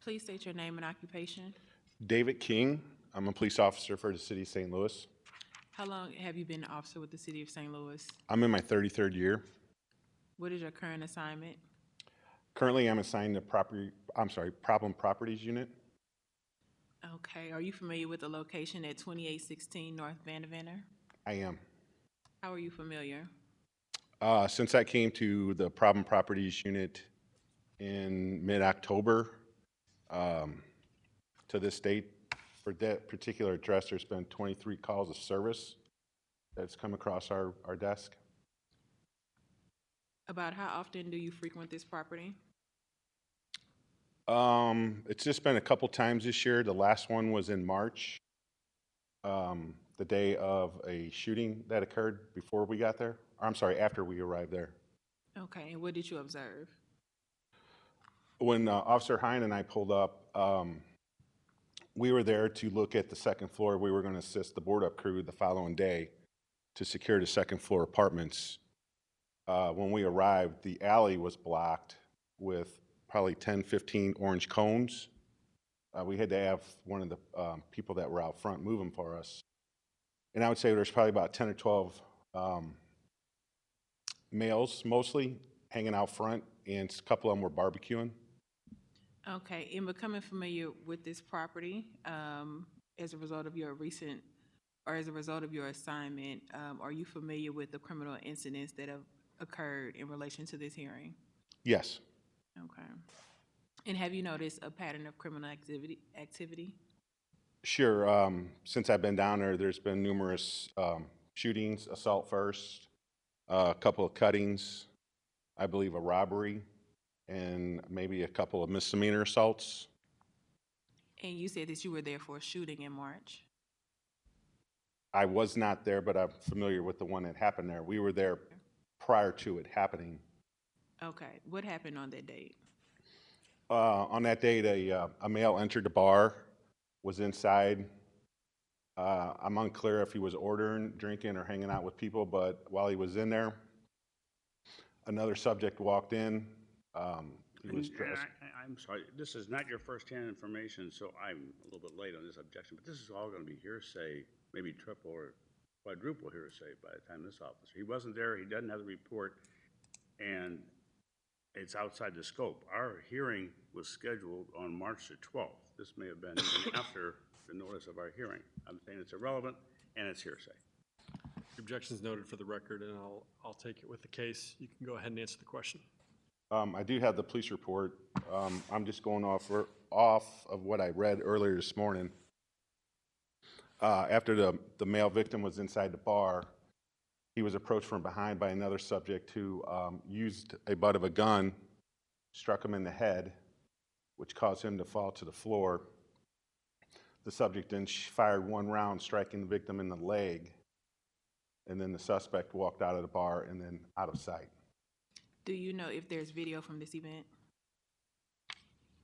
[SPEAKER 3] Please state your name and occupation.
[SPEAKER 9] David King. I'm a police officer for the city of St. Louis.
[SPEAKER 3] How long have you been an officer with the City of St. Louis?
[SPEAKER 9] I'm in my 33rd year.
[SPEAKER 3] What is your current assignment?
[SPEAKER 9] Currently, I'm assigned to Problem Properties Unit.
[SPEAKER 3] Okay, are you familiar with the location at 2816 North Vanderveer?
[SPEAKER 9] I am.
[SPEAKER 3] How are you familiar?
[SPEAKER 9] Since I came to the Problem Properties Unit in mid-October, to this date, for that particular address, there's been 23 calls of service that's come across our desk.
[SPEAKER 3] About how often do you frequent this property?
[SPEAKER 9] It's just been a couple times this year. The last one was in March, the day of a shooting that occurred before we got there. Or, I'm sorry, after we arrived there.
[SPEAKER 3] Okay, and what did you observe?
[SPEAKER 9] When Officer Hine and I pulled up, we were there to look at the second floor. We were going to assist the board-up crew the following day to secure the second floor apartments. When we arrived, the alley was blocked with probably 10, 15 orange cones. We had to have one of the people that were out front move them for us. And I would say there's probably about 10 or 12 males, mostly, hanging out front, and a couple of them were barbecuing.
[SPEAKER 3] Okay, in becoming familiar with this property, as a result of your assignment, are you familiar with the criminal incidents that have occurred in relation to this hearing?
[SPEAKER 9] Yes.
[SPEAKER 3] Okay. And have you noticed a pattern of criminal activity?
[SPEAKER 9] Sure. Since I've been down there, there's been numerous shootings, assault first, a couple of cuttings, I believe a robbery, and maybe a couple of misdemeanor assaults.
[SPEAKER 3] And you said that you were there for a shooting in March.
[SPEAKER 9] I was not there, but I'm familiar with the one that happened there. We were there prior to it happening.
[SPEAKER 3] Okay, what happened on that date?
[SPEAKER 9] On that date, a male entered the bar, was inside. I'm unclear if he was ordering, drinking, or hanging out with people, but while he was in there, another subject walked in. He was dressed.
[SPEAKER 1] I'm sorry, this is not your firsthand information, so I'm a little bit late on this objection, but this is all going to be hearsay, maybe triple or quadruple hearsay by the time this officer. He wasn't there, he doesn't have the report, and it's outside the scope. Our hearing was scheduled on March the 12th. This may have been even after the notice of our hearing. I'm saying it's irrelevant and it's hearsay.
[SPEAKER 2] The objection is noted for the record, and I'll take it with the case. You can go ahead and answer the question.
[SPEAKER 9] I do have the police report. I'm just going off of what I read earlier this morning. After the male victim was inside the bar, he was approached from behind by another subject who used a butt of a gun, struck him in the head, which caused him to fall to the floor. The subject then fired one round, striking the victim in the leg, and then the suspect walked out of the bar and then out of sight.
[SPEAKER 3] Do you know if there's video from this event?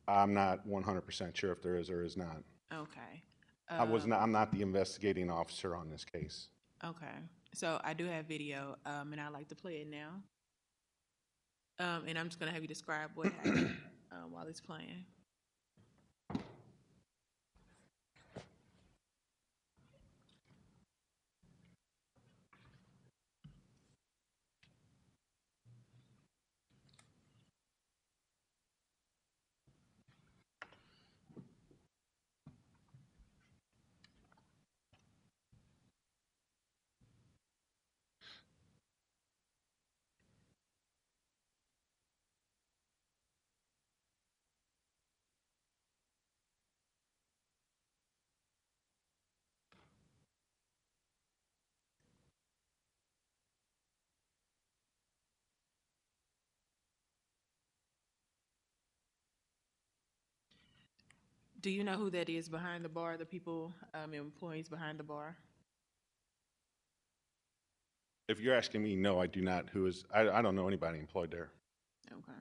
[SPEAKER 9] I'm not 100% sure if there is or is not.
[SPEAKER 3] Okay.
[SPEAKER 9] I'm not the investigating officer on this case.
[SPEAKER 3] Okay. So I do have video, and I'd like to play it now. And I'm just going to have you describe what happened while it's playing. Do you know who that is behind the bar, the people, employees behind the bar?
[SPEAKER 9] If you're asking me, no, I do not. I don't know anybody employed there.
[SPEAKER 3] Okay.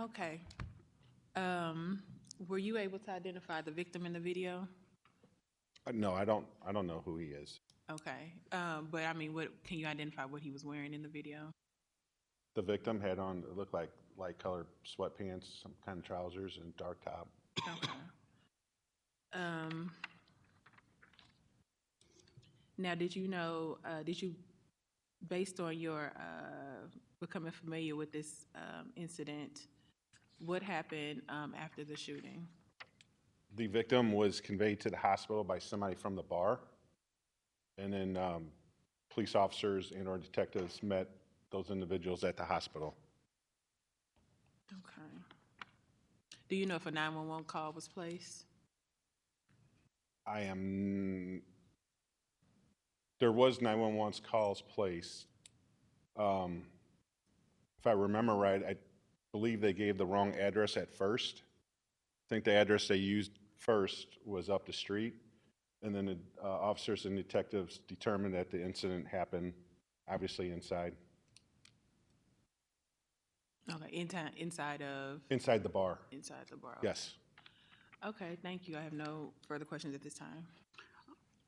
[SPEAKER 3] Okay. Were you able to identify the victim in the video?
[SPEAKER 9] No, I don't know who he is.
[SPEAKER 3] Okay. But I mean, what can you identify what he was wearing in the video?
[SPEAKER 9] The victim had on, it looked like light colored sweatpants, some kind of trousers, and dark top.
[SPEAKER 3] Okay. Now, did you, based on your becoming familiar with this incident, what happened after the shooting?
[SPEAKER 9] The victim was conveyed to the hospital by somebody from the bar, and then police officers and/or detectives met those individuals at the hospital.
[SPEAKER 3] Okay. Do you know if a 911 call was placed?
[SPEAKER 9] There was 911 calls placed. If I remember right, I believe they gave the wrong address at first. I think the address they used first was up the street, and then the officers and detectives determined that the incident happened, obviously inside
[SPEAKER 3] Okay, inside
[SPEAKER 9] the bar.
[SPEAKER 3] inside the bar.
[SPEAKER 9] Yes.
[SPEAKER 3] Okay, thank you. I have no further questions at this time.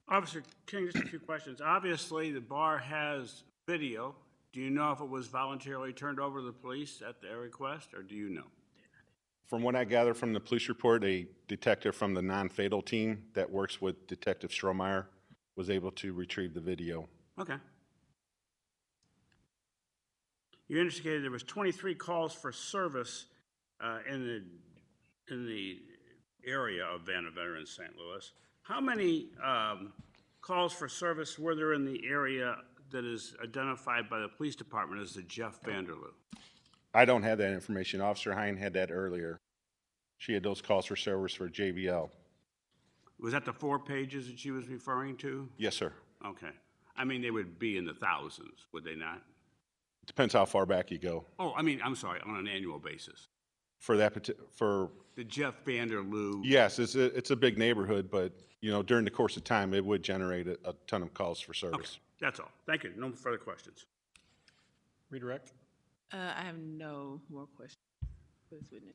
[SPEAKER 1] Officer King, just a few questions. Obviously, the bar has video. Do you know if it was voluntarily turned over to the police at their request, or do you know?
[SPEAKER 9] From what I gather from the police report, a detective from the non-fatal team that works with Detective Strohmeyer was able to retrieve the video.
[SPEAKER 1] Okay. You indicated there was 23 calls for service in the area of Veterans St. Louis. How many calls for service were there in the area that is identified by the police department as the Jeff Vanderloo?
[SPEAKER 9] I don't have that information. Officer Hine had that earlier. She had those calls for service for JBL.
[SPEAKER 1] Was that the 4 pages that she was referring to?
[SPEAKER 9] Yes, sir.
[SPEAKER 1] Okay. I mean, they would be in the thousands, would they not?
[SPEAKER 9] Depends how far back you go.
[SPEAKER 1] Oh, I mean, I'm sorry, on an annual basis.
[SPEAKER 9] For that for
[SPEAKER 1] The Jeff Vanderloo.
[SPEAKER 9] yes, it's a big neighborhood, but you know during the course of time it would generate a ton of calls for service.
[SPEAKER 1] Okay, that's all. Thank you. No further questions.
[SPEAKER 2] Redirect?
[SPEAKER 3] I have no more questions for this witness.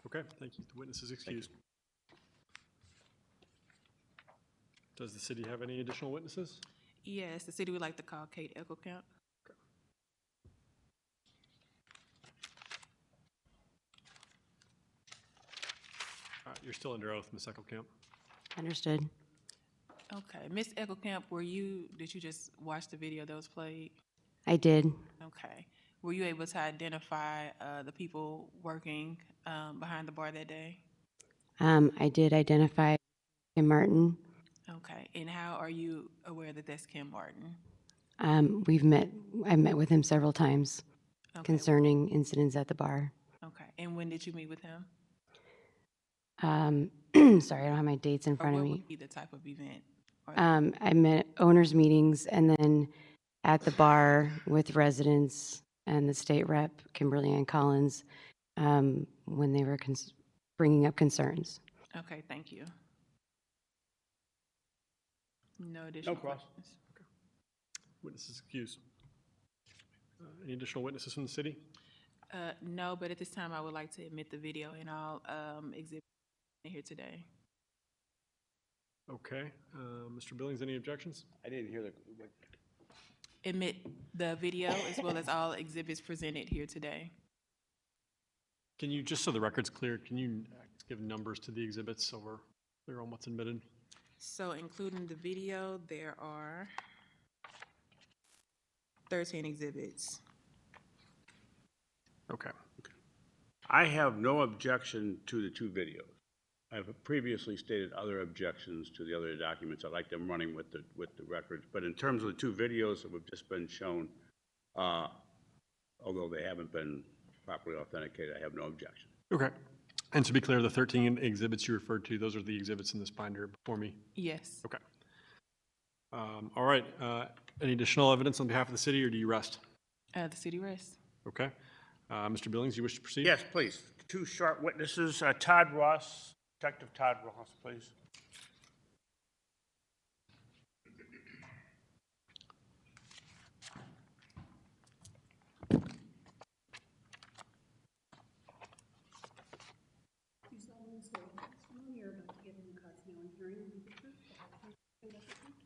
[SPEAKER 2] Okay, thank you. The witness is excused. Does the city have any additional witnesses?
[SPEAKER 3] Yes, the city would like to call Kate Eckelkamp.
[SPEAKER 2] You're still under oath, Ms. Eckelkamp.
[SPEAKER 5] Understood.
[SPEAKER 3] Okay, Ms. Eckelkamp, did you just watch the video that was played?
[SPEAKER 5] I did.
[SPEAKER 3] Okay. Were you able to identify the people working behind the bar that day?
[SPEAKER 5] I did identify Kim Martin.
[SPEAKER 3] Okay, and how are you aware that that's Kim Martin?
[SPEAKER 5] I've met with him several times
[SPEAKER 3] Okay.
[SPEAKER 5] concerning incidents at the bar.
[SPEAKER 3] Okay, and when did you meet with him?
[SPEAKER 5] Sorry, I don't have my dates in
[SPEAKER 3] Or
[SPEAKER 5] front of
[SPEAKER 3] what
[SPEAKER 5] me.
[SPEAKER 3] would be the type of event? Or-
[SPEAKER 5] I met at owners' meetings and then at the bar with residents and the state rep, Kimberly Ann Collins, when they were bringing up concerns.
[SPEAKER 3] Okay, thank you. No additional
[SPEAKER 1] questions.
[SPEAKER 3] questions.
[SPEAKER 2] Witness is excused. Any additional witnesses from the city?
[SPEAKER 3] No, but at this time, I would like to admit the video and all exhibits here today.
[SPEAKER 2] Okay. Mr. Billings, any objections?
[SPEAKER 1] I didn't hear the.
[SPEAKER 3] Admit the video as well as all exhibits presented here today.
[SPEAKER 2] Can you, just so the record's clear, can you give numbers to the exhibits so we're clear on what's admitted?
[SPEAKER 3] So including the video, there are 13 exhibits.
[SPEAKER 2] Okay.
[SPEAKER 1] I have no objection to the 2 videos. I've previously stated other objections to the other documents. I like them running with the records. But in terms of the 2 videos that have just been shown, although they haven't been properly authenticated, I have no objection.
[SPEAKER 2] Okay. And to be clear, the 13 exhibits you referred to, those are the exhibits in this binder before me?
[SPEAKER 3] Yes.
[SPEAKER 2] Okay. All right. Any additional evidence on behalf of the city, or do you rest?
[SPEAKER 3] The city rests.
[SPEAKER 2] Okay. Mr. Billings, you wish to proceed?
[SPEAKER 1] Yes, please. 2 short witnesses, Todd Ross, Detective Todd Ross, please.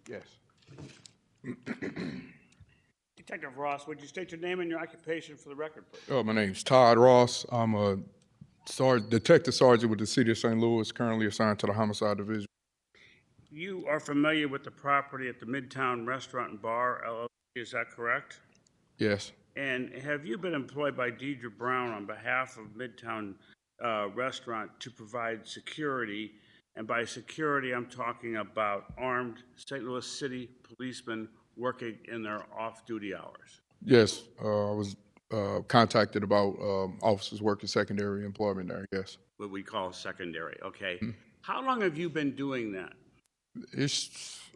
[SPEAKER 9] Yes.
[SPEAKER 1] Detective Ross, would you state your name and your occupation for the record, please?
[SPEAKER 10] My name's Todd Ross. I'm a detective sergeant with the City of St. Louis, currently assigned to the Homicide Division.
[SPEAKER 1] You are familiar with the property at the Midtown Restaurant and Bar LLC, is that correct?
[SPEAKER 10] Yes,
[SPEAKER 1] And have you been employed by Deidre Brown on behalf of Midtown Restaurant to provide security? And by security, I'm talking about armed St. Louis City policemen working in their off-duty hours.
[SPEAKER 10] yes. I was contacted about officers working secondary employment there. Yes,
[SPEAKER 1] What we call secondary, okay? How long have you been doing that?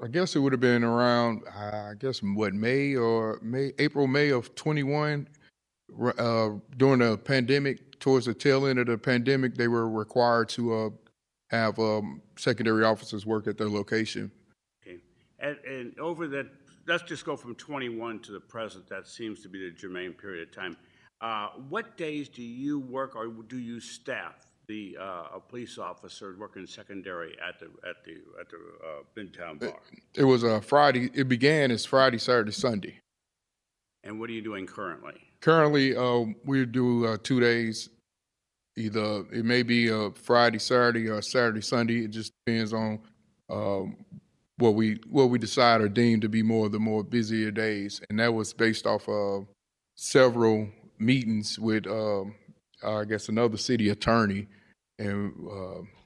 [SPEAKER 10] I guess it would have been around. I guess what April, May of 21. During the pandemic, towards the tail end of the pandemic, they were required to have secondary officers work at their location.
[SPEAKER 1] Okay, and over that, let's just go from 21 to the present. That seems to be the germane period of time. What days do you work, or do you staff the police officers working secondary at the Midtown Bar?
[SPEAKER 10] It was a Friday. It began as Friday, Saturday, Sunday.
[SPEAKER 1] And what are you doing currently?
[SPEAKER 10] Currently, we do 2 days. Either it may be a Friday, Saturday, or Saturday, Sunday. It just depends on what we decide or deem to be more busier days, and that was based off of several meetings with I guess another city attorney, and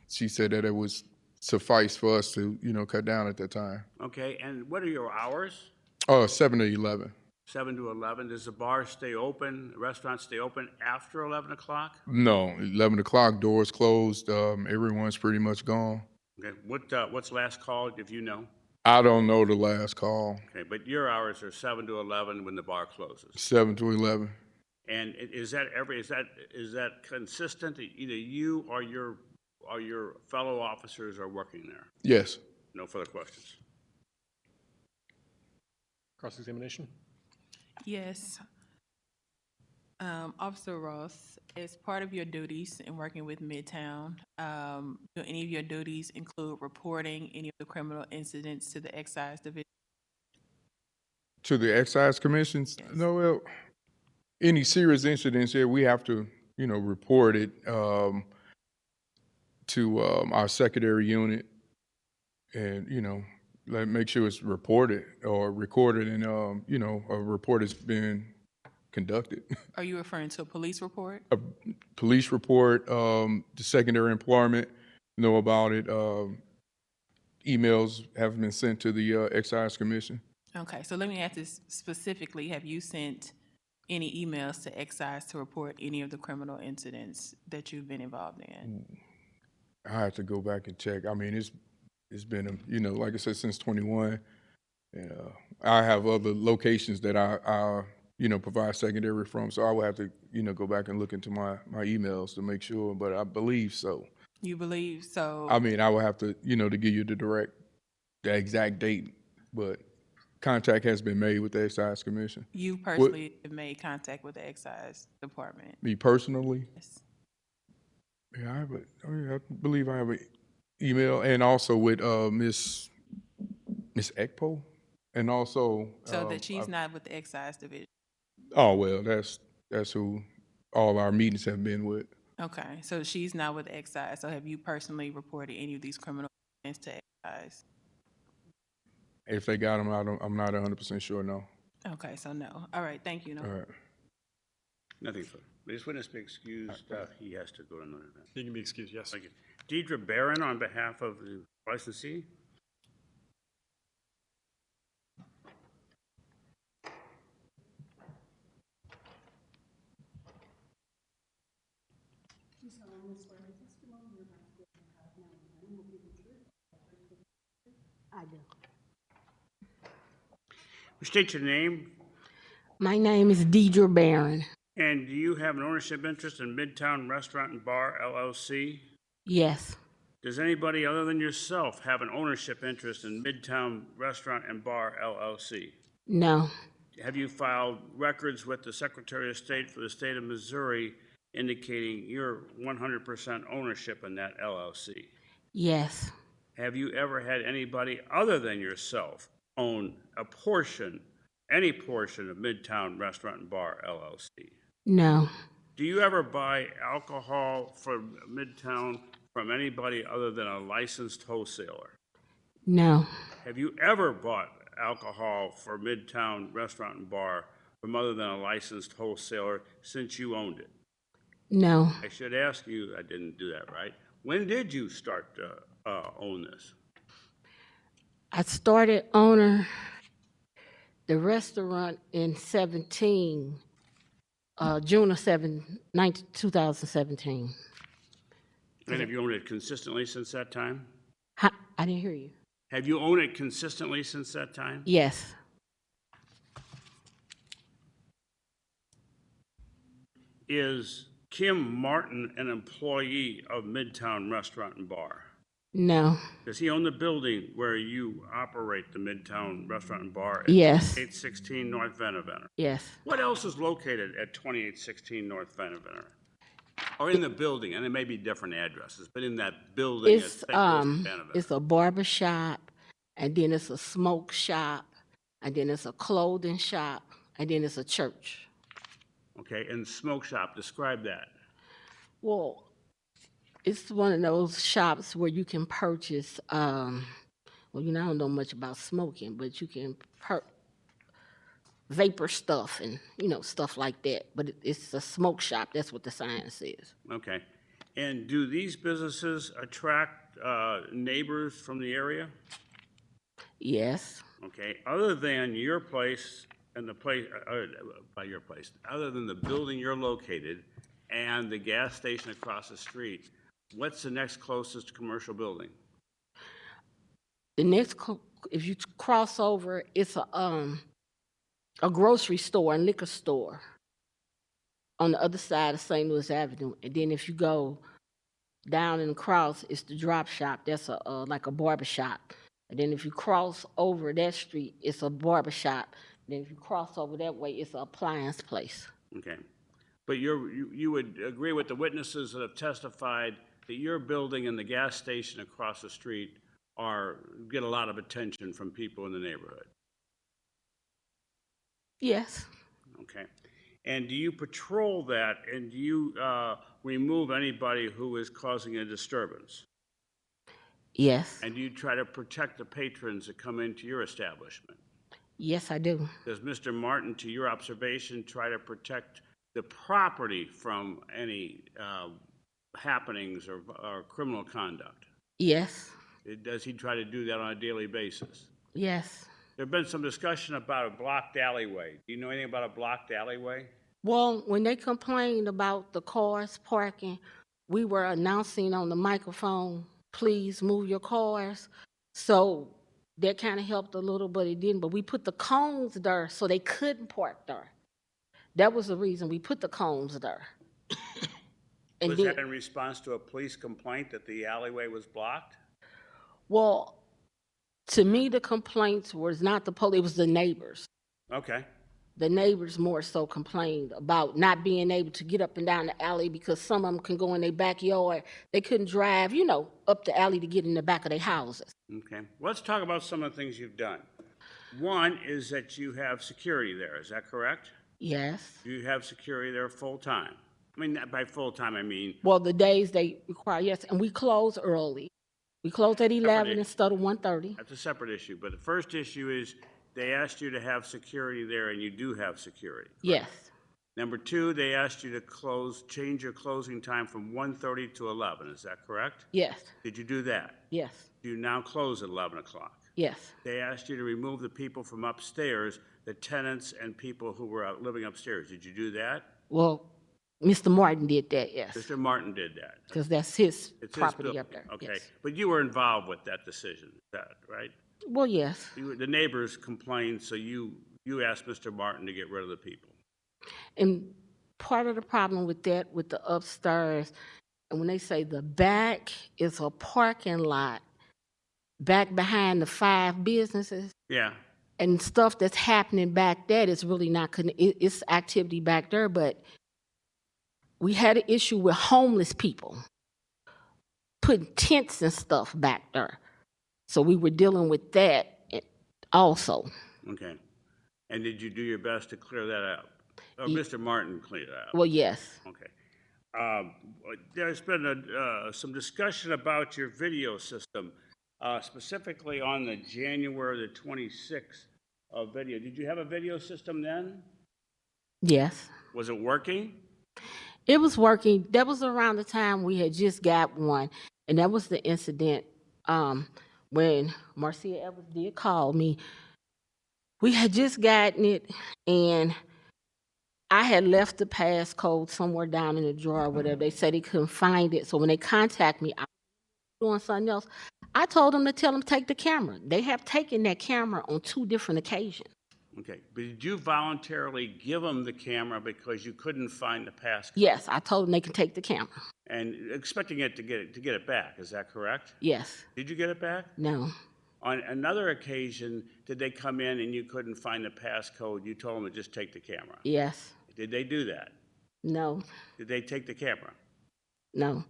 [SPEAKER 10] she said that it was suffice for us to cut down at that time.
[SPEAKER 1] Okay, and what are your hours?
[SPEAKER 10] 7 to 11.
[SPEAKER 1] 7 to 11. Does the bar stay open, the restaurant stay open after 11 o'clock?
[SPEAKER 10] No, 11 o'clock, doors closed. Everyone's pretty much gone.
[SPEAKER 1] Okay, what's last call, if you know?
[SPEAKER 10] I don't know the last call.
[SPEAKER 1] Okay, but your hours are 7 to 11 when the bar closes.
[SPEAKER 10] 7 to 11.
[SPEAKER 1] And is that consistent? Either you or your fellow officers are working there?
[SPEAKER 10] Yes.
[SPEAKER 1] No further questions.
[SPEAKER 2] Cross-examination?
[SPEAKER 3] Yes. Officer Ross, as part of your duties in working with Midtown, do any of your duties include reporting any of the criminal incidents to the Excise Division?
[SPEAKER 10] To the excise commissions?
[SPEAKER 3] Yes.
[SPEAKER 10] No, well, any serious incidents here, we have to, report it to our secondary unit, and make sure it's reported or recorded, and a report has been conducted.
[SPEAKER 3] Are you referring to a police report?
[SPEAKER 10] A police report, the secondary employment know about it. Emails have been sent to the excise commission.
[SPEAKER 3] Okay, so let me ask this specifically. Have you sent any emails to Excise to report any of the criminal incidents that you've been involved in?
[SPEAKER 10] I have to go back and check. I mean, it's been, like I said, since 21. I have other locations that I provide secondary from, so I would have to, go back and look into my emails to make sure, but I believe so.
[SPEAKER 3] You believe so?
[SPEAKER 10] I mean, I would have to, to give you the exact date, but contact has been made with the Excise Commission.
[SPEAKER 3] You personally have made contact with the Excise Department?
[SPEAKER 10] Me personally?
[SPEAKER 3] Yes.
[SPEAKER 10] Yeah, I believe I have an email, and also with Miss Ekpo, and also.
[SPEAKER 3] So that she's not with the Excise Division?
[SPEAKER 10] Oh, well, that's who all our meetings have been with.
[SPEAKER 3] Okay, so she's not with Excise. So have you personally reported any of these criminal incidents to Excise?
[SPEAKER 10] If they got them, I'm not 100% sure, no.
[SPEAKER 3] Okay, so no. All right, thank you. No.
[SPEAKER 10] All right.
[SPEAKER 1] Nothing further. This witness be excused. He has to go to another event.
[SPEAKER 2] He can be excused, yes.
[SPEAKER 1] Thank you. Deidre Barron on behalf of the licensee.
[SPEAKER 11] I do.
[SPEAKER 1] State your name,
[SPEAKER 11] My name is Deidre Barron.
[SPEAKER 1] and do you have an ownership interest in Midtown Restaurant and Bar LLC?
[SPEAKER 11] Yes.
[SPEAKER 1] Does anybody other than yourself have an ownership interest in Midtown Restaurant and Bar LLC?
[SPEAKER 11] No.
[SPEAKER 1] Have you filed records with the Secretary of State for the state of Missouri indicating your 100% ownership in that LLC?
[SPEAKER 11] Yes.
[SPEAKER 1] Have you ever had anybody other than yourself own a portion, any portion of Midtown Restaurant and Bar LLC?
[SPEAKER 11] No.
[SPEAKER 1] Do you ever buy alcohol from Midtown from anybody other than a licensed wholesaler?
[SPEAKER 11] No.
[SPEAKER 1] Have you ever bought alcohol for Midtown Restaurant and Bar from other than a licensed wholesaler since you owned it?
[SPEAKER 11] No.
[SPEAKER 1] I should ask you, I didn't do that right. When did you start to own this?
[SPEAKER 11] I started owning the restaurant in 17, June of 2017.
[SPEAKER 1] And have you owned it consistently since that time?
[SPEAKER 11] I didn't hear you.
[SPEAKER 1] Have you owned it consistently since that time?
[SPEAKER 11] Yes.
[SPEAKER 1] Is Kim Martin an employee of Midtown Restaurant and Bar?
[SPEAKER 11] No.
[SPEAKER 1] Does he own the building where you operate the Midtown Restaurant and Bar at
[SPEAKER 11] Yes.
[SPEAKER 1] 2816 North Veneventer?
[SPEAKER 11] Yes.
[SPEAKER 1] What else is located at 2816 North Veneventer? Or in the building, and it may be different addresses, but in that building at
[SPEAKER 11] It's
[SPEAKER 1] St. Louis Veneventer?
[SPEAKER 11] it's a barber shop, and then it's a smoke shop, and then it's a clothing shop, and then it's a church.
[SPEAKER 1] Okay, and smoke shop, describe that.
[SPEAKER 11] Well, it's one of those shops where you can purchase, well, you know, I don't know much about smoking, but you can vapor stuff and, you know, stuff like that. But it's a smoke shop. That's what the sign says.
[SPEAKER 1] Okay. And do these businesses attract neighbors from the area?
[SPEAKER 11] Yes.
[SPEAKER 1] Okay, other than your place and the place, by your place, other than the building you're located and the gas station across the street, what's the next closest commercial building?
[SPEAKER 11] The next, if you cross over, it's a grocery store and liquor store on the other side of St. Louis Avenue. And then if you go down and across, it's the drop shop. That's like a barber shop. And then if you cross over that street, it's a barber shop. Then if you cross over that way, it's an appliance place.
[SPEAKER 1] Okay. But you would agree with the witnesses that have testified that your building and the gas station across the street get a lot of attention from people in the neighborhood?
[SPEAKER 11] Yes.
[SPEAKER 1] Okay. And do you patrol that, and do you remove anybody who is causing a disturbance?
[SPEAKER 11] Yes.
[SPEAKER 1] And do you try to protect the patrons that come into your establishment?
[SPEAKER 11] Yes, I do.
[SPEAKER 1] Does Mr. Martin, to your observation, try to protect the property from any happenings or criminal conduct?
[SPEAKER 11] Yes.
[SPEAKER 1] Does he try to do that on a daily basis?
[SPEAKER 11] Yes.
[SPEAKER 1] There's been some discussion about a blocked alleyway. Do you know anything about a blocked alleyway?
[SPEAKER 11] Well, when they complained about the cars parking, we were announcing on the microphone, please move your cars. So that kind of helped a little, but it didn't. But we put the cones there so they couldn't park there. That was the reason we put the cones there. And
[SPEAKER 1] Was
[SPEAKER 11] then,
[SPEAKER 1] that in response to a police complaint that the alleyway was blocked?
[SPEAKER 11] well, to me, the complaints was not the police, it was the neighbors.
[SPEAKER 1] Okay.
[SPEAKER 11] The neighbors more so complained about not being able to get up and down the alley because some of them can go in their backyard. They couldn't drive, you know, up the alley to get in the back of their houses.
[SPEAKER 1] Okay. Let's talk about some of the things you've done. One is that you have security there. Is that correct?
[SPEAKER 11] Yes.
[SPEAKER 1] You have security there full-time. I mean, by full-time, I mean,
[SPEAKER 11] Well, the days they require, yes, and we close early. We close at 11 instead of 1:30.
[SPEAKER 1] that's a separate issue. But the first issue is they asked you to have security there, and you do have security.
[SPEAKER 11] Yes.
[SPEAKER 1] Number two, they asked you to change your closing time from 1:30 to 11. Is that correct?
[SPEAKER 11] Yes.
[SPEAKER 1] Did you do that?
[SPEAKER 11] Yes.
[SPEAKER 1] Do you now close at 11 o'clock?
[SPEAKER 11] Yes.
[SPEAKER 1] They asked you to remove the people from upstairs, the tenants and people who were living upstairs. Did you do that?
[SPEAKER 11] Well, Mr. Martin did that, yes,
[SPEAKER 1] Mr. Martin did that.
[SPEAKER 11] because that's his
[SPEAKER 1] It's his
[SPEAKER 11] property
[SPEAKER 1] building.
[SPEAKER 11] up there.
[SPEAKER 1] Okay,
[SPEAKER 11] Yes.
[SPEAKER 1] but you were involved with that decision, right?
[SPEAKER 11] Well, yes.
[SPEAKER 1] The neighbors complained, so you asked Mr. Martin to get rid of the people.
[SPEAKER 11] And part of the problem with that, with the upstairs, and when they say the back is a parking lot, back behind the 5 businesses,
[SPEAKER 1] Yeah,
[SPEAKER 11] and stuff that's happening back there is really not, it's activity back there, but we had an issue with homeless people putting tents and stuff back there. So we were dealing with that also.
[SPEAKER 1] Okay. And did you do your best to clear that up? Or
[SPEAKER 11] Ye-
[SPEAKER 1] Mr. Martin clear that up?
[SPEAKER 11] Well, yes.
[SPEAKER 1] Okay. Um, There's been some discussion about your video system, specifically on the January the 26th video. Did you have a video system then?
[SPEAKER 11] Yes.
[SPEAKER 1] Was it working?
[SPEAKER 11] It was working. That was around the time we had just got one. And that was the incident when Marcia Evans did call me. We had just gotten it, and I had left the passcode somewhere down in the drawer or whatever. They said they couldn't find it. So when they contact me, I was doing something else. I told them to tell them to take the camera. They have taken that camera on 2 different occasions.
[SPEAKER 1] Okay. But did you voluntarily give them the camera because you couldn't find the passcode?
[SPEAKER 11] Yes, I told them they can take the camera.
[SPEAKER 1] And expecting it to get it back, is that correct?
[SPEAKER 11] Yes.
[SPEAKER 1] Did you get it back?
[SPEAKER 11] No.
[SPEAKER 1] On another occasion, did they come in and you couldn't find the passcode? You told them to just take the camera.
[SPEAKER 11] Yes.
[SPEAKER 1] Did they do that?
[SPEAKER 11] No.
[SPEAKER 1] Did they take the camera?
[SPEAKER 11] No.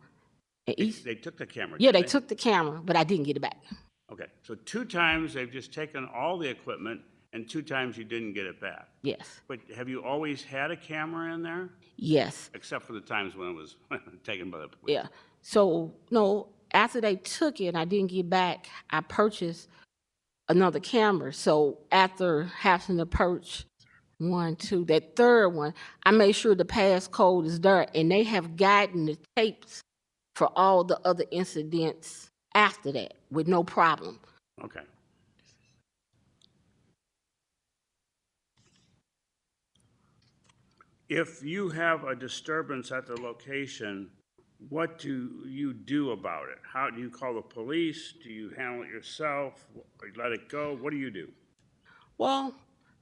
[SPEAKER 11] And
[SPEAKER 1] They took the camera.
[SPEAKER 11] yeah,
[SPEAKER 1] didn't
[SPEAKER 11] they took the camera, but I didn't get it back.
[SPEAKER 1] Okay, so 2 times they've just taken all the equipment, and 2 times you didn't get it back.
[SPEAKER 11] Yes.
[SPEAKER 1] But have you always had a camera in there,
[SPEAKER 11] Yes.
[SPEAKER 1] except for the times when it was taken by the police?
[SPEAKER 11] Yeah. So, no, after they took it and I didn't get back, I purchased another camera. So after having to purchase 1, 2, that third one, I made sure the passcode is there, and they have gotten the tapes for all the other incidents after that with no problem.
[SPEAKER 1] Okay. If you have a disturbance at the location, what do you do about it? How do you call the police? Do you handle it yourself? Or you let it go? What do you do?
[SPEAKER 11] Well,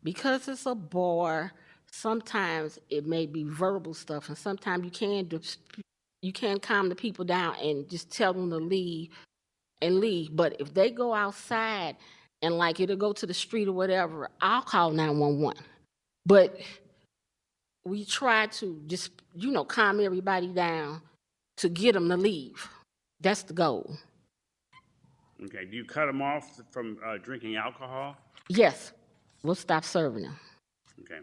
[SPEAKER 11] because it's a bar, sometimes it may be verbal stuff, and sometimes you can calm the people down and just tell them to leave and leave. But if they go outside and like it'll go to the street or whatever, I'll call 911. But we try to just, calm everybody down to get them to leave. That's the goal.
[SPEAKER 1] Okay, do you cut them off from drinking alcohol?
[SPEAKER 11] Yes, we'll stop serving them.
[SPEAKER 1] Okay.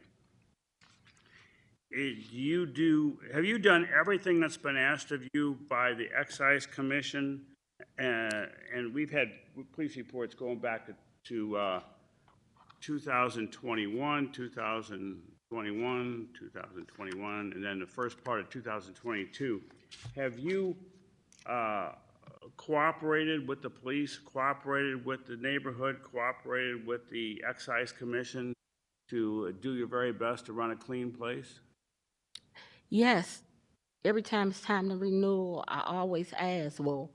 [SPEAKER 1] Have you done everything that's been asked of you by the Excise Commission? And we've had police reports going back to 2021, 2021, and then the first part of 2022. Have you cooperated with the police, cooperated with the neighborhood, cooperated with the Excise Commission to do your very best to run a clean place?
[SPEAKER 11] Yes, every time it's time to renew, I always ask, well,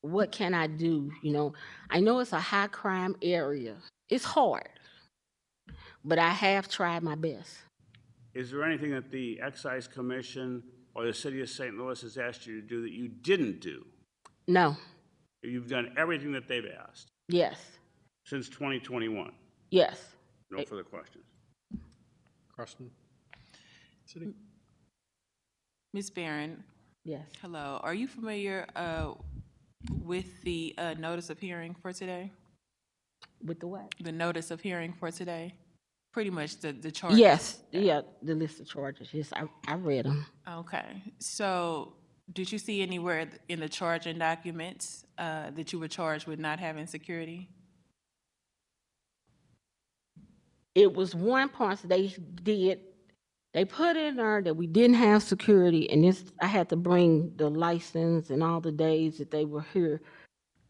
[SPEAKER 11] what can I do? I know it's a high crime area. It's hard, but I have tried my best.
[SPEAKER 1] Is there anything that the Excise Commission or the City of St. Louis has asked you to do that you didn't do?
[SPEAKER 11] No.
[SPEAKER 1] You've done everything that they've asked
[SPEAKER 11] Yes.
[SPEAKER 1] since 2021?
[SPEAKER 11] Yes.
[SPEAKER 1] No further questions.
[SPEAKER 2] Question?
[SPEAKER 3] Ms. Barron,
[SPEAKER 11] Yes.
[SPEAKER 3] hello. Are you familiar with the notice of hearing for today?
[SPEAKER 11] With the what?
[SPEAKER 3] The notice of hearing for today? Pretty much the charge.
[SPEAKER 11] Yes. Yeah, the list of charges. Yes, I read them.
[SPEAKER 3] Okay. So did you see anywhere in the charging documents that you were charged with not having security?
[SPEAKER 11] It was one part they put in there that we didn't have security, and I had to bring the license and all the days that they were here.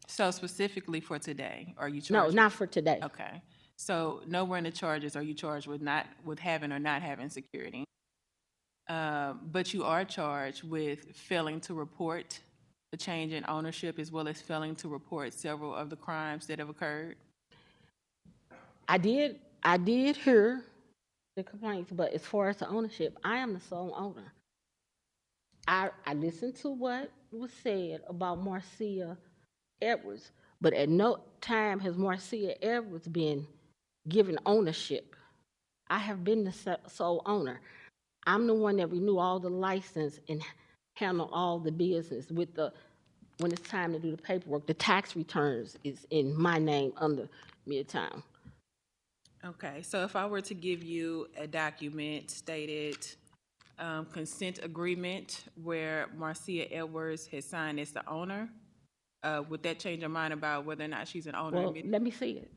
[SPEAKER 3] So specifically for today, are you
[SPEAKER 11] No,
[SPEAKER 3] charged?
[SPEAKER 11] not for today.
[SPEAKER 3] Okay. So nowhere in the charges are you charged with having or not having security. But you are charged with failing to report the change in ownership as well as failing to report several of the crimes that have occurred.
[SPEAKER 11] I did hear the complaints, but as far as the ownership, I am the sole owner. I listened to what was said about Marcia Edwards, but at no time has Marcia Edwards been given ownership. I have been the sole owner. I'm the one that renew all the license and handle all the business when it's time to do the paperwork. The tax returns is in my name under Midtown.
[SPEAKER 3] Okay, so if I were to give you a document stated consent agreement where Marcia Edwards has signed as the owner, would that change your mind about whether or not she's an owner?
[SPEAKER 11] Well, let me see it.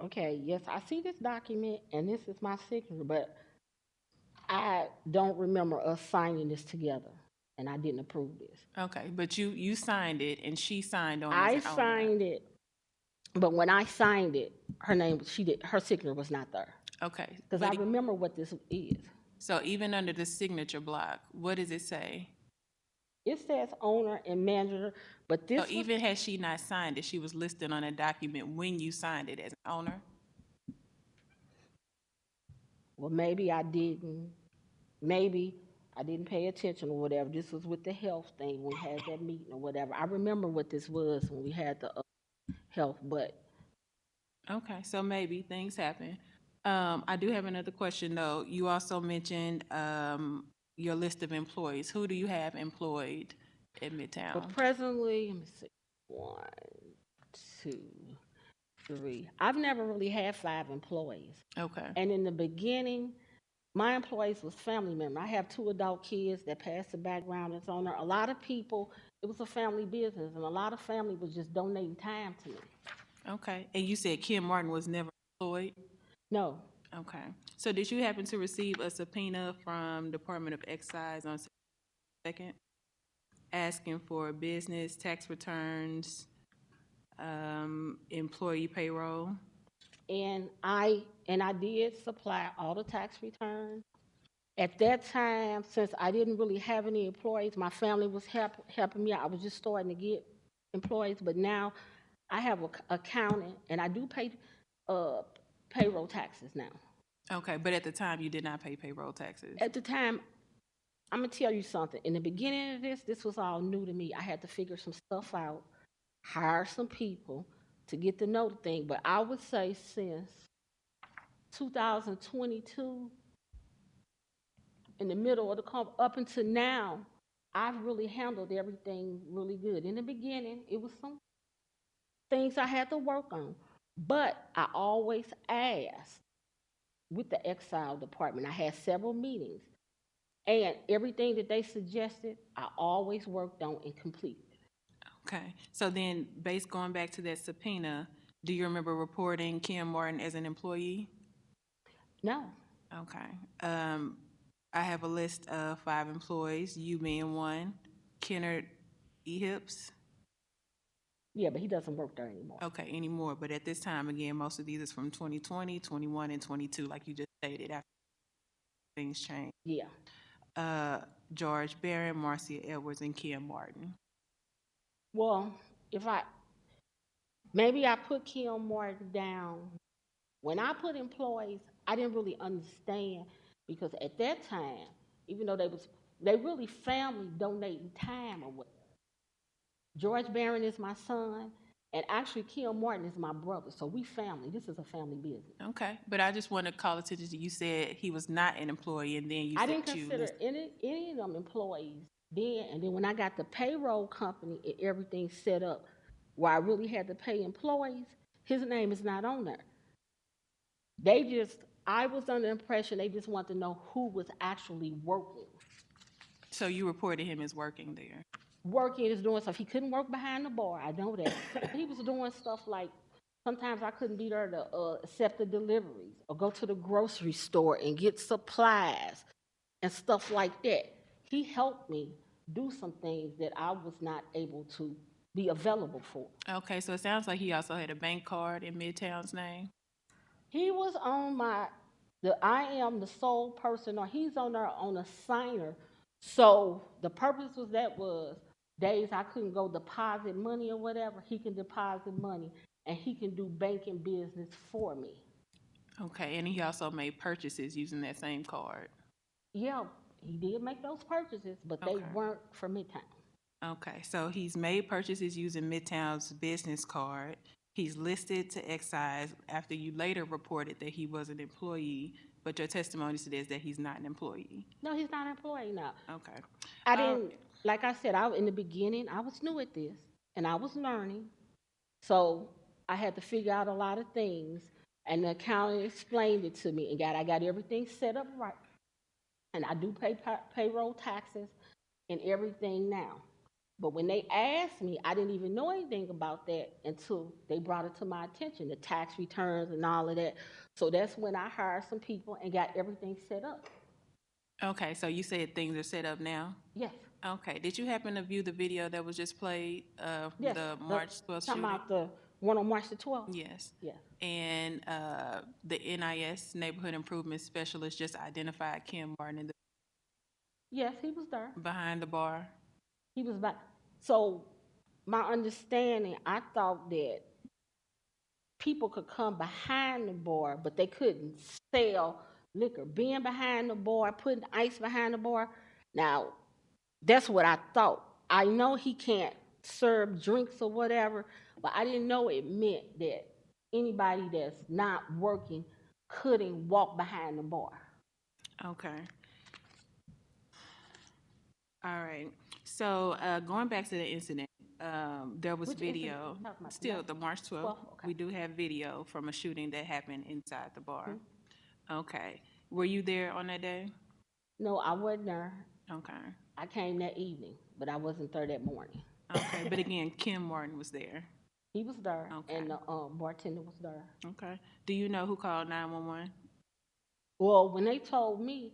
[SPEAKER 11] Okay, yes, I see this document, and this is my signature, but I don't remember us signing this together, and I didn't approve this.
[SPEAKER 3] Okay, but you signed it and she signed on
[SPEAKER 11] I
[SPEAKER 3] as an owner.
[SPEAKER 11] signed it, but when I signed it, her signature was not there.
[SPEAKER 3] Okay,
[SPEAKER 11] Because I remember what this is.
[SPEAKER 3] so even under the signature block, what does it say?
[SPEAKER 11] It says owner and manager, but this
[SPEAKER 3] So
[SPEAKER 11] was,
[SPEAKER 3] even had she not signed it, she was listed on a document when you signed it as an owner?
[SPEAKER 11] well, maybe I didn't pay attention or whatever. This was with the health thing, when we had that meeting or whatever. I remember what this was when we had the health, but
[SPEAKER 3] Okay, so maybe things happen. I do have another question though. You also mentioned your list of employees. Who do you have employed at Midtown?
[SPEAKER 11] but presently, let me see, 1, 2, 3. I've never really had 5 employees.
[SPEAKER 3] Okay,
[SPEAKER 11] And in the beginning, my employees was family members. I have 2 adult kids that passed the background that's on there. A lot of people, it was a family business, and a lot of family was just donating time to me.
[SPEAKER 3] okay. And you said Kim Martin was never employed?
[SPEAKER 11] No,
[SPEAKER 3] Okay. So did you happen to receive a subpoena from Department of Excise on September 2nd asking for business tax returns, employee payroll?
[SPEAKER 11] and I did supply all the tax returns. At that time, since I didn't really have any employees, my family was helping me out. I was just starting to get employees, but now I have an accountant, and I do pay payroll taxes now.
[SPEAKER 3] Okay, but at the time you did not pay payroll taxes.
[SPEAKER 11] At the time, I'm gonna tell you something. In the beginning of this was all new to me. I had to figure some stuff out, hire some people to get to know the thing. But I would say since 2022, in the middle of the up until now, I've really handled everything really good. In the beginning, it was some things I had to work on, but I always asked with the exile department. I had several meetings, and everything that they suggested, I always worked on and completed.
[SPEAKER 3] Okay, so then going back to that subpoena, do you remember reporting Kim Martin as an employee?
[SPEAKER 11] No,
[SPEAKER 3] Okay. I have a list of 5 employees, you being one, Kennard E. Hips.
[SPEAKER 11] yeah, but he doesn't work there anymore.
[SPEAKER 3] Okay, anymore, but at this time, again, most of these is from 2020, 21, and 22, like you just stated, after things changed.
[SPEAKER 11] Yeah.
[SPEAKER 3] George Barron, Marcia Edwards, and Kim Martin.
[SPEAKER 11] Well, maybe I put Kim Martin down. When I put employees, I didn't really understand, because at that time, even though they really family donating time or whatever. George Barron is my son, and actually Kim Martin is my brother, so we family. This is a family business.
[SPEAKER 3] Okay, but I just want to call attention to, you said he was not an employee, and then you
[SPEAKER 11] I
[SPEAKER 3] said
[SPEAKER 11] didn't consider any of them employees then, and then when I got the payroll company and everything set up where I really had to pay employees, his name is not on there. I was under the impression they just wanted to know who was actually working.
[SPEAKER 3] So you reported him as working there?
[SPEAKER 11] Working is doing stuff. He couldn't work behind the bar, I know that. He was doing stuff like, sometimes I couldn't be there to accept the deliveries or go to the grocery store and get supplies and stuff like that. He helped me do some things that I was not able to be available for.
[SPEAKER 3] Okay, so it sounds like he also had a bank card in Midtown's name?
[SPEAKER 11] He was on I am the sole person, or he's on there on a signer. So the purpose was days I couldn't go deposit money or whatever, he can deposit money and he can do banking business for me.
[SPEAKER 3] Okay, and he also made purchases using that same card.
[SPEAKER 11] Yeah, he did make those purchases, but they
[SPEAKER 3] Okay.
[SPEAKER 11] weren't for Midtown.
[SPEAKER 3] Okay, so he's made purchases using Midtown's business card. He's listed to excise after you later reported that he was an employee, but your testimony says that he's not an employee.
[SPEAKER 11] No, he's not an employee now.
[SPEAKER 3] Okay.
[SPEAKER 11] I didn't, like I said, in the beginning, I was new at this, and I was learning. So I had to figure out a lot of things, and the accountant explained it to me, and I got everything set up right. And I do pay payroll taxes and everything now. But when they asked me, I didn't even know anything about that until they brought it to my attention, the tax returns and all of that. So that's when I hired some people and got everything set up.
[SPEAKER 3] Okay, so you said things are set up now?
[SPEAKER 11] Yes.
[SPEAKER 3] Okay, did you happen to view the video that was just played of
[SPEAKER 11] Yes.
[SPEAKER 3] the March 12th
[SPEAKER 11] Talking
[SPEAKER 3] shooting?
[SPEAKER 11] about the one on March the 12th?
[SPEAKER 3] Yes.
[SPEAKER 11] Yes.
[SPEAKER 3] And the NIS, Neighborhood Improvement Specialist, just identified Kim Martin in the,
[SPEAKER 11] Yes, he was there.
[SPEAKER 3] behind the bar?
[SPEAKER 11] He was back. So my understanding, I thought that people could come behind the bar, but they couldn't sell liquor. Being behind the bar, putting ice behind the bar. Now, that's what I thought. I know he can't serve drinks or whatever, but I didn't know it meant that anybody that's not working couldn't walk behind the bar.
[SPEAKER 3] Okay. All right. So going back to the incident, there was
[SPEAKER 11] Which incident
[SPEAKER 3] video,
[SPEAKER 11] you talking about?
[SPEAKER 3] still the March 12th.
[SPEAKER 11] 12th? Okay.
[SPEAKER 3] We do have video from a shooting that happened inside the bar. Okay. Were you there on that day?
[SPEAKER 11] No, I wasn't there.
[SPEAKER 3] Okay.
[SPEAKER 11] I came that evening, but I wasn't there that morning.
[SPEAKER 3] Okay. But again, Kim Martin was there.
[SPEAKER 11] He was there,
[SPEAKER 3] Okay.
[SPEAKER 11] and the bartender was there.
[SPEAKER 3] Okay. Do you know who called 911?
[SPEAKER 11] Well, when they told me,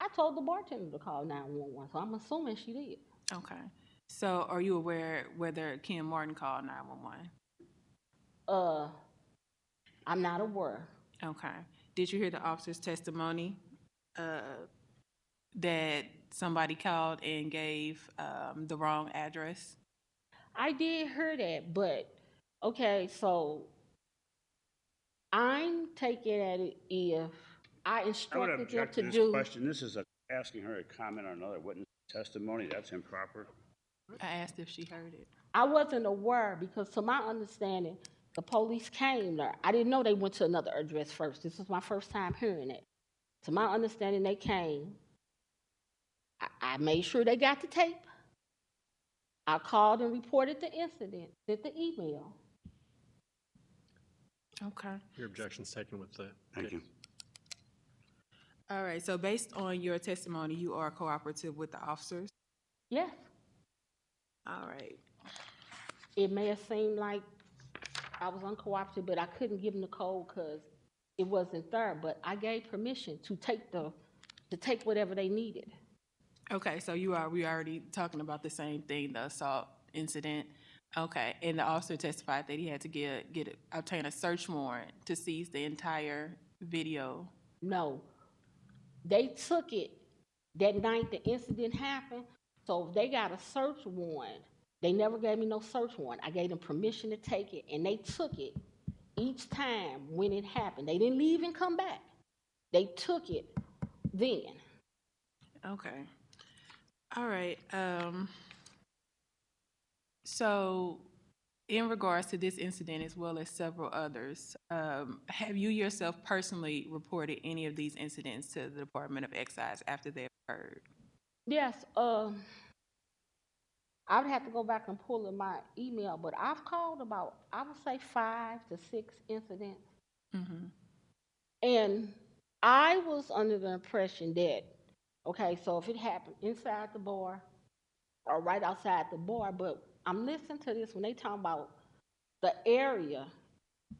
[SPEAKER 11] I told the bartender to call 911, so I'm assuming she did.
[SPEAKER 3] Okay. So are you aware whether Kim Martin called 911?
[SPEAKER 11] I'm not aware.
[SPEAKER 3] Okay. Did you hear the officer's testimony that somebody called and gave the wrong address?
[SPEAKER 11] I did hear that, but okay, so I'm taking at it if I
[SPEAKER 1] I would
[SPEAKER 11] instructed them
[SPEAKER 1] object
[SPEAKER 11] to
[SPEAKER 1] to this
[SPEAKER 11] do.
[SPEAKER 1] question. This is asking her to comment on another witness testimony. That's improper.
[SPEAKER 3] I asked if she heard it.
[SPEAKER 11] I wasn't aware because, to my understanding, the police came there. I didn't know they went to another address first. This was my first time hearing it. To my understanding, they came. I made sure they got the tape. I called and reported the incident, sent the email.
[SPEAKER 3] Okay.
[SPEAKER 2] Your objection's taken with the
[SPEAKER 1] Thank you.
[SPEAKER 3] All right. So based on your testimony, you are cooperative with the officers?
[SPEAKER 11] Yes,
[SPEAKER 3] All right.
[SPEAKER 11] it may have seemed like I was uncooperative, but I couldn't give them the code because it wasn't there. But I gave permission to take whatever they needed.
[SPEAKER 3] Okay. So we already talking about the same thing, the assault incident. Okay. And the officer testified that he had to obtain a search warrant to seize the entire video.
[SPEAKER 11] No, they took it that night the incident happened. So they got a search warrant. They never gave me no search warrant. I gave them permission to take it, and they took it each time when it happened. They didn't leave and come back. They took it then.
[SPEAKER 3] Okay. All right. So in regards to this incident as well as several others, have you yourself personally reported any of these incidents to the Department of Excise after they occurred?
[SPEAKER 11] Yes, I would have to go back and pull in my email, but I've called about, I would say 5 to 6 incidents.
[SPEAKER 3] Mm-hmm.
[SPEAKER 11] And I was under the impression that, okay, so if it happened inside the bar or right outside the bar, but I'm listening to this when they talk about the area.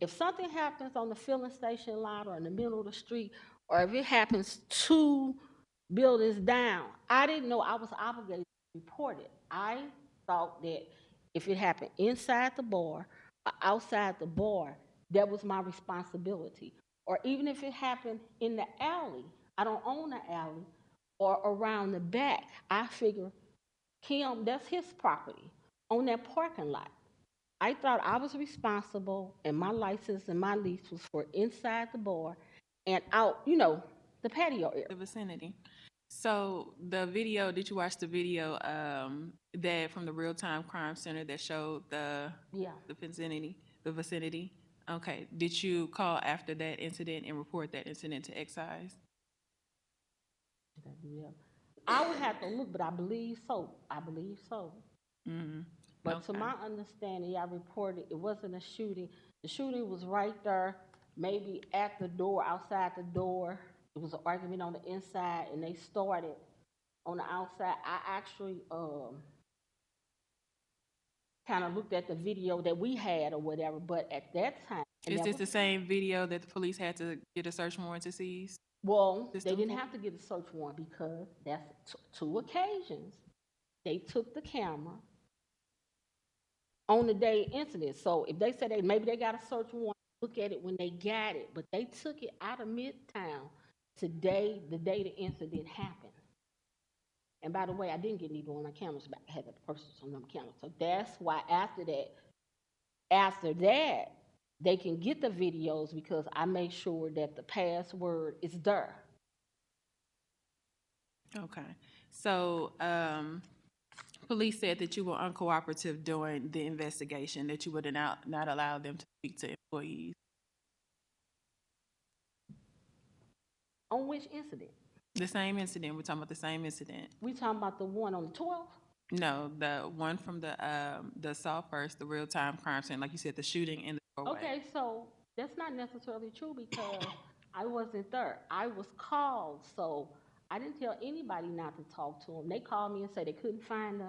[SPEAKER 11] If something happens on the filling station lot or in the middle of the street, or if it happens 2 buildings down, I didn't know I was obligated to report it. I thought that if it happened inside the bar or outside the bar, that was my responsibility. Or even if it happened in the alley, I don't own the alley, or around the back, I figure, Kim, that's his property on that parking lot. I thought I was responsible, and my license and my lease was for inside the bar and out, the patio area.
[SPEAKER 3] The vicinity. So the video, did you watch the video that from the Real Time Crime Center that showed
[SPEAKER 11] Yeah.
[SPEAKER 3] the vicinity? The vicinity? Okay. Did you call after that incident and report that incident to excise?
[SPEAKER 11] Did I do that? I would have to look, but I believe so. I believe so. But to
[SPEAKER 3] Okay.
[SPEAKER 11] my understanding, I reported it wasn't a shooting. The shooting was right there, maybe at the door, outside the door. It was an argument on the inside, and they started on the outside. I actually kind of looked at the video that we had or whatever, but at that time, and
[SPEAKER 3] Is
[SPEAKER 11] that
[SPEAKER 3] this
[SPEAKER 11] was-
[SPEAKER 3] the same video that the police had to get a search warrant to seize?
[SPEAKER 11] well,
[SPEAKER 3] This
[SPEAKER 11] they
[SPEAKER 3] the
[SPEAKER 11] didn't
[SPEAKER 3] report?
[SPEAKER 11] have to get a search warrant because that's two occasions. They took the camera on the day incident. So if they said maybe they got a search warrant, look at it when they got it, but they took it out of Midtown today, the day the incident happened. And by the way, I didn't get neither one of my cameras back. I had the persons on them cameras. So that's why after that, they can get the videos because I make sure that the password is there.
[SPEAKER 3] Okay. So, police said that you were uncooperative during the investigation, that you would not allow them to speak to employees.
[SPEAKER 11] On which incident?
[SPEAKER 3] The same incident, we're talking about the same incident.
[SPEAKER 11] We talking about the one on the 12th?
[SPEAKER 3] No, the one from the assault first, the Real Time Crime Center, like you said, the shooting in the doorway.
[SPEAKER 11] Okay, so that's not necessarily true because I wasn't there. I was called, so I didn't tell anybody not to talk to them. They called me and said they couldn't find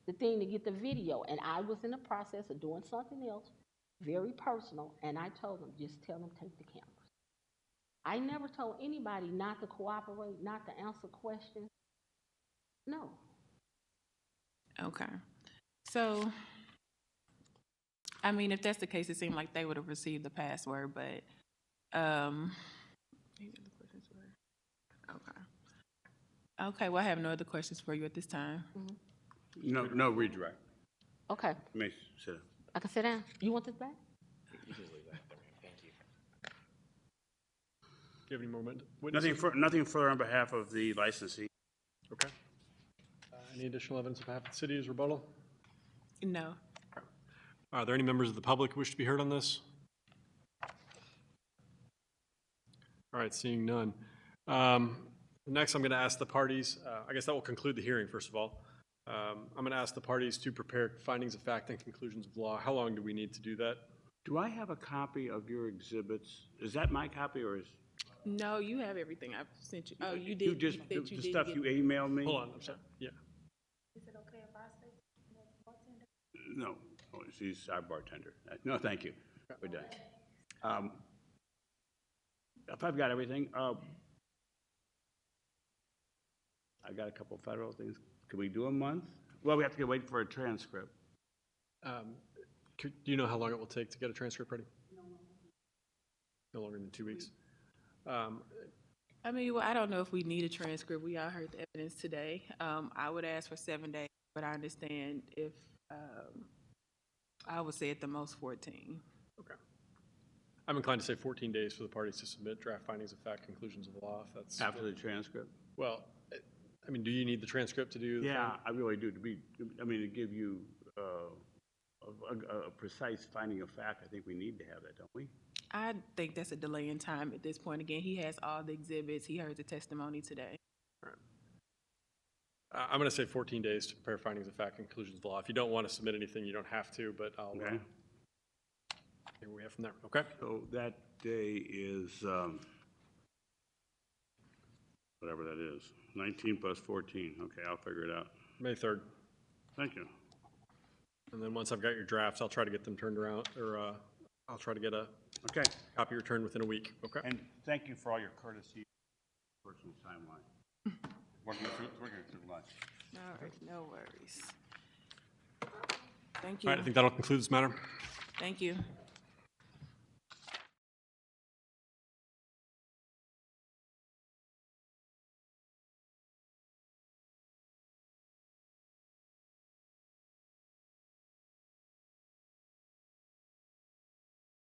[SPEAKER 11] the thing to get the video, and I was in the process of doing something else, very personal, and I told them, just tell them take the cameras. I never told anybody not to cooperate, not to answer questions. No.
[SPEAKER 3] Okay. So, I mean, if that's the case, it seemed like they would have received the password, but, okay. Okay, well, I have no other questions for you at this time.
[SPEAKER 1] No redirect.
[SPEAKER 11] Okay,
[SPEAKER 1] You may sit down.
[SPEAKER 11] I can sit down. You want this back?
[SPEAKER 2] Do you have any more witnesses?
[SPEAKER 1] Nothing further on behalf of the licensee.
[SPEAKER 2] Okay. Any additional evidence on behalf of the city as rebuttal?
[SPEAKER 3] No.
[SPEAKER 2] Are there any members of the public who wish to be heard on this? All right, seeing none. Next, I'm going to ask the parties, I guess that will conclude the hearing, first of all. I'm going to ask the parties to prepare findings of fact and conclusions of law. How long do we need to do that?
[SPEAKER 1] Do I have a copy of your exhibits? Is that my copy or is?
[SPEAKER 3] No, you have everything I've sent you. Oh, you
[SPEAKER 1] You
[SPEAKER 3] did.
[SPEAKER 1] just,
[SPEAKER 3] said
[SPEAKER 1] the
[SPEAKER 3] did
[SPEAKER 1] stuff
[SPEAKER 3] get-
[SPEAKER 1] you emailed me?
[SPEAKER 2] Hold on, I'm sorry. Yeah.
[SPEAKER 1] No, oh, she's our bartender. No, thank you. We're done. If I've got everything, I got a couple federal things. Can we do a month? Well, we have to wait for a transcript.
[SPEAKER 2] Do you know how long it will take to get a transcript ready? No longer than 2 weeks.
[SPEAKER 3] I mean, well, I don't know if we need a transcript. We all heard the evidence today. I would ask for 7 days, but I understand if, I would say at the most 14.
[SPEAKER 2] Okay. I'm inclined to say 14 days for the parties to submit draft findings of fact, conclusions of law, if that's.
[SPEAKER 1] After the transcript?
[SPEAKER 2] Well, I mean, do you need the transcript to do?
[SPEAKER 1] Yeah, I really do, to give you a precise finding of fact. I think we need to have that, don't we?
[SPEAKER 3] I think that's a delay in time at this point. Again, he has all the exhibits. He heard the testimony today.
[SPEAKER 2] All right. I'm going to say 14 days to prepare findings of fact, conclusions of law. If you don't want to submit anything, you don't have to, but I'll,
[SPEAKER 1] Okay.
[SPEAKER 2] here we have from there. Okay?
[SPEAKER 1] So that day is, whatever that is, 19 plus 14. Okay, I'll figure it out.
[SPEAKER 2] May 3rd.
[SPEAKER 1] Thank you.
[SPEAKER 2] And then once I've got your drafts, I'll try to get them turned around, or I'll try to get a
[SPEAKER 1] Okay,
[SPEAKER 2] copy returned within a week. Okay?
[SPEAKER 1] and thank you for all your courtesy, personal timeline. Working through lunch.
[SPEAKER 3] All right, no worries. Thank
[SPEAKER 2] All right, I
[SPEAKER 3] you.
[SPEAKER 2] think that'll conclude this matter.
[SPEAKER 3] Thank you.